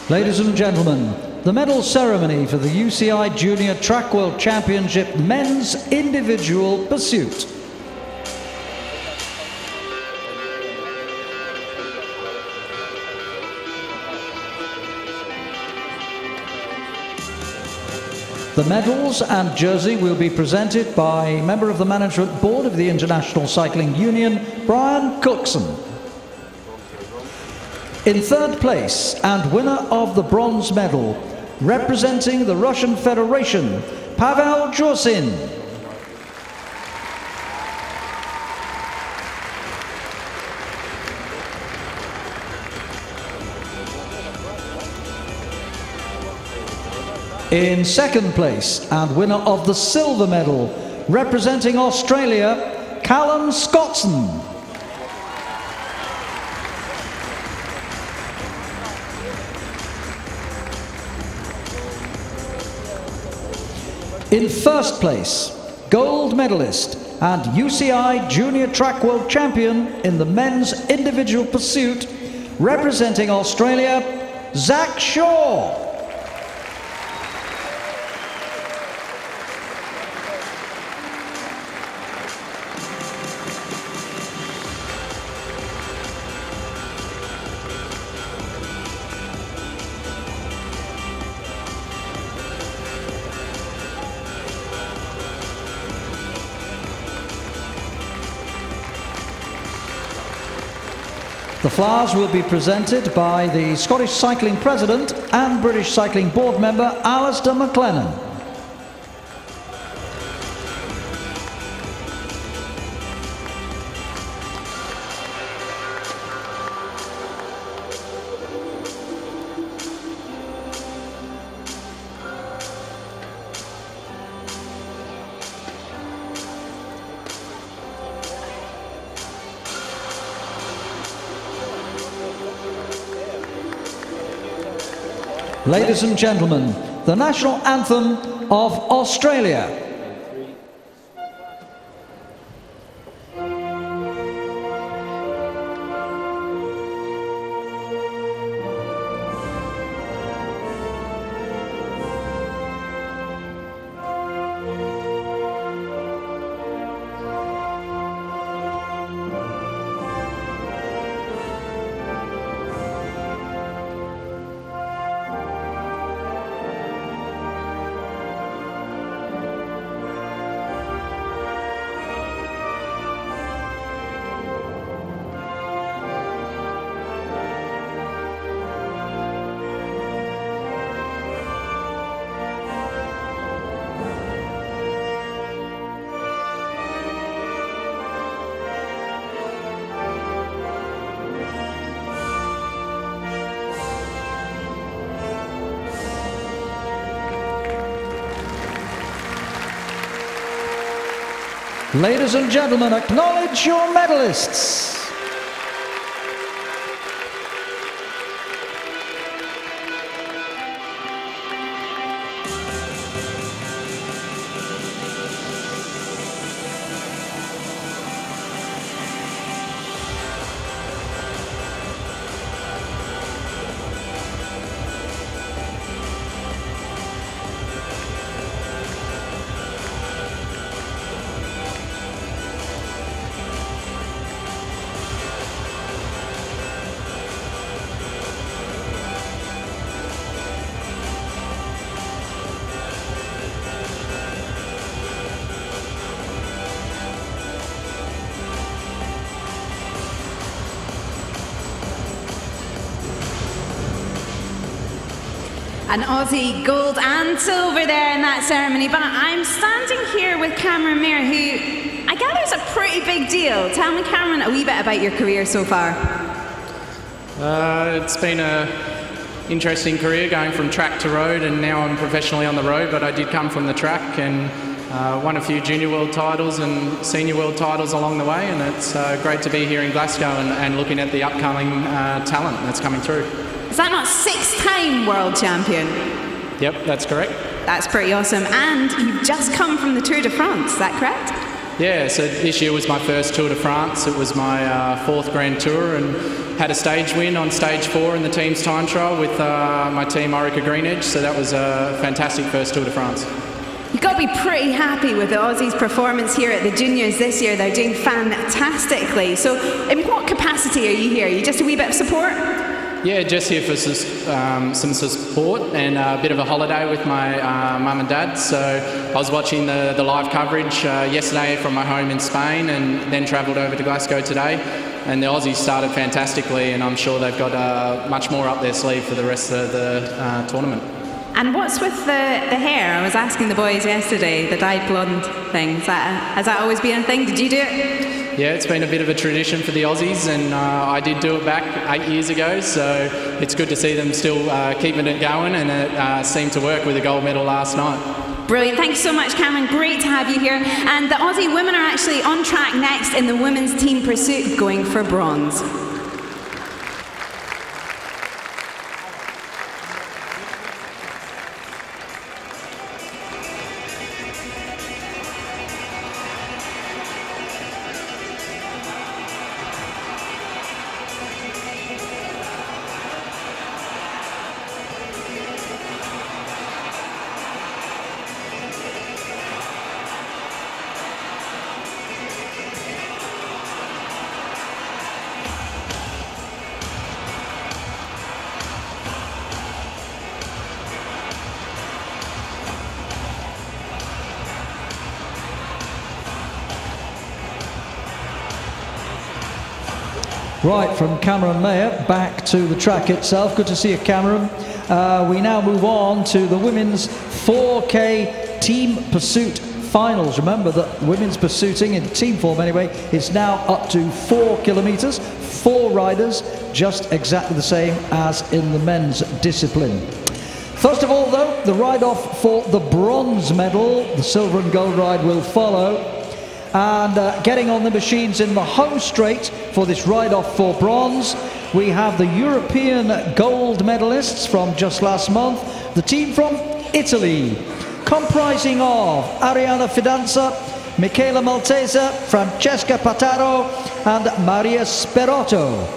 Ladies and gentlemen, the medal ceremony for the UCI Junior Track World Championship Men's Individual Pursuit. The medals and jersey will be presented by a member of the Management Board of the International Cycling Union, Brian Cookson. In third place and winner of the bronze medal, representing the Russian Federation, Pavel Josin. In second place and winner of the silver medal, representing Australia, Callum Scottson. In first place, gold medalist and UCI Junior Track World Champion in the men's individual pursuit, representing Australia, Zach Shaw. The flowers will be presented by the Scottish Cycling President and British Cycling Board member Alistair McLennan. Ladies and gentlemen, the national anthem of Australia. Ladies and gentlemen, acknowledge your medalists. An Aussie gold and silver there in that ceremony, but I'm standing here with Cameron Mayer, who I gather is a pretty big deal. Tell me, Cameron, a wee bit about your career so far. It's been an interesting career going from track to road, and now I'm professionally on the road, but I did come from the track and won a few junior world titles and senior world titles along the way, and it's great to be here in Glasgow and looking at the upcoming talent that's coming through. Is that not 6-time world champion? Yep, that's correct. That's pretty awesome. And you've just come from the Tour de France, is that correct? Yeah, so this year was my first Tour de France. It was my fourth Grand Tour, and had a stage win on stage 4 in the team's time trial with my team Orica Greenedge, so that was a fantastic first Tour de France. You've got to be pretty happy with the Aussies' performance here at the juniors this year. They're doing fantastically. So in what capacity are you here? Are you just a wee bit of support? Yeah, just here for some support and a bit of a holiday with my mum and dad. So I was watching the live coverage yesterday from my home in Spain, and then travelled over to Glasgow today. And the Aussies started fantastically, and I'm sure they've got much more up their sleeve for the rest of the tournament. And what's with the hair? I was asking the boys yesterday, the dyed blonde thing. Has that always been a thing? Did you do it? Yeah, it's been a bit of a tradition for the Aussies, and I did do it back 8 years ago, so it's good to see them still keeping it going, and it seemed to work with a gold medal last night. Brilliant. Thank you so much, Cameron. Great to have you here. And the Aussie women are actually on track next in the women's team pursuit, going for bronze. Right, from Cameron Mayer back to the track itself. Good to see you, Cameron. We now move on to the women's 4K team pursuit finals. Remember that women's pursuiting, in team form anyway, is now up to 4 kilometres, 4 riders, just exactly the same as in the men's discipline. First of all, though, the ride-off for the bronze medal. The silver and gold ride will follow. And getting on the machines in the home straight for this ride-off for bronze, we have the European gold medalists from just last month, the team from Italy, comprising of Arianna Fidanza, Michela Maltese, Francesca Pataro, and Maria Sperotto.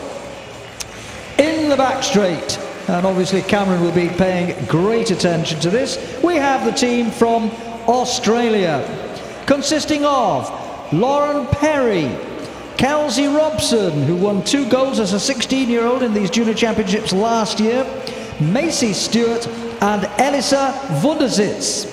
In the back straight, and obviously Cameron will be paying great attention to this, we have the team from Australia, consisting of Lauren Perry, Kelsey Robson, who won 2 golds as a 16-year-old in these junior championships last year, Macy Stewart and Elisa Wundersitz.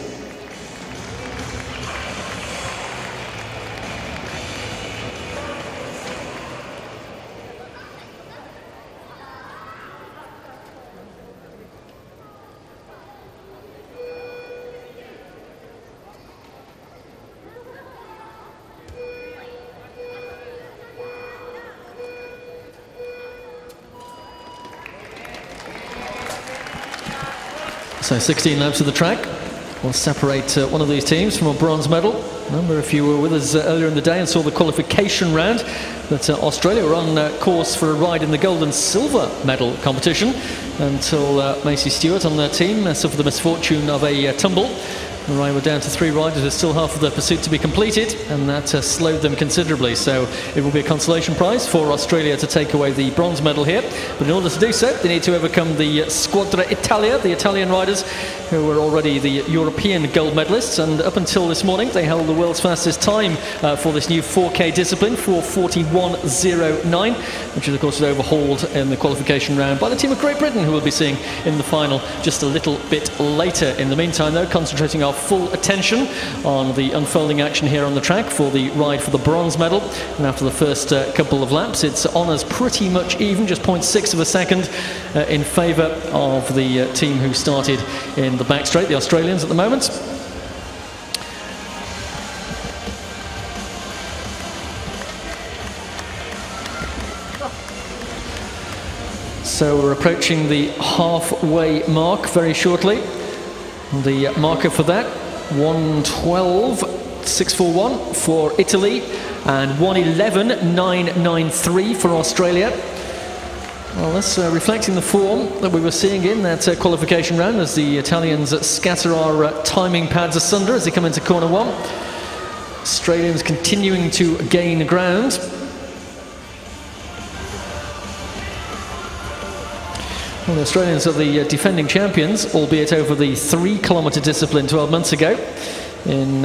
So 16 laps of the track will separate one of these teams from a bronze medal. Remember, if you were with us earlier in the day and saw the qualification round, that Australia were on course for a ride in the gold and silver medal competition until Macy Stewart on their team suffered the misfortune of a tumble. The ride were down to 3 riders with still half of the pursuit to be completed, and that slowed them considerably. So it will be a consolation prize for Australia to take away the bronze medal here. But in order to do so, they need to overcome the Squadra Italia, the Italian riders, who were already the European gold medalists. And up until this morning, they held the world's fastest time for this new 4K discipline, 4:41.09, which is, of course, overhauled in the qualification round by the team of Great Britain, who we'll be seeing in the final just a little bit later. In the meantime, though, concentrating our full attention on the unfolding action here on the track for the ride for the bronze medal. And after the first couple of laps, it's honours pretty much even, just 0.6 of a second in favour of the team who started in the back straight, the Australians at the moment. So we're approaching the halfway mark very shortly. The marker for that, 1:12.641 for Italy and 1:11.993 for Australia. Well, that's reflecting the form that we were seeing in that qualification round as the Italians scatter our timing pads asunder as they come into corner 1. Australians continuing to gain ground. Well, the Australians are the defending champions, albeit over the 3-kilometre discipline 12 months ago in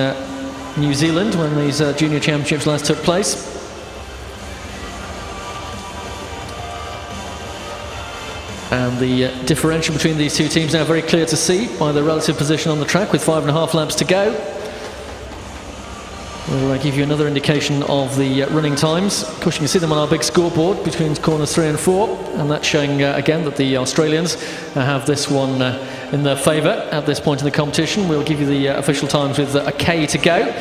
New Zealand when these junior championships last took place. And the differential between these two teams now very clear to see by the relative position on the track with 5.5 laps to go. We'll give you another indication of the running times. Of course, you can see them on our big scoreboard between corners 3 and 4, and that's showing again that the Australians have this one in their favour at this point in the competition. We'll give you the official times with a K to go.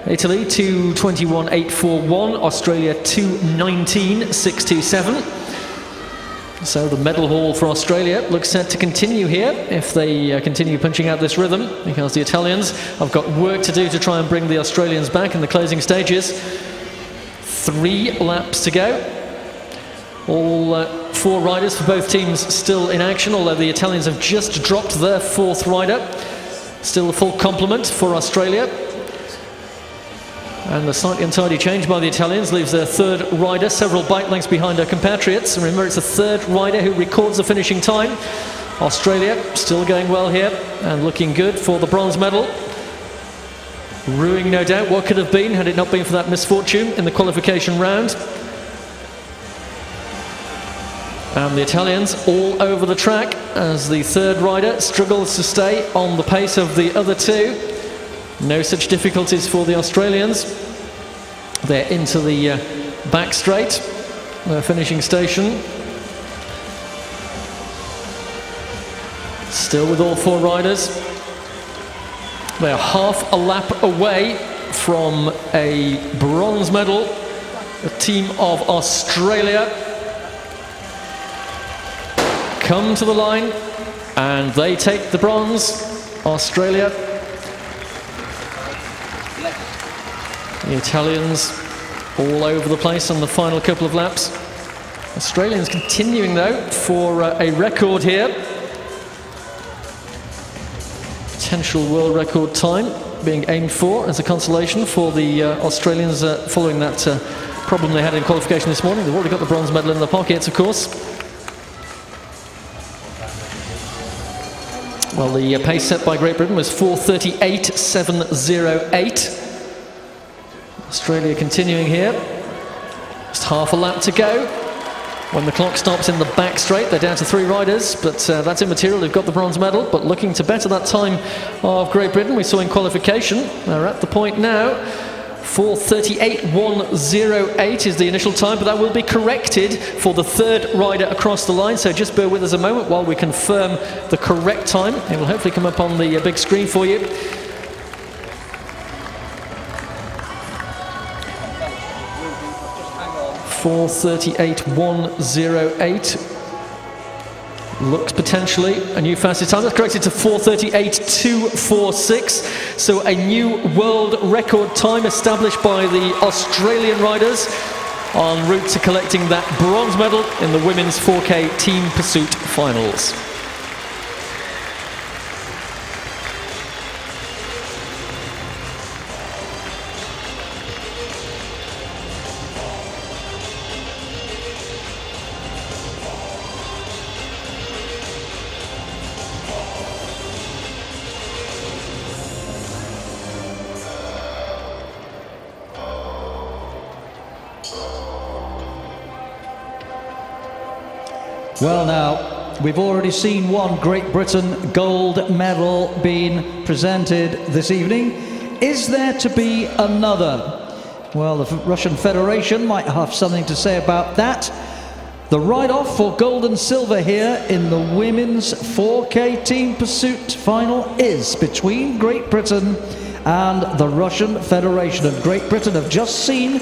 Italy 2:21.841, Australia 2:19.627. So the medal haul for Australia looks set to continue here if they continue punching out this rhythm, because the Italians have got work to do to try and bring the Australians back in the closing stages. 3 laps to go. All 4 riders for both teams still in action, although the Italians have just dropped their 4th rider. Still a full complement for Australia. And the slightly untidy change by the Italians leaves their 3rd rider several bike lengths behind her compatriots. And remember, it's the 3rd rider who records the finishing time. Australia still going well here and looking good for the bronze medal. Ruining, no doubt, what could have been had it not been for that misfortune in the qualification round. And the Italians all over the track as the 3rd rider struggles to stay on the pace of the other 2. No such difficulties for the Australians. They're into the back straight. their finishing station. Still with all 4 riders. They are half a lap away from a bronze medal. The team of Australia come to the line and they take the bronze. Australia. The Italians all over the place on the final couple of laps. Australians continuing though for a record here. Potential world record time being aimed for as a consolation for the Australians following that problem they had in qualification this morning. They've already got the bronze medal in their pockets, of course. Well, the pace set by Great Britain was 4:38.708. Australia continuing here. Just half a lap to go. When the clock stops in the back straight, they're down to 3 riders, but that's immaterial. They've got the bronze medal, but looking to better that time of Great Britain we saw in qualification. They're at the point now. 4:38.108 is the initial time, but that will be corrected for the 3rd rider across the line, so just bear with us a moment while we confirm the correct time. It will hopefully come up on the big screen for you. .4:38.108 looks potentially a new fastest time. That's corrected to 4:38.246. So a new world record time established by the Australian riders en route to collecting that bronze medal in the women's 4K team pursuit finals. Well, now, we've already seen one Great Britain gold medal being presented this evening. Is there to be another? Well, the Russian Federation might have something to say about that. The write-off for gold and silver here in the women's 4K team pursuit final is between Great Britain and the Russian Federation. And Great Britain have just seen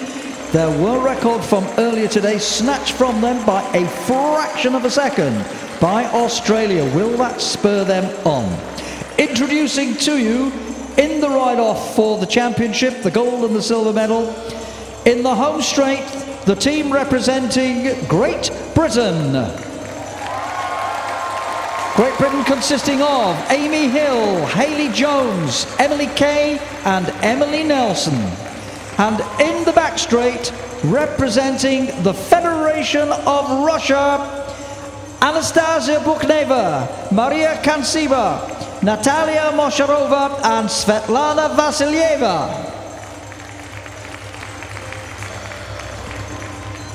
their world record from earlier today snatched from them by a fraction of a second by Australia. Will that spur them on? Introducing to you in the ride-off for the championship, the gold and the silver medal. In the home straight, the team representing Great Britain. Great Britain consisting of Amy Hill, Hayley Jones, Emily Kay and Emily Nelson. And in the back straight, representing the Federation of Russia, Anastasia Bukhneva, Maria Kantsiva, Natalia Mosharova and Svetlana Vasilyeva.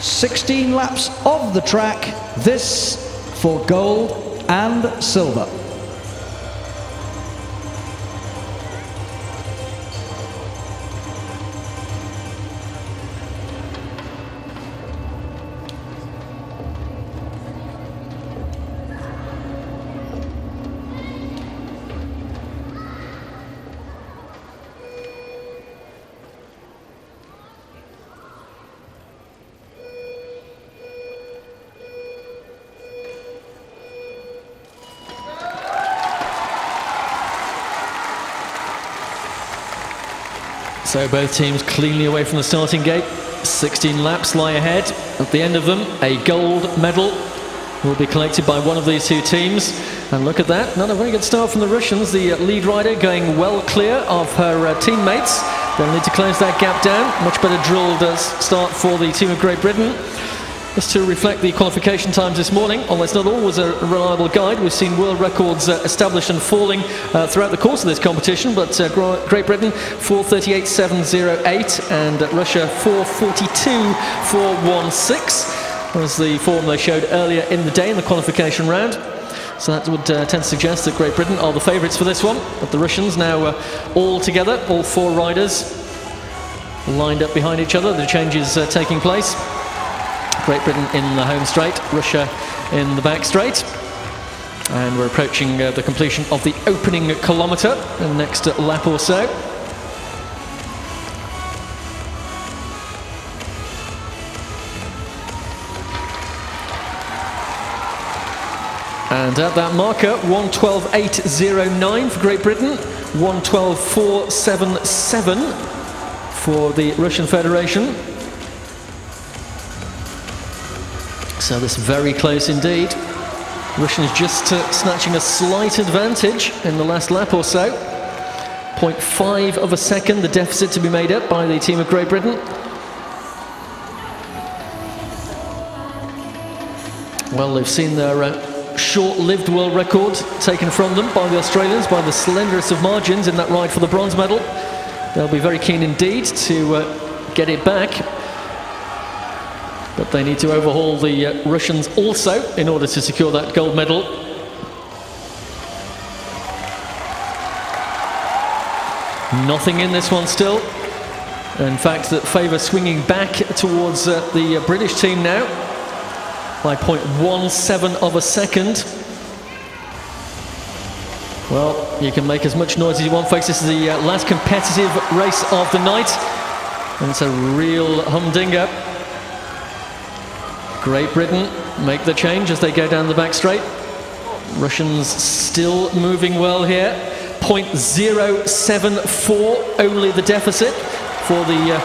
16 laps of the track, this for gold and silver. So both teams cleanly away from the starting gate. 16 laps lie ahead. At the end of them, a gold medal will be collected by one of these 2 teams. And look at that, not a very good start from the Russians. The lead rider going well clear of her teammates. They'll need to close that gap down. Much better drilled start for the team of Great Britain. Just to reflect the qualification times this morning, although it's not always a reliable guide, we've seen world records established and falling throughout the course of this competition, but Great Britain 4:38.708 and Russia 4:42.416 was the form they showed earlier in the day in the qualification round. So that would tend to suggest that Great Britain are the favourites for this one, but the Russians now all together, all 4 riders lined up behind each other, the changes taking place. Great Britain in the home straight, Russia in the back straight. And we're approaching the completion of the opening kilometre in the next lap or so. And at that marker, 1:12.809 for Great Britain, 1:12.477 for the Russian Federation. So this very close indeed. Russians just snatching a slight advantage in the last lap or so. 0.5 of a second, the deficit to be made up by the team of Great Britain. Well, they've seen their short-lived world record taken from them by the Australians by the slenderest of margins in that ride for the bronze medal. They'll be very keen indeed to get it back. But they need to overhaul the Russians also in order to secure that gold medal. Nothing in this one still. In fact, that favour swinging back towards the British team now by 0.17 of a second. Well, you can make as much noise as you want, folks. This is the last competitive race of the night, and it's a real humdinger. Great Britain make the change as they go down the back straight. Russians still moving well here. 0.074 only the deficit for the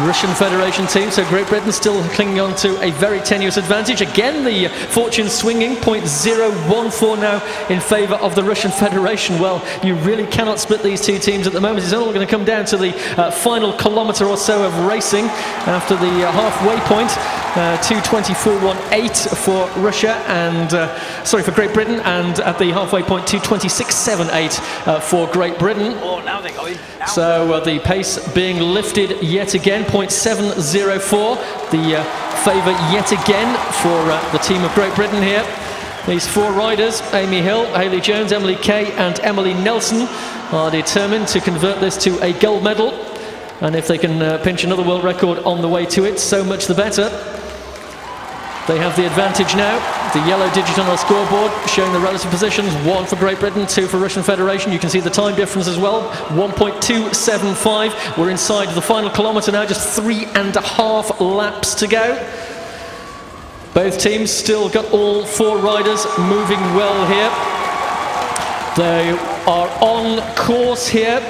Russian Federation team, so Great Britain still clinging on to a very tenuous advantage. Again, the fortune swinging, 0.014 now in favour of the Russian Federation. Well, you really cannot split these two teams at the moment. It's all going to come down to the final kilometre or so of racing after the halfway point. 2:24.18 for Russia and for Great Britain, and at the halfway point 2:26.78 for Great Britain. Oh, now they're going. So the pace being lifted yet again, 0.704, the favour yet again for the team of Great Britain here. These four riders, Amy Hill, Hayley Jones, Emily Kay and Emily Nelson, are determined to convert this to a gold medal, and if they can pinch another world record on the way to it, so much the better. They have the advantage now. The yellow digit on our scoreboard showing the relative positions. 1 for Great Britain, 2 for Russian Federation. You can see the time difference as well. 1.275. We're inside the final kilometre now, just 3.5 laps to go. Both teams still got all four riders moving well here. They are on course here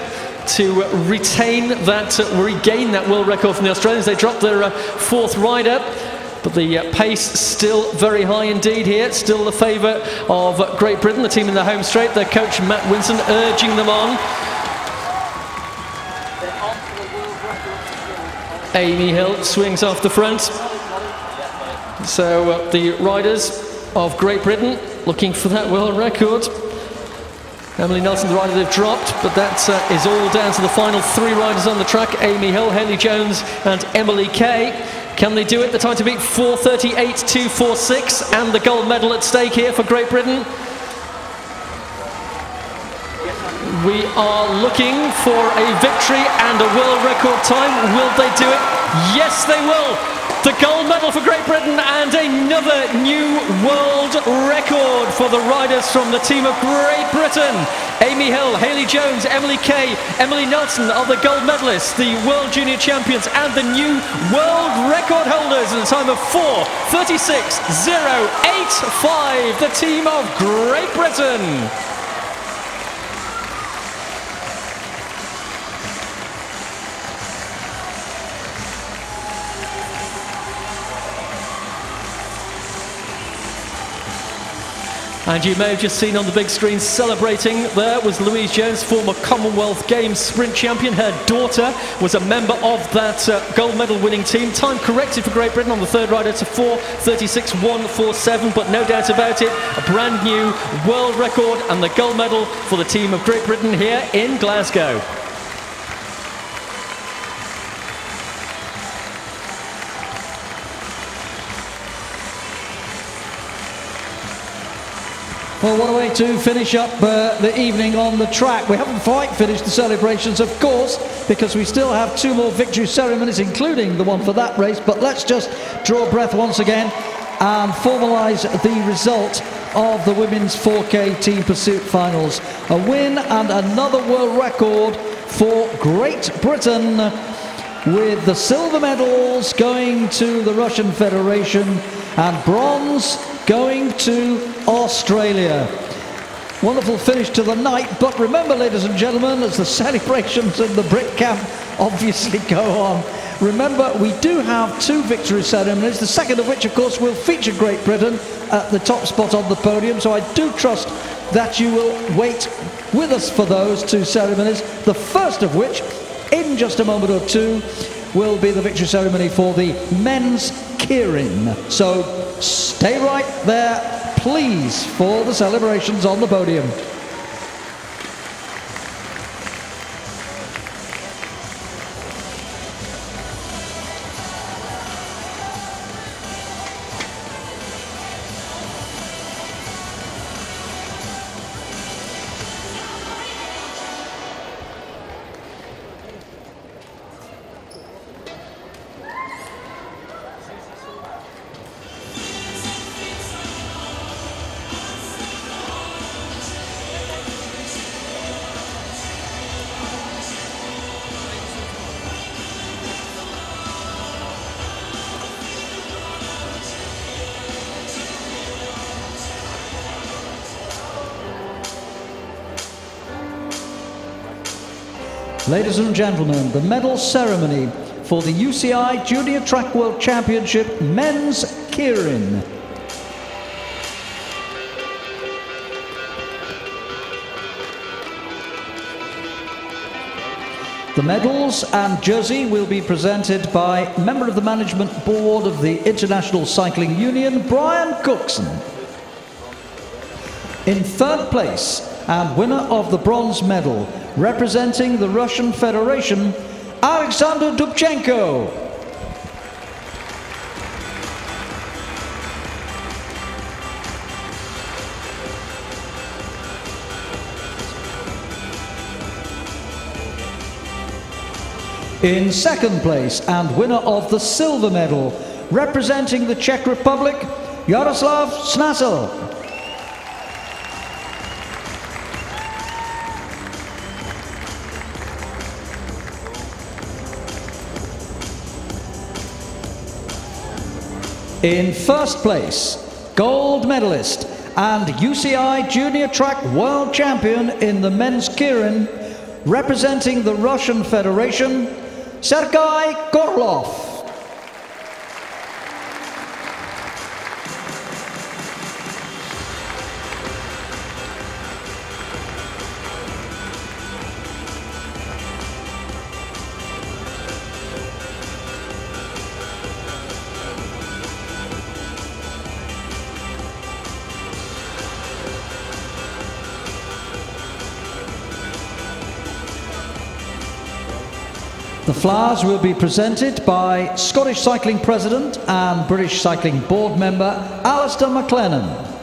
to regain that world record from the Australians. They dropped their fourth rider. But the pace still very high indeed here. Still the favour of Great Britain, the team in the home straight. Their coach Matt Winson urging them on. Amy Hill swings off the front. So the riders of Great Britain looking for that world record. Emily Nelson, the rider they've dropped, but that is all down to the final three riders on the track. Amy Hill, Hayley Jones and Emily Kay. Can they do it? The time to beat 4:38.246, and the gold medal at stake here for Great Britain. We are looking for a victory and a world record time. Will they do it? Yes, they will. The gold medal for Great Britain and another new world record for the riders from the team of Great Britain. Amy Hill, Hayley Jones, Emily Kay, Emily Nelson are the gold medalists, the World Junior Champions and the new world record holders in a time of 4:36.085, the team of Great Britain. And you may have just seen on the big screen celebrating there was Louise Jones, former Commonwealth Games sprint champion. Her daughter was a member of that gold medal winning team. Time corrected for Great Britain on the third rider to 4:36.147, but no doubt about it, a brand new world record and the gold medal for the team of Great Britain here in Glasgow. Well, what a way to finish up the evening on the track. We haven't quite finished the celebrations, of course, because we still have 2 more victory ceremonies, including the one for that race. But let's just draw breath once again and formalise the result of the women's 4K Team Pursuit Finals. A win and another world record for Great Britain, with the silver medals going to the Russian Federation and bronze going to Australia. Wonderful finish to the night, but remember, ladies and gentlemen, as the celebrations in the Brit camp obviously go on, remember we do have 2 victory ceremonies, the second of which of course will feature Great Britain at the top spot on the podium, so I do trust that you will wait with us for those 2 ceremonies, the first of which in just a moment or 2 will be the victory ceremony for the men's Keirin. So stay right there, please, for the celebrations on the podium. Ladies and gentlemen, the medal ceremony for the UCI Junior Track World Championship Men's Keirin. The medals and jersey will be presented by member of the management board of the International Cycling Union, Brian Cookson. In 3rd place and winner of the bronze medal, representing the Russian Federation, Alexander Dubchenko. In 2nd place and winner of the silver medal, representing the Czech Republic, Jaroslav Snasel. In 1st place, gold medalist and UCI Junior Track World Champion in the men's Keirin, representing the Russian Federation, Sergei Korlov. The flowers will be presented by Scottish Cycling President and British Cycling Board member Alistair McLennan.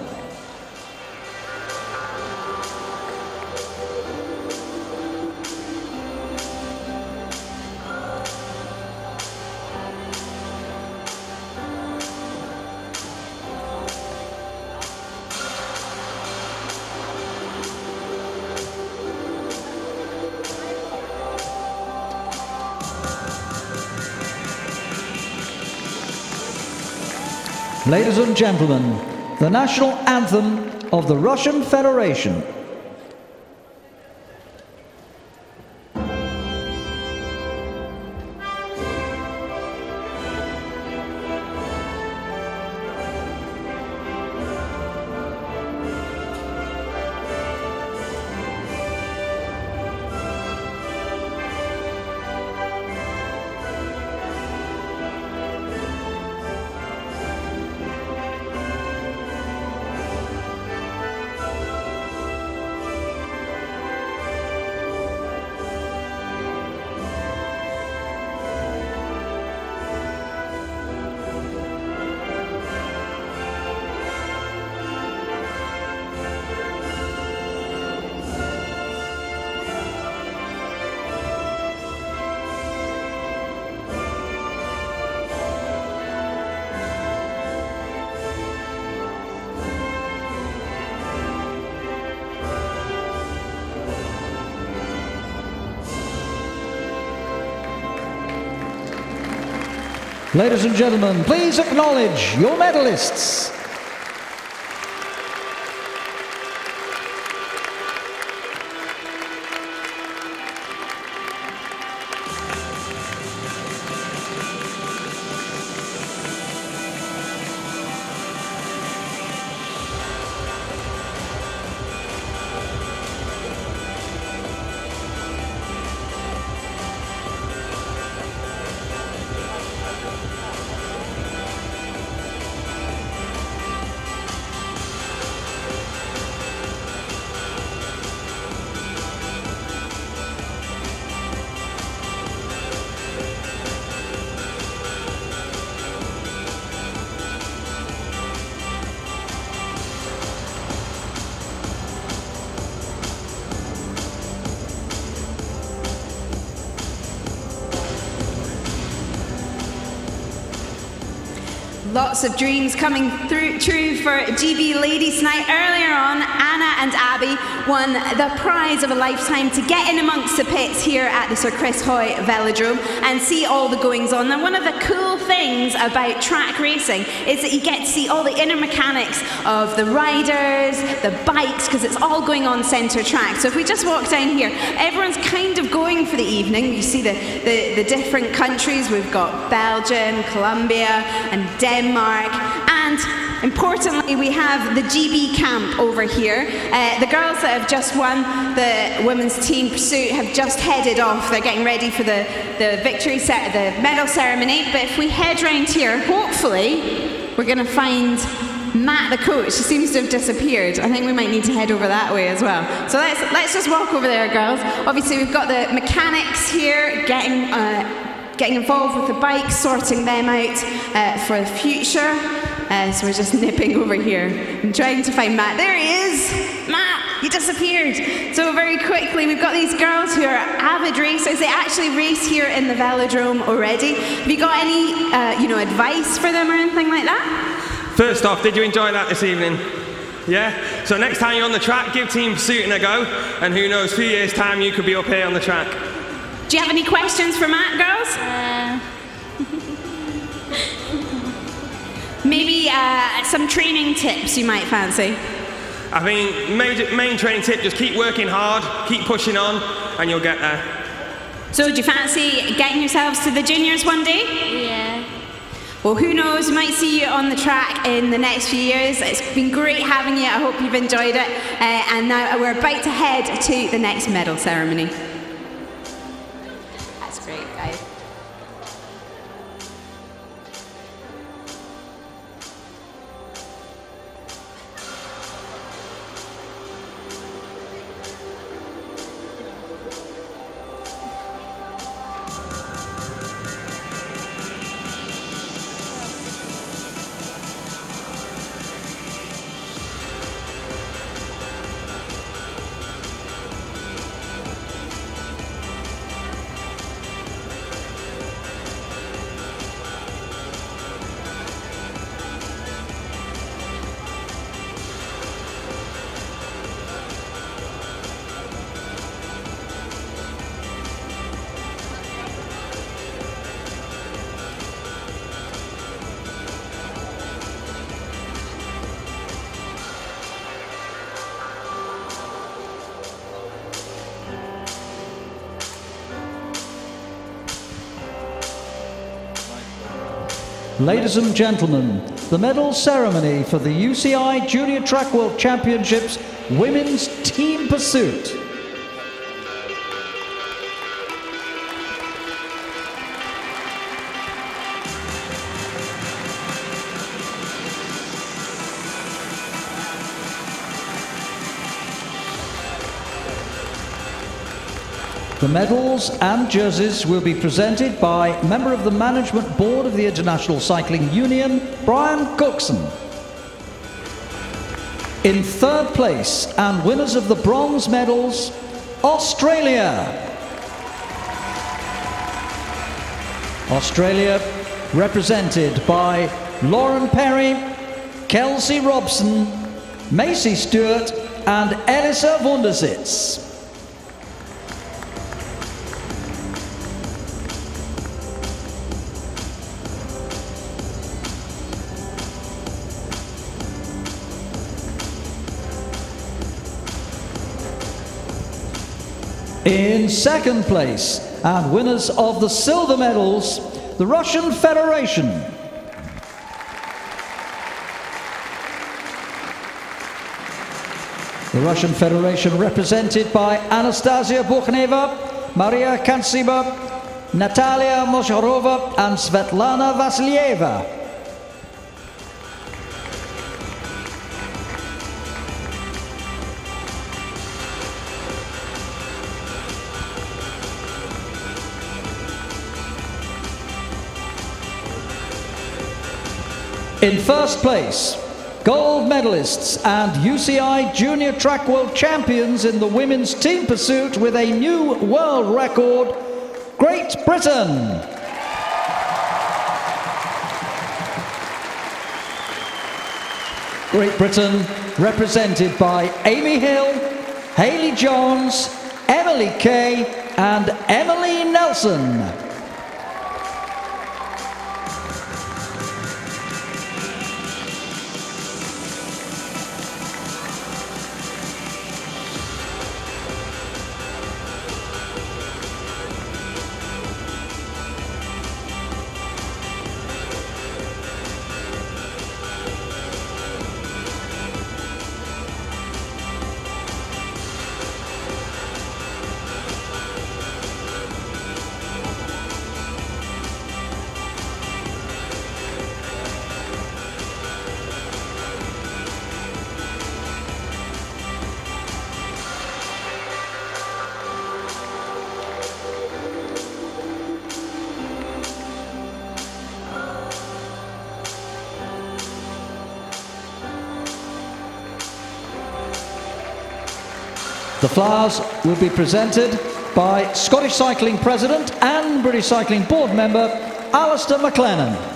Ladies and gentlemen, the national anthem of the Russian Federation. Ladies and gentlemen, please acknowledge your medalists. Lots of dreams coming true for GB Ladies Night. Earlier on, Anna and Abby won the prize of a lifetime to get in amongst the pits here at the Sir Chris Hoy Velodrome and see all the goings on. And one of the cool things about track racing is that you get to see all the inner mechanics of the riders, the bikes, because it's all going on centre track. So if we just walk down here, everyone's kind of going for the evening. You see the different countries. We've got Belgium, Colombia, and Denmark, and importantly we have the GB camp over here. The girls that have just won the women's team Pusrsuit have just headed off. They're getting ready for the medal ceremony. But if we head round here, hopefully we're going to find Matt the coach. He seems to have disappeared. I think we might need to head over that way as well. So let's just walk over there, girls. Obviously we've got the mechanics here getting involved with the bikes, sorting them out for the future. So we're just nipping over here and trying to find Matt. There he is! Matt, you disappeared. So very quickly, we've got these girls who are avid racers. They actually race here in the velodrome already. Have you got any advice for them or anything like that? First off, did you enjoy that this evening? Yeah? So next time you're on the track, give Team Pusrsuit a go, and who knows, a few years' time you could be up here on the track. Do you have any questions for Matt, girls? Maybe some training tips you might fancy? I think main training tip, just keep working hard, keep pushing on, and you'll get there. So do you fancy getting yourselves to the juniors one day? Yeah. Well, who knows, we might see you on the track in the next few years. It's been great having you. I hope you've enjoyed it. And now we're about to head to the next medal ceremony. That's great, guys. Ladies and gentlemen, the medal ceremony for the UCI Junior Track World Championships Women's Team Pusrsuit. The medals and jerseys will be presented by member of the Management Board of the International Cycling Union, Brian Cookson. In third place and winners of the bronze medals, Australia. Australia represented by Lauren Perry, Kelsey Robson, Macy Stewart and Elisa Wundersitz. In second place, and winners of the silver medals, the Russian Federation. The Russian Federation represented by Anastasia Bukhneva, Maria Kantsiba, Natalia Mosharova and Svetlana Vasilieva. In first place, gold medalists and UCI Junior Track World Champions in the women's team pursuit with a new world record, Great Britain. Great Britain represented by Amy Hill, Hayley Jones, Emily Kay and Emily Nelson. The flowers will be presented by Scottish Cycling President and British Cycling Board member Alistair McLennan.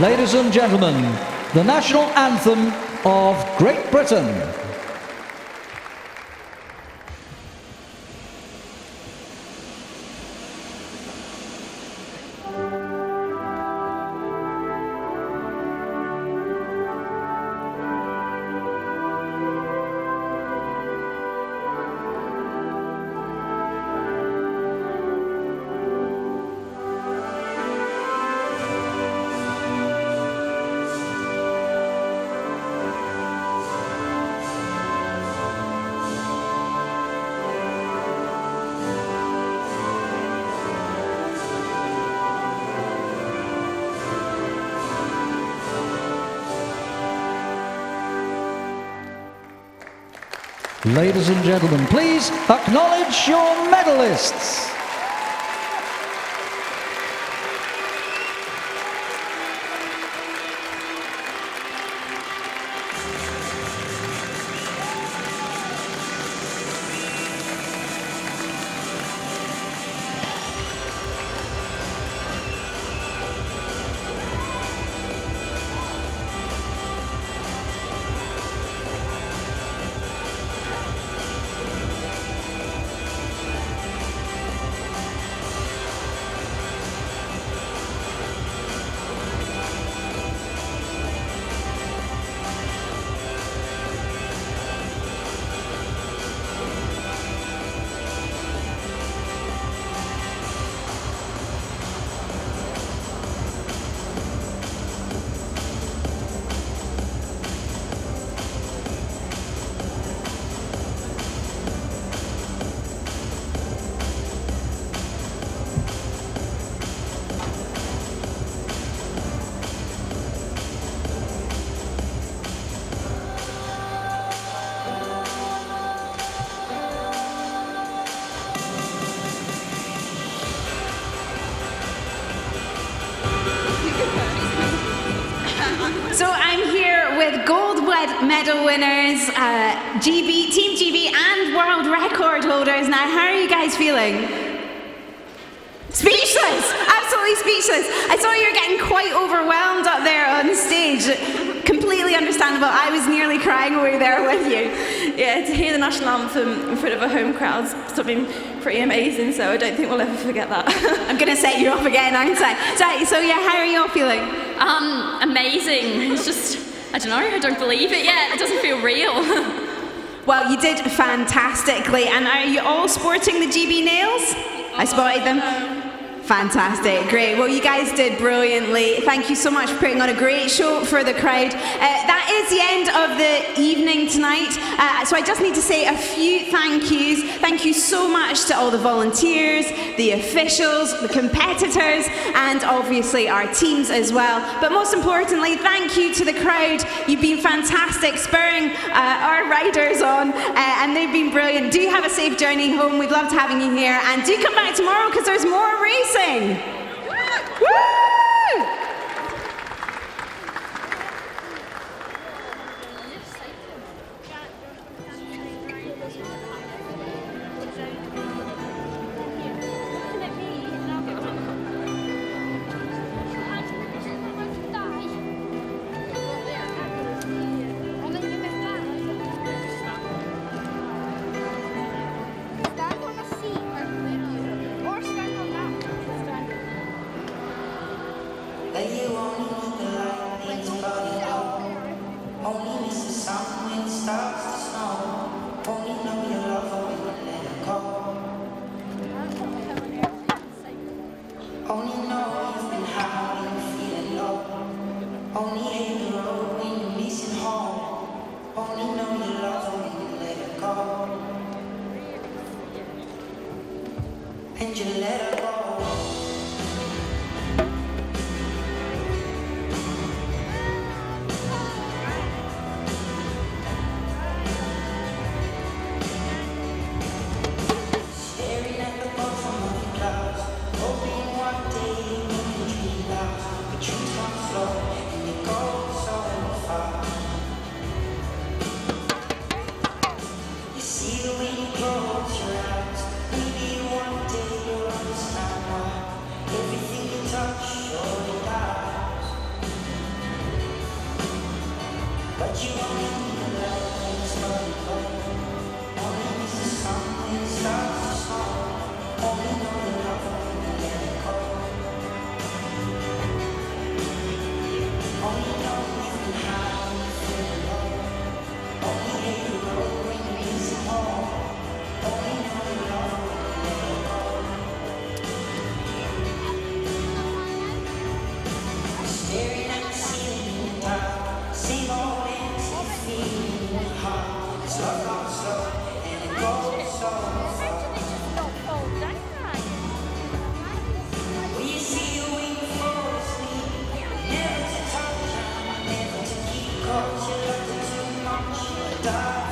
Ladies and gentlemen, the national anthem of Great Britain. Ladies and gentlemen, please acknowledge your medalists. medal winners, Team GB and world record holders. Now, how are you guys feeling? Speechless! Absolutely speechless. I saw you were getting quite overwhelmed up there on stage. Completely understandable. I was nearly crying over there with you. Yeah, to hear the national anthem in front of a home crowd is something pretty amazing, so I don't think we'll ever forget that. I'm going to set you up again, aren't I? So yeah, how are you all feeling? Amazing. It's just, I don't know, I don't believe it yet. It doesn't feel real. Well, you did fantastically. And are you all sporting the GB nails? I spotted them. Fantastic, great. Well, you guys did brilliantly. Thank you so much for putting on a great show for the crowd. That is the end of the evening tonight. So I just need to say a few thank yous. Thank you so much to all the volunteers, the officials, the competitors, and obviously our teams as well. But most importantly, thank you to the crowd. You've been fantastic, spurring our riders on, and they've been brilliant. Do have a safe journey home. We've loved having you here, and do come back tomorrow because there's more racing. Woo! Die.